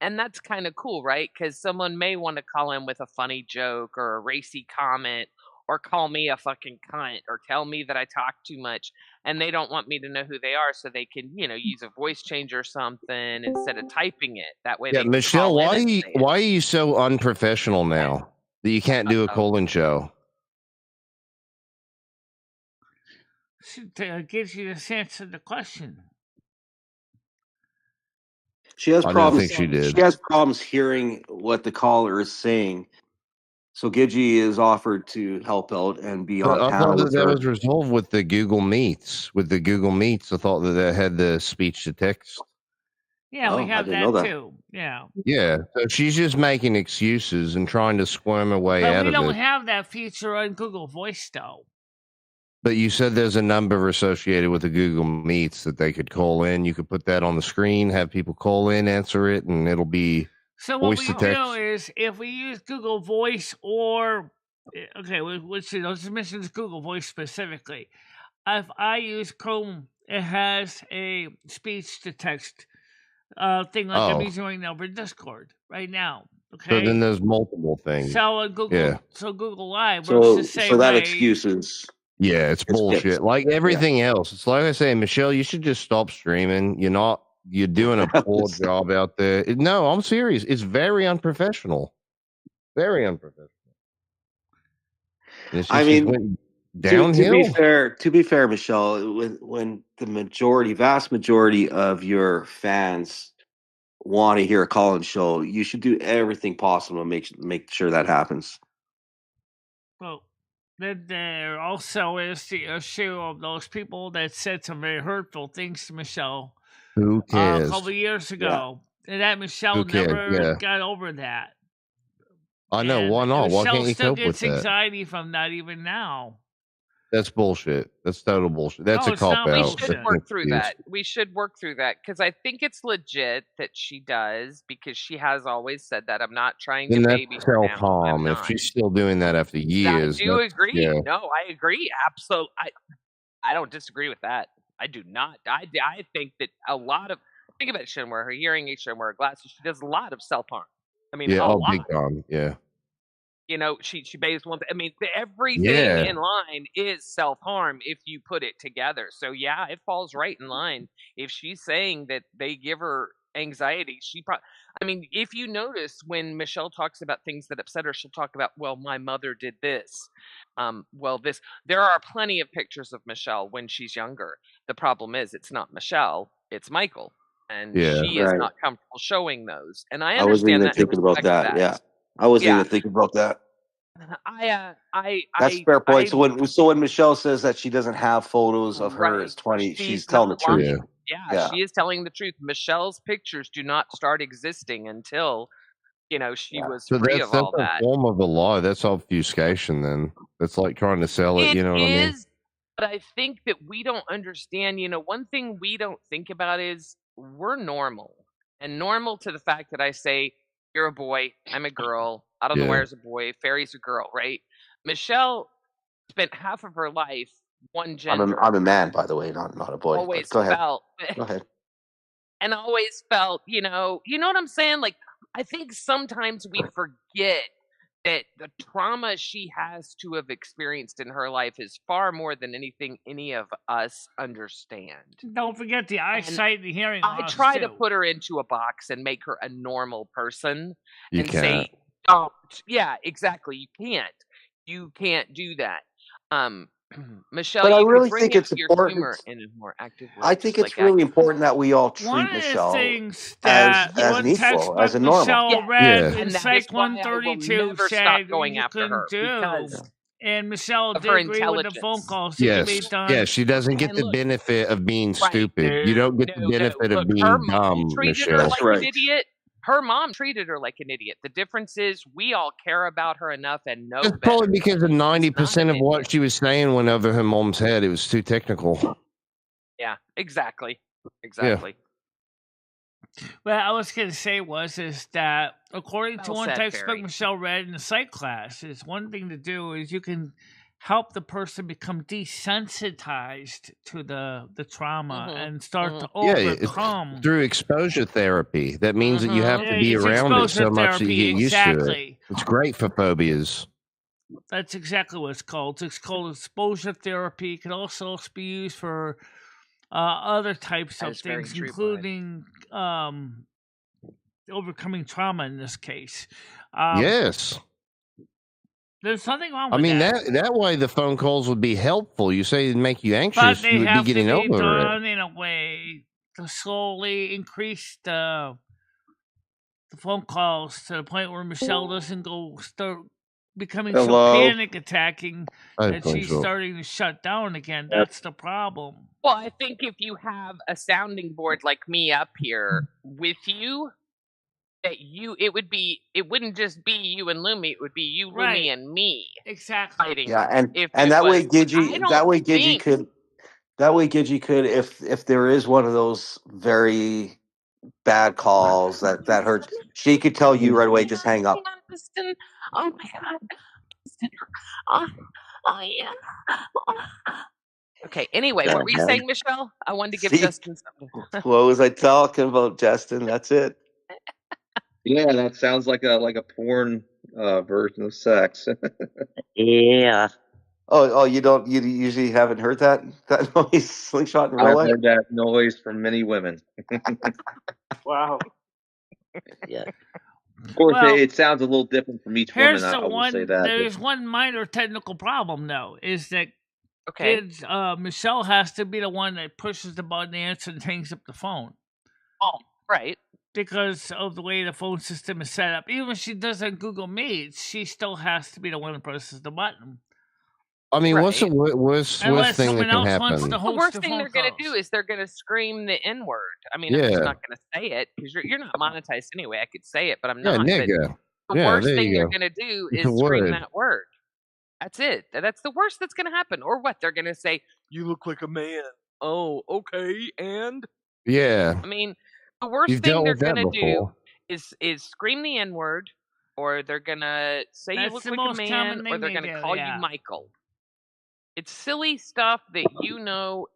And that's kind of cool, right? Because someone may want to call in with a funny joke or a racy comment, or call me a fucking cunt, or tell me that I talk too much, and they don't want me to know who they are, so they can, use a voice change or something instead of typing it. That way Yeah, they can Michelle, call in and say it. why are you so unprofessional now that you can't do a call-in show? It gives you the sense of the question. She has I didn't problems. think she did. She has problems hearing what the caller is saying. So Gidgey is offered to help out and be But on I panel thought that with that her. was resolved with the Google Meets. With the Google Meets, I thought that they had the speech to text. Yeah, we Oh, I have didn't know that that. too. Yeah. Yeah, so she's just making excuses and trying to squirm her way But out we of don't it. have that feature on Google Voice though. But you said there's a number associated with the Google Meets that they could call in. You could put that on the screen, have people call in, answer it, and it'll be So what voice we to do text. is if we use Google Voice or okay, let's mention Google Voice specifically. If I use Chrome, it has a speech to text thing like I'm Oh, using right now for Discord right now. so Okay. then there's multiple things. So Google, Yeah. so Google Live works the So same that way. excuse is Yeah, it's bullshit. fixed. Like everything else. It's like I say, Michelle, you should just stop streaming. You're doing a poor job out there. No, I'm serious. It's very unprofessional. Very unprofessional. And it's I just mean, went to be downhill. fair, Michelle, when the vast majority of your fans want to hear a call-in show, you should do everything possible to make sure that happens. Well, then there also is the issue of those people that said some very hurtful things to Michelle Who a cares? couple years ago, and that Michelle Who cares? never Yeah. got over that. I know. And Why not? Why Michelle can't you still cope with gets that? anxiety from that even now. That's bullshit. That's total bullshit. That's No, a it's cop not We out. should bullshit. work through that. We should work through that because I think it's legit that she does because she has always said that. I'm not trying to And baby that's her now. I'm self-harm. If not. she's still doing that after years, I do that's, agree. yeah. No, I agree. Absolutely. I don't disagree with that. I do not. I think that a lot of think about Shinware, her hearing aid, Shinware, her glasses. She does a lot of self harm. I mean, Yeah, a lot. big time. Yeah. She bathes one. I mean, everything Yeah. in line is self harm if you put it together. So yeah, it falls right in line. If she's saying that they give her anxiety, I mean, if you notice when Michelle talks about things that upset her, she'll talk about, well, my mother did this. This. There are plenty of pictures of Michelle when she's younger. The problem is, it's not Michelle, it's Michael, and Yeah. she is Right. not comfortable showing those. And I I wasn't understand even that and thinking about respect that. Yeah, I wasn't Yeah. even thinking about that. That's I fair point. So when Michelle says that she doesn't have photos of her Right. as 20, she's She's telling the not truth. lying. Yeah, she is telling the truth. Michelle's pictures do not start existing until, she was So free that's of all a that. form of a lie. That's obfuscation. Then that's like trying to sell it. It You know what I mean? is, but I think that we don't understand, one thing we don't think about is we're normal. And normal to the fact that I say, you're a boy, I'm a girl, I don't know Yeah. where's a boy, Fairy's a girl, right? Michelle spent half of her life one gender. I'm a man, by the way, not a boy. Always But go ahead. felt Go ahead. and always felt, you know what I'm saying? Like, I think sometimes we forget that the trauma she has to have experienced in her life is far more than anything any of us understand. Don't forget the eyesight and the hearing I loss try to too. put her into a box and make her a normal person You and can't. say, "Don't." Yeah, exactly. You can't do that. Michelle, But I you really could bring think out it's your important. humor in a more active way. I think just it's like really important that we all One treat of the Michelle things as that one neutral, as textbook a normal. Michelle Yeah. read Yeah. in And that Psych is why I will 132 never said stop going you after can her do, because and Michelle of did her agree with the phone intelligence. calls that can be Yes. done. Yeah. She doesn't get And the look, benefit of being right? stupid. You don't get the No. benefit of Look, her being mom dumb, treated her Michelle. like Right. an idiot. Her mom treated her like an idiot. The difference is we all care about her enough and know It's better. probably because of She's not 90% an of what idiot. she was saying went over her mom's head. It was too technical. Yeah, exactly. Exactly. What I was going to say is that according to Well one said, textbook Barry. Michelle read in the psych class, is one thing to do is you can help the person become desensitized to the trauma and start to Yeah, it's overcome. through exposure therapy. That means that you have to be It's around it exposure so much that you therapy, get used to it. exactly. It's great for phobias. That's exactly what it's called. It's called exposure therapy. It can also be used for other types That of is very things, true, bud. including overcoming trauma in this case. Yes. There's nothing wrong I with mean, that. that way the phone calls would be helpful. You say it'd make you But anxious, they you would be have to getting be over it. done in a way to slowly increase the phone calls to the point where Michelle doesn't start becoming so Hello. panic attacking that she's starting to shut down again. That's the problem. Well, I think if you have a sounding board like me up here with you, it wouldn't just be you and Lumi, it would be you, Right. Lumi, and me Exactly. fighting. Yeah, and if and it that was. way I Gidgey don't think could if there is one of those very bad calls that hurts, she could tell you right away, just hang up. Hang on, Kristen. Oh my God. Kristen. Oh yeah. Okay, anyway, what were you saying, Michelle? I wanted to give See? Justin something. What was I talking about, Justin? That's it. Yeah, that sounds like a porn version of sex. Yeah. Oh, you usually haven't heard that noise, Slingshot, in real I've life? heard that noise from many women. Wow. Yeah. Of course, Well, it sounds a little different from each woman. I will say that. There's one minor technical problem though, is that Okay. Michelle has to be the one that pushes the button, answers, and hangs up the phone. Oh, right. Because of the way the phone system is set up. Even if she does on Google Meets, she still has to be the one that presses the button. I mean, Right. what's the worst Unless thing that someone can else happen? wants to The host worst the thing phone they're going to calls. do is they're going to scream the N word. I mean, I'm just Yeah. not going to say it because you're not monetized anyway. I could say it, but I'm Yeah, not. nigga. But the Yeah, worst there thing you they're go. going to do It's is a scream word. that word. That's it. That's the worst that's going to happen. Or what? They're going to say, "You look like a man." Oh, okay. And Yeah. I mean, the worst You've thing dealt they're with that going to do before. is scream the N word, or they're going to say you That's look the like a most man, common or thing they're they going to do, call yeah. you Michael. It's silly stuff that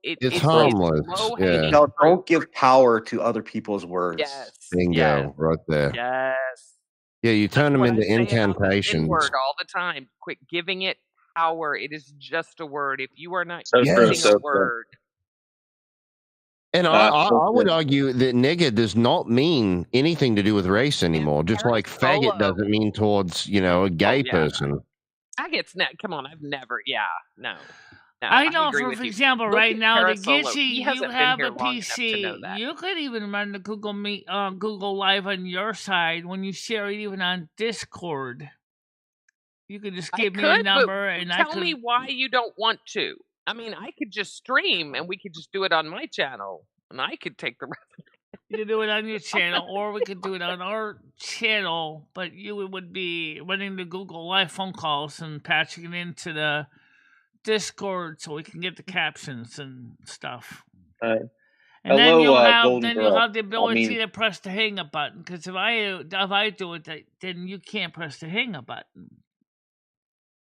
It's harmless. low Yeah. hanging No, fruit. don't give power to other people's words. Yes. Bingo. Yes. Right there. Yes. Yeah, you turn them What into I say about the incantations. N-word all the time. Quit giving it power. It is just a word. If you are not So true, using so a true. word, And Ah, so I would true. argue that nigga does not mean anything to do with race anymore. Just like faggot Solo. doesn't mean towards, a gay yeah. person. Faggots, come on, I've never, no. I know, agree for with you. example, Look right at now, the Parasolo. Gitchy, He you hasn't been have here a long enough to know PC. that. You could even run the Google Meet, Google Live on your side when you share it, even on Discord. You could just give me a number, and I tell me could. why you don't want to. I mean, I could just stream, and we could just do it on my channel, and I could take the rest. You could do it on your channel, or we could do it on our channel, but you would be running the Google Live phone calls and patching it into the Discord so we can get the captions and stuff. And then you'll have the ability to press the hang up button. Because if I do it, then you can't press the hang up button.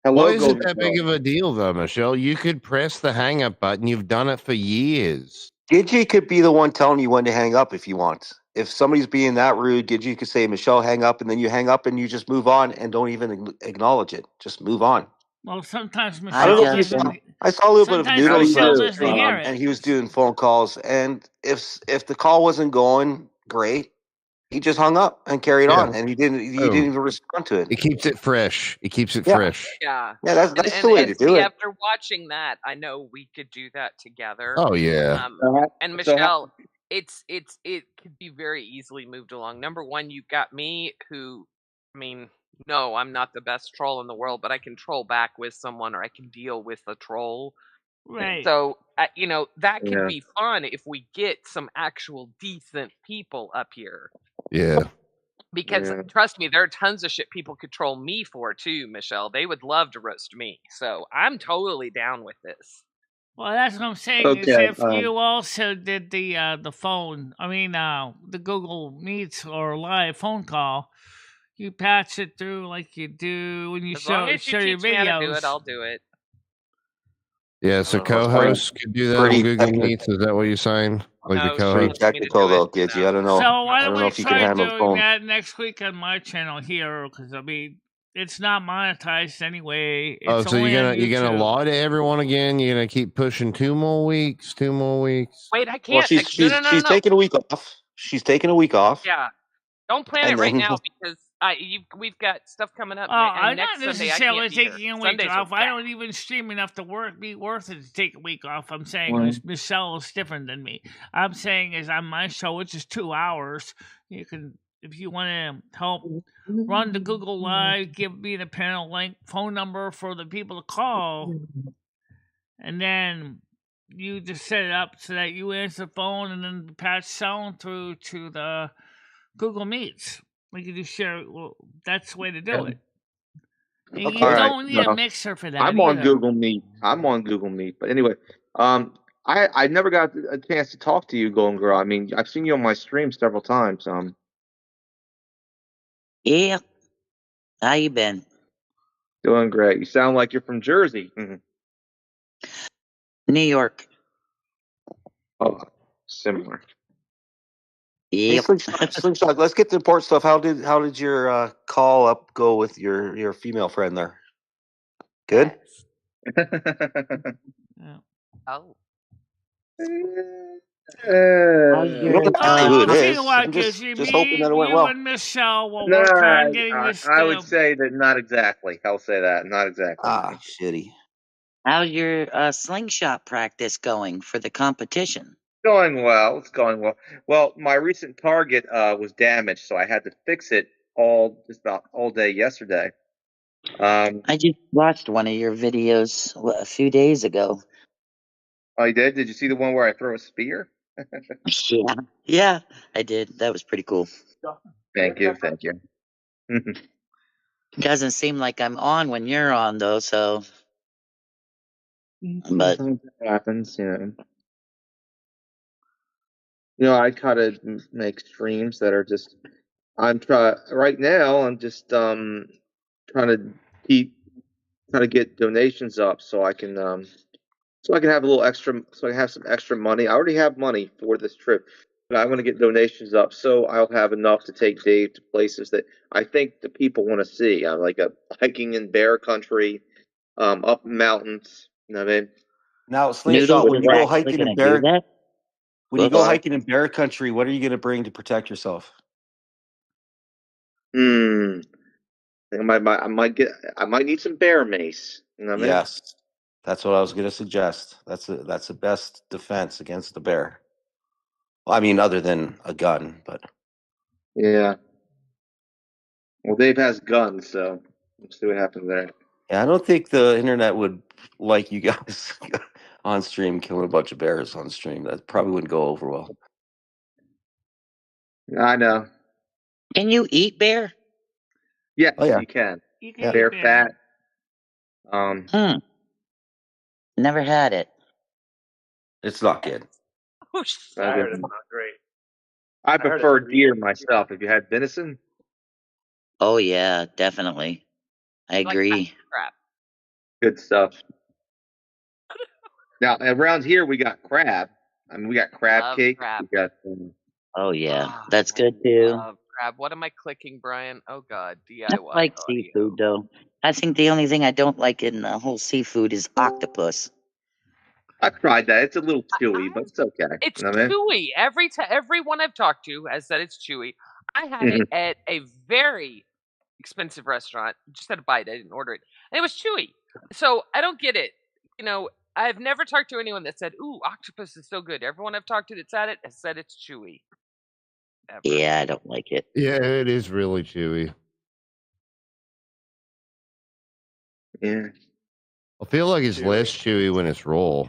Why is it that big of a deal, though, Michelle? You could press the hang up button. You've done it for years. Gidgey could be the one telling you when to hang up if you want. If somebody's being that rude, Gidgey could say, Michelle, hang up, and then you hang up and you just move on and don't even acknowledge it. Just move on. Well, sometimes I Michelle don't know if you saw. I saw a little bit of Noodles and he was doing phone calls. And if the call wasn't going great, he just hung up and carried on, and he didn't even respond to it. It keeps it fresh. Fresh. Yeah, that's the way to do it. After watching that, I know we could do that together. Oh yeah. And Michelle, it could be very easily moved along. Number one, you've got me, who, I mean, no, I'm not the best troll in the world, but I can troll back with someone, or I can deal with a troll. Right. So that could be fun if we get some actual decent people up here. Yeah. Because Yeah. trust me, there are tons of shit people could troll me for too, Michelle. They would love to roast me. So I'm totally down with this. Well, that's what I'm saying. Is Okay. if you also did the phone, I mean, the Google Meets or live phone call, you patch it through like you do when you As long as you show your teach me how to do it, videos. I'll do it. Yeah, so Well, it's pretty co-hosts could do that on pretty Google technical. Meets. Is that what you're saying? Like the No, she Pretty wants co-host? me to technical do it. though, Gidgy. No. I don't know. So why I don't don't know we if you can try handle the doing phone. that next week on my channel here? Because I mean, it's not monetized anyway. Oh, It's so only on you're gonna YouTube. lie to everyone again? You're gonna keep pushing 2 more weeks? 2 more weeks? Wait, I Well, can't. No. taking a week off. She's taking a week off, Yeah. Don't plan it and right then now because we've got stuff coming up, Oh, and I'm not next Sunday I necessarily can't be here. taking a week Sundays are off. I bad. don't even stream enough to be worth it to take a week off. I'm saying Why? Michelle is different than me. I'm saying is on my show, which is 2 hours, you can, if you want to help run the Google Live, give me the panel link, phone number for the people to call, and then you just set it up so that you answer the phone and then patch sound through to the Google Meets. We can just share. Well, that's the way to do it. And Okay. you All right. don't need a No, mixer for that I'm on either. Google Meet. I'm on Google Meet. But anyway, I never got a chance to talk to you, Golden Girl. I mean, I've seen you on my stream several times. Yeah. How you been? Doing great. You sound like you're from Jersey. New York. Oh, similar. hey, Yep. Slingshot. Let's get to the important stuff. How did your call up go with your female friend there? Good. Yeah. Oh. You don't have to say who it I'll tell you is. what, I'm Gizzy, just hoping me, that it went you, well. and Michelle will No, work on getting this. I would say that not exactly. I'll say that not exactly. Ah, shitty. How's your slingshot practice going for the competition? Going well. It's going well. Well, my recent target was damaged, so I had to fix it just about all day yesterday. I just watched one of your videos a few days ago. Oh, you did? Did you see the one where I throw a spear? Yeah. Yeah, I did. That was pretty cool. Thank you. Thank you. Doesn't seem like I'm on when you're on though, so but Sometimes it happens, I try to make streams that are just. Right now. I'm just trying to get donations up so I can have a little extra, so I can have some extra money. I already have money for this trip, but I want to get donations up so I'll have enough to take Dave to places that I think the people want to see. Like a hiking in bear country, up mountains. You know what I mean? Now, Noodle Slingshot, was when you go actually hiking in gonna do that. Sorry. bear country, what are you gonna bring to protect yourself? Hmm. I might need some bear mace. You know what I mean? Yes, that's what I was gonna suggest. That's the best defense against the bear. Well, I mean, other than a gun, but Yeah. Well, Dave has guns, so we'll see what happens there. yeah, I don't think the internet would like you guys on stream killing a bunch of bears on stream. That probably wouldn't go over well. I know. Can you eat bear? Yes, Oh yeah, you can. You can yeah. eat Bear bear. fat. Never had it. It's not good. Oh, I heard it's not great. I heard prefer it's deer really myself. Have you had venison? Oh yeah, definitely. I like agree. crap. Good stuff. Now around here we got crab. I mean, we got crab Love cake. crab. We got Oh yeah, Ah, that's good I too. love crab. What am I clicking, Brian? Oh God, I DIY like audio. seafood though. I think the only thing I don't like in the whole seafood is octopus. I've tried that. It's a little chewy, but it's okay. It's You know what I mean? chewy. Everyone I've talked to has said it's chewy. I had it Mhm. at a very expensive restaurant. Just had a bite. I didn't order it, and it was chewy. So I don't get it. I've never talked to anyone that said, "Ooh, octopus is so good." Everyone I've talked to that's had it has said it's chewy. Ever. Yeah, I don't like it. Yeah, it is really chewy. Yeah. I feel like it's less chewy when it's raw.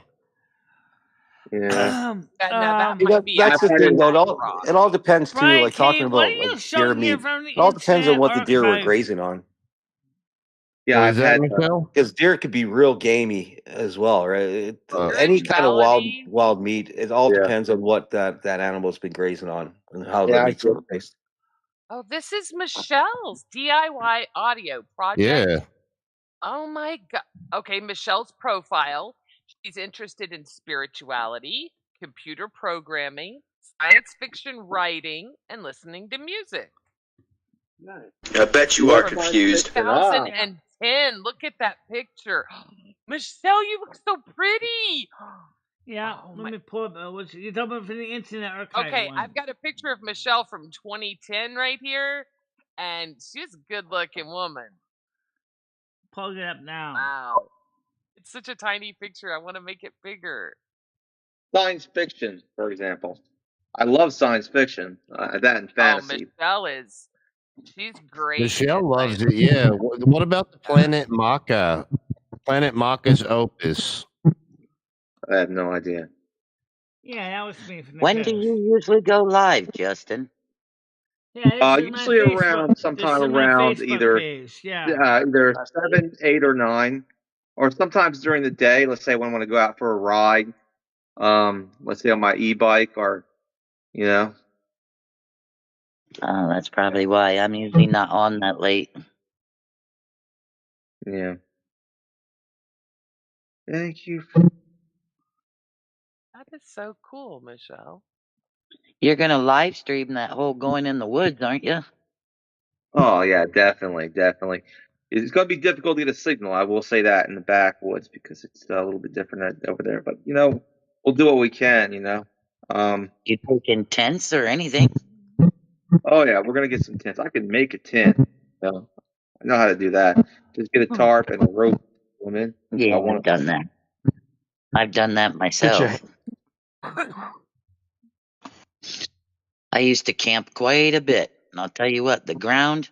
Yeah. Now that See, might be a that's the I've had thing, it. though. rock. It all depends too. Brian Like talking K, what about are you like deer showing here meat. from the It all depends on Internet what the deer were Archive? grazing on. Yeah, What I've is that, had. Michelle? Because deer could be real gamey as well, right? Any kind of Spirituality. wild meat. It all Yeah. depends on what that animal's been grazing on and how the Yeah, I meat's get. raised. Oh, this is Michelle's DIY audio project. Yeah. Oh my god. Okay, Michelle's profile. She's interested in spirituality, computer programming, science fiction writing, and listening to music. Nice. I bet you are confused. 2010. Look at that picture. Michelle, you look so pretty. Yeah, Oh let my. me pull up. You're talking about from the Internet Archive Okay, one. I've got a picture of Michelle from 2010 right here, and she's a good-looking woman. Plug it up now. Wow, it's such a tiny picture. I want to make it bigger. Science fiction, for example. I love science fiction. That and fantasy. Michelle she's great. Michelle loves it. Yeah. What about the Planet Maka? Planet Maka's Opus. I have no idea. Yeah, that was me from the When past. do you usually go live, Justin? Yeah, this is my Usually around Facebook. sometime This is my around Facebook either page. Yeah. either 7, 8, or 9, or sometimes during the day. Let's say when I want to go out for a ride. Let's say on my e-bike, or you know. Oh, that's probably why I'm usually not on that late. Yeah. Thank you. That is so cool, Michelle. You're gonna live stream that whole going in the woods, aren't you? Oh yeah, definitely. It's going to be difficult to get a signal. I will say that in the backwoods because it's a little bit different over there. But we'll do what we can. You taking tents or anything? Oh yeah, we're gonna get some tents. I can make a tent. I know how to do that. Just get a tarp and a rope. In. Yeah, I've done that. I've done that myself. I used to camp quite a bit, and I'll tell you what, the ground,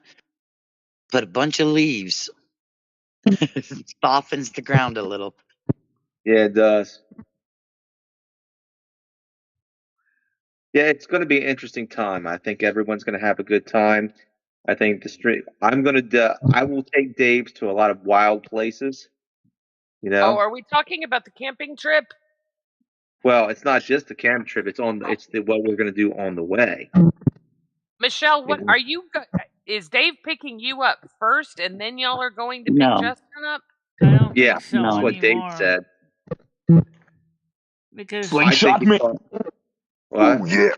put a bunch of leaves, softens the ground a little. Yeah, it does. Yeah, it's going to be an interesting time. I think everyone's going to have a good time. I think the street. I will take Dave to a lot of wild places. Oh, are we talking about the camping trip? Well, it's not just the camp trip. It's what we're going to do on the way. Michelle, what are you? Is Dave picking you up first, and then y'all are going to pick No. Justin up? I don't Yeah, think so that's what Dave anymore. said. Because Slingshot me. What? Oh yeah.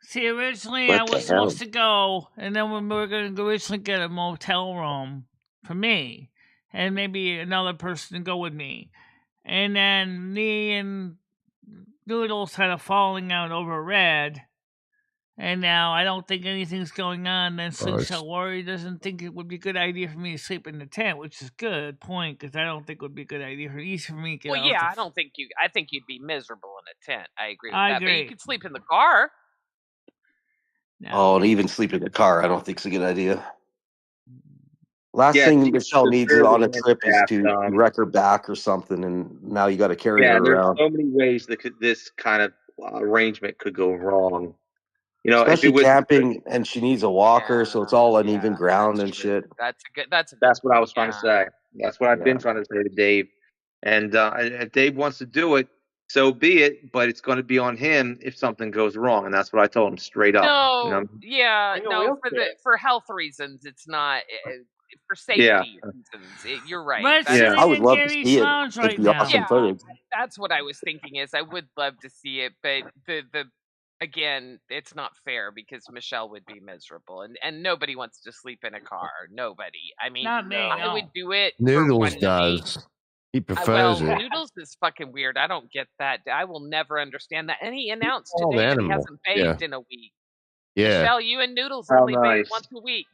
see, originally What I the was hell? supposed to go, and then we were going to originally get a motel room for me, and maybe another person to go with me. And then me and Noodles had a falling out over Red. And now I don't think anything's going on. Then Slingshot Warrior doesn't think it would be a good idea for me to sleep in the tent, which is a good point because I don't think it would be a good idea for me to get Well, out yeah, the I don't think you. I think you'd be miserable in a tent. I agree with I that. But agree. you could sleep in the car. Oh, and even sleep in the car, I don't think is a good idea. Last Yeah, thing she's Michelle needs severely on a trip is to handicapped. wreck her back or something, and now you got to carry Yeah, her there's around. so many ways that this kind of arrangement could go wrong. If it Especially was, camping, and she needs a walker, so it's all uneven ground that's and true. shit. That's a good. That's a good that's what I was point, trying to say. That's what I've been Yeah. trying to say to Dave. And if Dave wants to do it, so be it. But it's going to be on him if something goes wrong, and that's what I told him straight up. No, yeah, Bring a no, wheelchair. for health reasons, it's not. For safety reasons, you're right. We're That's- sitting I would in love to Gary's see it. lounge It'd right be now. awesome Yeah, footage. that's what I was thinking. Is I would love to see it, but the again, it's not fair because Michelle would be miserable, and nobody wants to sleep in a car. Nobody. I mean, Not me. I No. would do it for Noodles one night. does. He Well, prefers it. Noodles is fucking weird. I don't get that. I will never understand that. And he announced Wild today that he animal. hasn't bathed in a week. Yeah. Michelle, you and Noodles How only bathe nice. once a week.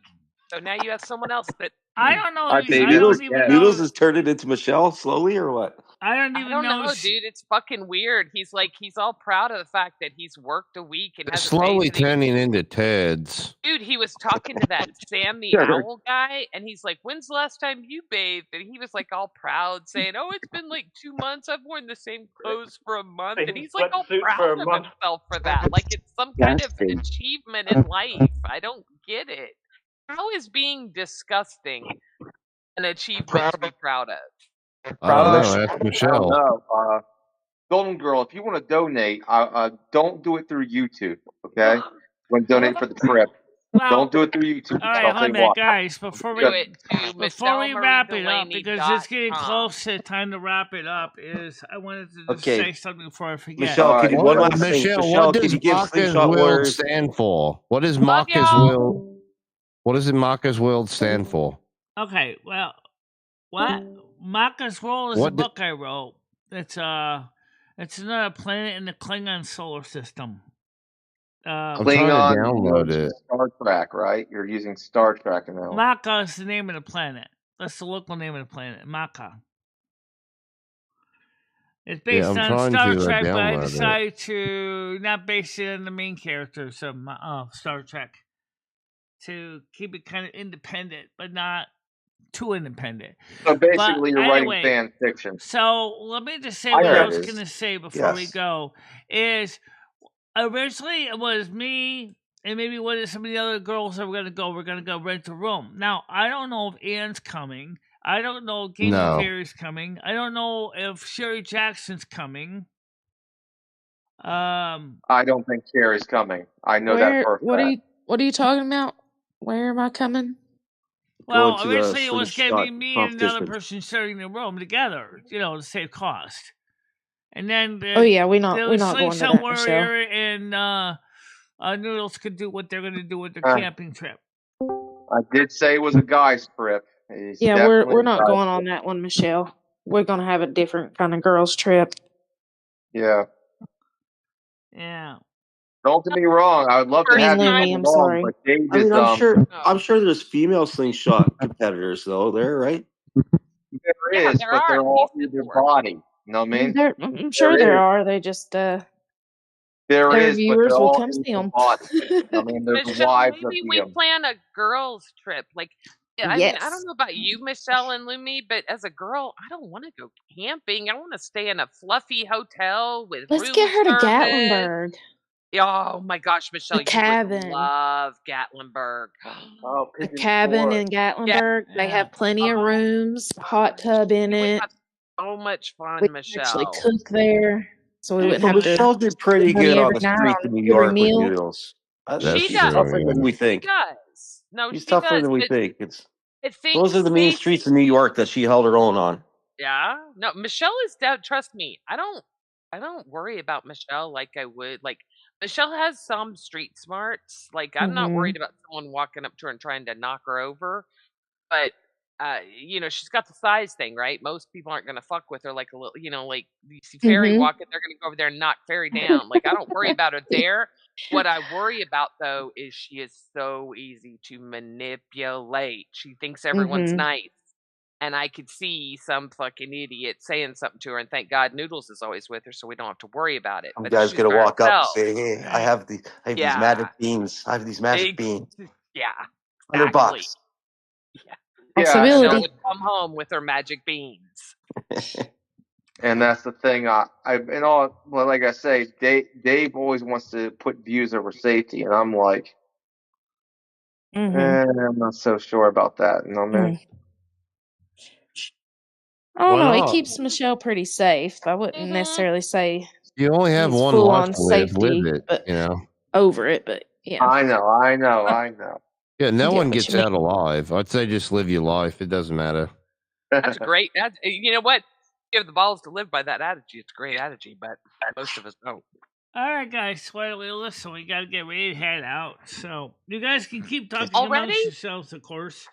So now you have someone else that. I don't know. I I bathe don't Noodles, even know. Noodles has turned it into Michelle slowly, or what? I don't I even don't know. know, dude. It's fucking weird. He's all proud of the fact that he's worked a week and It's hasn't slowly bathed. And turning into Teds. dude, he was talking to that Sam the Owl guy, and he's like, "When's the last time you bathed?" And he was like all proud, saying, "Oh, it's been like 2 months. I've worn the same clothes for a month." And Same he's like all sweatsuit for proud a of month. himself for that, like it's some kind of Nasty. achievement in life. I don't get it. How is being disgusting an achievement to be proud of? I don't know. Ask I don't Michelle. know. Golden Girl, if you want to donate, don't do it through YouTube, okay? When donate for the trip, Well, don't do it through YouTube. all right, I'll tell hold you back, why. guys. Before Do it to before we wrap it up, MichelleMarieDelaney.com. because it's getting close to time to wrap it up, is I wanted to just Okay. say something before I forget. Michelle, could you, What, one last thing. Michelle, Michelle, what could does you give Maka's Slingshot Will Warriors? stand for? What does Love Maka's y'all. Will? What does Maka's Will stand for? Okay, well, what Maka's Will is a What book I wrote. It's another planet in the Klingon solar system. I'm trying to download it. Star Trek, right? You're using Star Trek now. Maka is the name of the planet. That's the local name of the planet, Maka. It's based I'm on trying Star to Trek, but I download it. decided to not base it on the main characters of Star Trek. To keep it kind of independent, but not too independent. So basically, But you're writing anyway, fan fiction. So let me just say I what heard I was it. going to say before we Yes. go. Is originally it was me and maybe one of some of the other girls that were going to go. We're going to go rent a room. Now, I don't know if Ann's coming. I don't know if Game of Fairy's coming. I don't know if Sherry Jackson's coming. I don't think Sherry's coming. I know that for a fact. What are you talking about? Where am I coming? Well, Going to the originally it was going to be slingshot me and another competition. person sharing the room together, to save cost. And then Oh yeah, we're not the going to Slingshot that, Michelle. Warrior and Noodles could do what they're going to do with their camping trip. I did say it was a guy's trip. He's Yeah, definitely we're a not guy's going on that one, Michelle. We're going to have a different kind of girls trip. Yeah. Yeah. Don't get me wrong. I would love to have you Lumi, come I'm along, sorry. but Dave I mean, is I'm sure there's female slingshot competitors though. There, right? there is, there but are. they're all He's through their before. body. You know what I mean? I'm sure there are. They just There their is, but viewers they're will all come in see the them. body. I mean, there's Michelle, wives of maybe we the plan a girls trip. Like, I mean, I Yes. don't know about you, Michelle and Lumi, but as a girl, I don't want to go camping. I want to stay in a fluffy hotel with Let's room get her to service. Gatlinburg. Oh my gosh, Michelle, you cabin. would love Gatlinburg. A cabin in Gatlinburg. They have plenty of rooms, hot tub in We would it. have so much fun, We can Michelle. actually cook there, so we wouldn't Well, have to Michelle did pretty spend money good on every the night streets on in New every York with meal. noodles. She She's does. tougher than we think. She does. No, She's she tougher does. than we But think. I think Those are the mean streets in New York that she held her own on. Yeah. No, Michelle is down. Trust me. I don't worry about Michelle like I would. Like Michelle has some street smarts. Like I'm not worried about someone walking up to her and trying to knock her over. But she's got the size thing, right? Most people aren't gonna fuck with her like a little, like you see Fairy Mhm. walking, they're gonna go over there and knock Fairy down. Like I don't worry about her there. What I worry about though is she is so easy to manipulate. She thinks everyone's Mhm. nice. And I could see some fucking idiot saying something to her, and thank God Noodles is always with her, so we don't have to worry about it. Some But guy's she's gonna by walk up and herself. say, "Hey, I have these Yeah. magic beans. I have these magic beans. Yeah, $100 exactly. bucks." Possibility. Michelle would come home with her magic beans. And that's the thing. Like I say, Dave always wants to put views over safety, and I'm like, I'm not so sure about that. You know what I mean? I don't Why know. It not? keeps Michelle pretty safe. I wouldn't necessarily say You only have he's one full life on to live. safety, Live it. but You know. over it. But yeah, I know. Yeah, no get one what gets you out alive. I'd say just live your life. It doesn't matter. That's great. You know what? You have the balls to live by that attitude. It's a great attitude, but most of us don't. All right, guys. Well, listen, we got to get ready to head out. So you guys can keep talking Already? amongst yourselves, of course.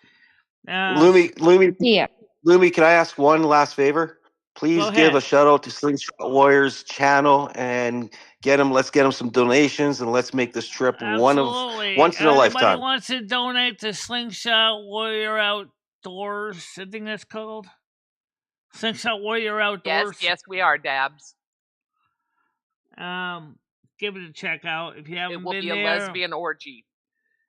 Lumi, Yeah. Lumi, can I ask one last favor? Please Go give ahead. a shout out to Slingshot Warriors channel and let's get them some donations and let's make this trip Absolutely. once in a Anybody lifetime. wants to donate to Slingshot Warrior Outdoors? I think that's called. Slingshot Warrior Outdoors. Yes, we are, Dabs. Give it a check out if you haven't It will been be a there. lesbian orgy.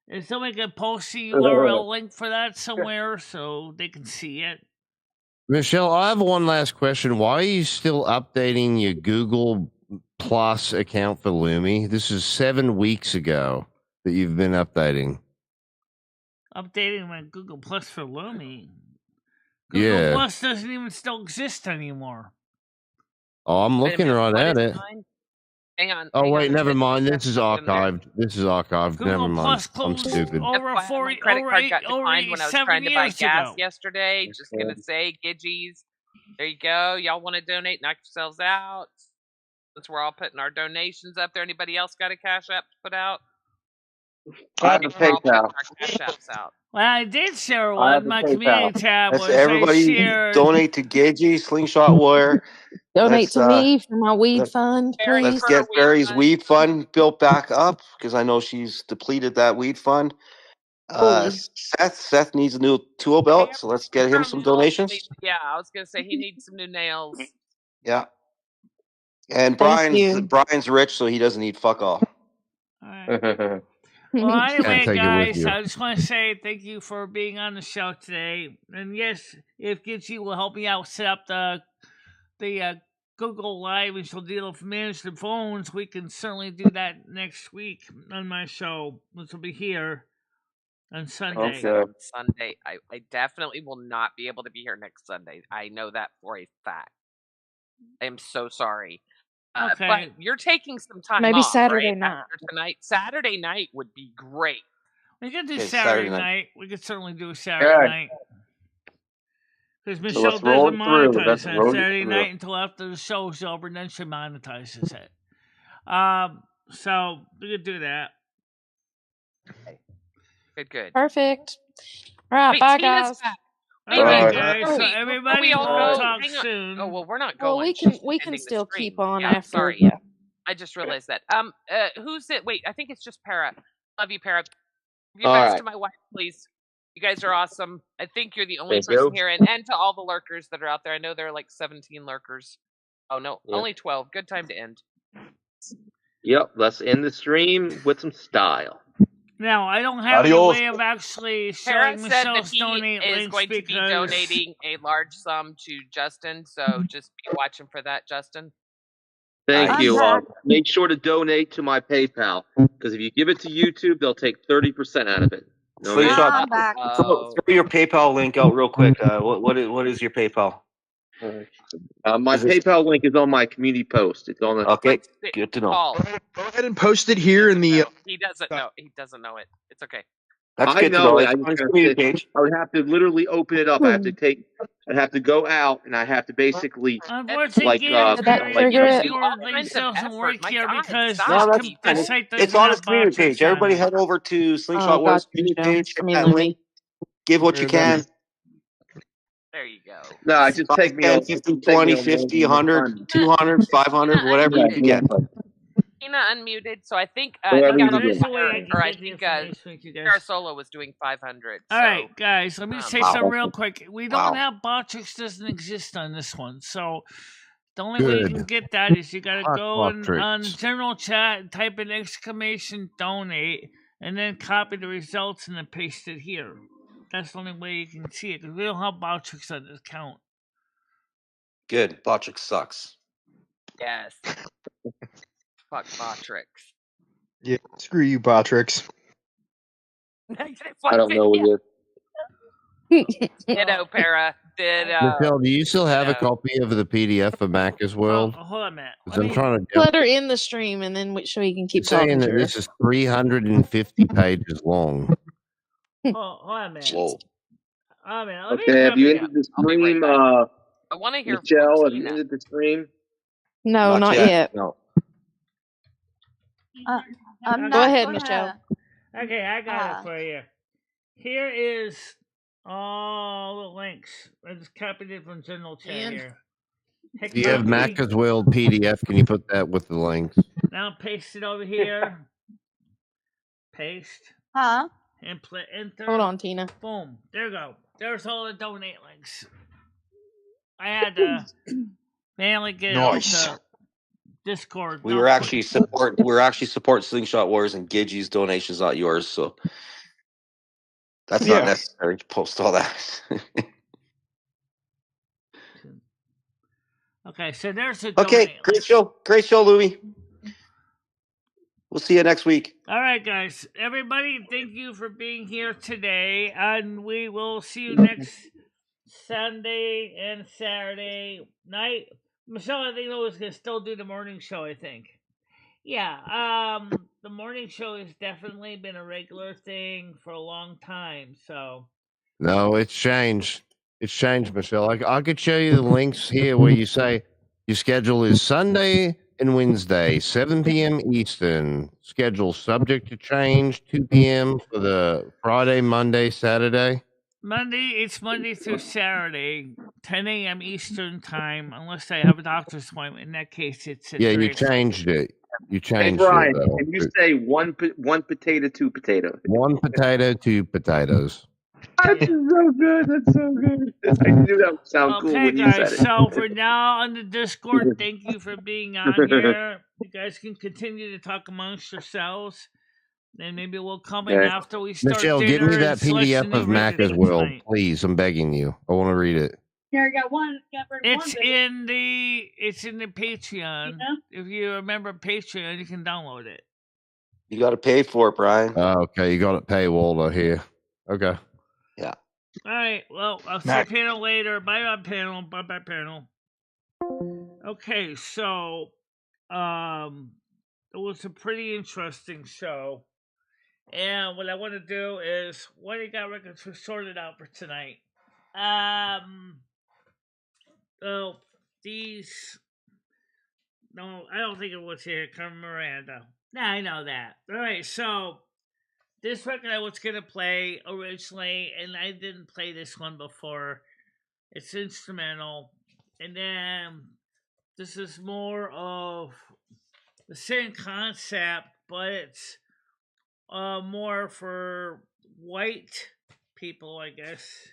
Is somebody can post the URL link for that somewhere so they can see it? Michelle, I have one last question. Why are you still updating your Google Plus account for Lumi? This is 7 weeks ago that you've been updating. Updating my Google Plus for Lumi. Google Yeah. Plus doesn't even still exist anymore. Oh, I'm looking right at it. Hang on. Oh, wait, a never minute. mind. This is archived. This is archived. Google Never mind. Plus I'm closed stupid. over My credit card got declined when I was trying to buy gas ago. yesterday. Just gonna say, Gidgies. There you go. Y'all want to donate? Knock yourselves out. Since we're all putting our donations up there. Anybody else got a cash app to put out? I have a We're all putting PayPal. our cash apps out. Well, I did share I have one. a My PayPal. community tab Let's was everybody I shared. donate to Gidgy, Slingshot Warrior. Donate to me for my weed fund, Barry, please. Let's get Barry's weed fund built back up because I know she's depleted that weed fund. Seth needs a new tool belt, so let's get him some donations. Yeah, I was gonna say he needs some new nails. Yeah. And Thank Brian's rich, so he doesn't need fuck all. Well, anyway, take it with guys, you. I just want to say thank you for being on the show today. And yes, if Gitchy will help me out set up the Google Live and she'll deal with manage the phones, we can certainly do that next week on my show, which will be here on Sunday. Sunday. I definitely will not be able to be here next Sunday. I know that for a fact. I am so sorry. Okay. But you're taking some time Maybe off, Saturday right? night. After tonight. Saturday night would be great. We could do Okay, Saturday Saturday night. night. We could certainly do Saturday night. Because So Michelle let's roll doesn't it through. monetize Let's on roll it Saturday through. night until after the show's over, and then she monetizes it. So we could do that. Good. Perfect. All right, Wait, bye, Tina's guys. back. All right, guys. Before So we everybody all will go, talk hang on. soon. Oh well, we're not Well, going. we can ending the still stream. keep on Yeah, after. sorry. Yeah. I just realized that. Who's it? Wait, I think it's just Para. Love you, Para. Give your All best right. to my wife, please. You guys are awesome. I think you're the only Thank person you. here, and to all the lurkers that are out there. I know there are like 17 lurkers. Oh no, Yeah. only 12. Good time to end. Yep, let's end the stream with some style. Now, I don't have any way of actually Para showing said that Michelle's he donate is links going to be because donating a large sum to Justin, so just be watching for that, Justin. Thank Nice. you. I'm back. Make sure to donate to my PayPal because if you give it to YouTube, they'll take 30% out of it. No, Slingshot, I'm back. throw your PayPal link out real quick. What is your PayPal? my PayPal link is on my community post. It's on the. Okay, good to know. Paul, Go ahead and post it here in the. he doesn't know. He doesn't know it. It's okay. That's I good to know know. it. It's I on his just community page. I would have to literally open it up. I'd have to go out and I have to basically unfortunately, like Games Did that Carry trigger it? Discord links doesn't work here because No, that's the fine. site It's doesn't on his have community bot page. checks on Everybody it. head over to Slingshot Warrior's community page. Hit that Lumi. link. Give what you can. There you go. no, I just take me 10, on 50, 20, 50, 100, 200, 500, whatever you can get. Tina unmuted, so I think Whatever you Encounter do. There's a way I Fire, can or I get the think information with you guys. Sarah Solo was doing 500. All right, guys, let me say Wow. something real quick. We don't Wow. have Botrix doesn't exist on this one, so the only way you can Good. get that is you got to Fuck go on Botrix. general chat, type in exclamation donate, and then copy the results and then paste it here. That's the only way you can see it because we don't have Botrix on this account. Good. Botrix sucks. Yes. Fuck Botrix. Yeah, screw you, Botrix. I don't know what it Ditto, Para. Ditto. Michelle, do you still have a copy of the PDF of Macca's World? Hold on a minute. I'm trying to Let her in the stream, and then so you can keep It's saying talking to that her. this is 350 pages long. Hold on a minute. Whoa. Hold on a minute. Let me Okay, have you copy ended up. the I'll be right stream? back. I want to hear Michelle, from have you Tina. ended the stream? No, not yet. No. I'm Go not ahead, gonna- Michelle. Okay, I got it for you. Here is all the links. I just copied it from general chat And- here. Hit Do you have copy. Macca's World PDF? Can you put that with the links? Now paste it over here. Paste. Huh? And enter. Hold on, Tina. Boom. There you go. There's all the donate links. I had to manually get it Nice. off the Discord. We No, were actually support Slingshot Wars, and Gigi's donation's not yours, so that's not Yeah. necessary to post all that. okay, so there's a Okay, donate. great show, Louie. We'll see you next week. All right, guys. Everybody, thank you for being here today, and we will see you next Sunday and Saturday night. Michelle, I think Louis can still do the morning show. I think. Yeah. The morning show has definitely been a regular thing for a long time. So. No, it's changed. It's changed, Michelle. I could show you the links here where you say your schedule is Sunday and Wednesday, 7 p.m. Eastern. Schedule subject to change, 2 p.m. for the Friday, Monday, Saturday. It's Monday through Saturday, 10 a.m. Eastern time, unless I have a doctor's appointment. In that case, it's at 3 you o'clock. changed it. You Hey changed Brian, it. Though. can you say one potato, two potato? 1 potato, 2 potatoes. That's so good. That's so good. I knew that would sound cool Okay, when you guys. said it. So for now on the Discord, thank you for being on here. You guys can continue to talk amongst yourselves. Then maybe we'll come in Yeah. after we start Michelle, dinner get me and that select PDF the new of Macca's resident World, tonight. please. I'm begging you. I want to read it. Here, I got one. Got rid of It's one, in the Patreon. Yeah. If you remember Patreon, you can download it. You got to pay for it, Brian. Okay, you got it paywall here. Okay. Yeah. All right. Well, I'll see you panel later. Bye, panel. Bye, panel. Okay, so it was a pretty interesting show, and what I want to do is what I got records sorted out for tonight. Oh, these. No, I don't think it was here. Carmen Miranda. Nah, I know that. All right, so this record I was gonna play originally, and I didn't play this one before. It's instrumental, and then this is more of the same concept, but it's more for white people, I guess.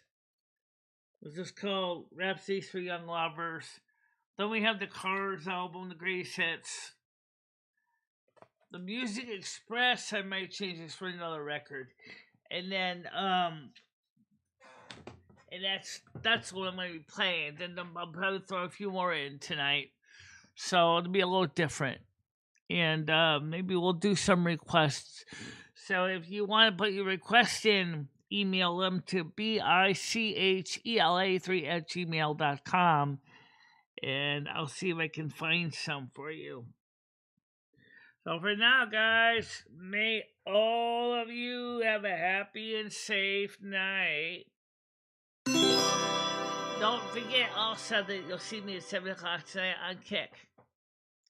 It's just called Rhapsodies for Young Lovers. Then we have the Cars album, The Greatest Hits. The Music Express, I might change this for another record. And then, and that's what I'm going to be playing. Then I'll probably throw a few more in tonight. So it'll be a little different. And maybe we'll do some requests. So if you want to put your request in, email them to bichela3@gmail.com. And I'll see if I can find some for you. So for now, guys, may all of you have a happy and safe night. Don't forget also that you'll see me at 7 o'clock tonight on Kick.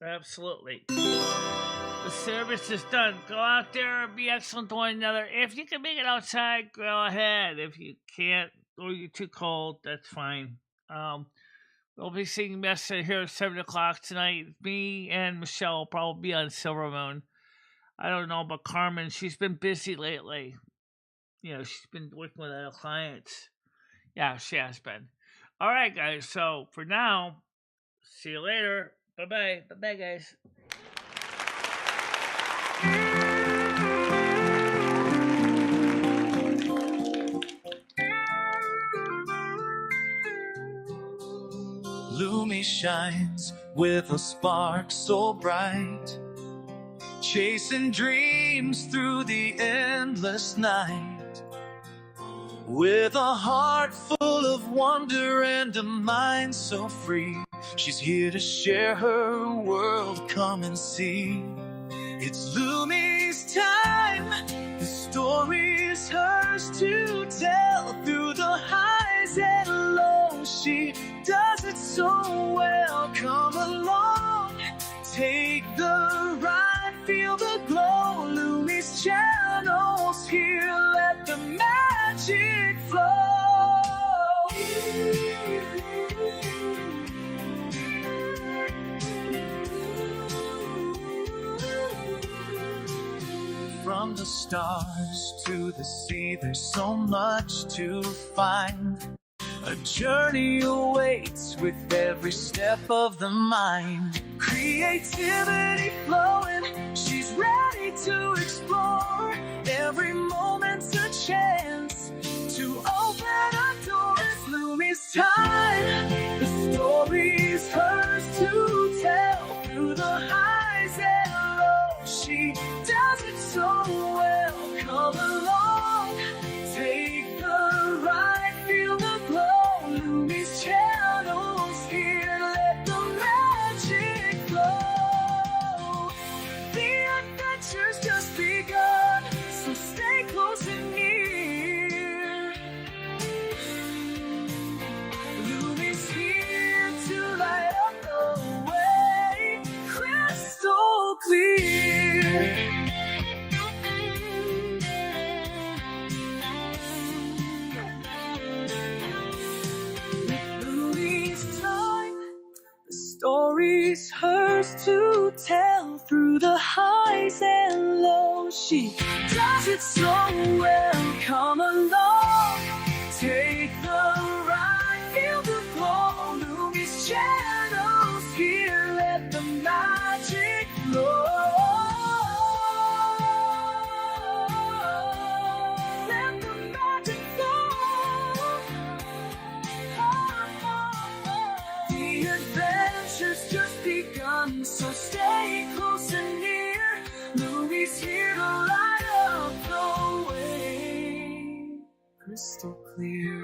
Absolutely. The service is done. Go out there and be excellent to one another. If you can make it outside, go ahead. If you can't or you're too cold, that's fine. We'll be seeing Messer here at 7 o'clock tonight. Me and Michelle will probably be on Silver Moon. I don't know about Carmen. She's been busy lately. You know, she's been working with other clients. Yeah, she has been. All right, guys. So for now, see you later. Bye-bye. Bye-bye, guys. Lumi shines with a spark so bright, chasing dreams through the endless night. With a heart full of wonder and a mind so free, she's here to share her world. Come and see. It's Lumi's time. The story is hers to tell. Through the highs and lows, she does it so well. Come along, take the ride, feel the glow. Lumi's channels here, let the magic flow. From the stars to the sea, there's so much to find. A A journey awaits with every step of the mind. Creativity flowing, she's ready to explore. Every moment's a chance to open a door. It's Lumi's time. The story's hers to tell. Through the highs and lows, she does it so well. Come along, take the ride, feel the glow. Lumi's channel's here, let the magic flow. The adventure's just begun, so stay close and near. Lumi's here to light up the way, crystal clear. Lumi's time, the story's hers to tell. Through the highs and lows, she does it so well. Come along, take the ride, feel the glow. Lumi's channel's here, let the magic flow. Let the magic flow. The adventure's just begun, so stay close and near. Lumi's here to light up the way, crystal clear.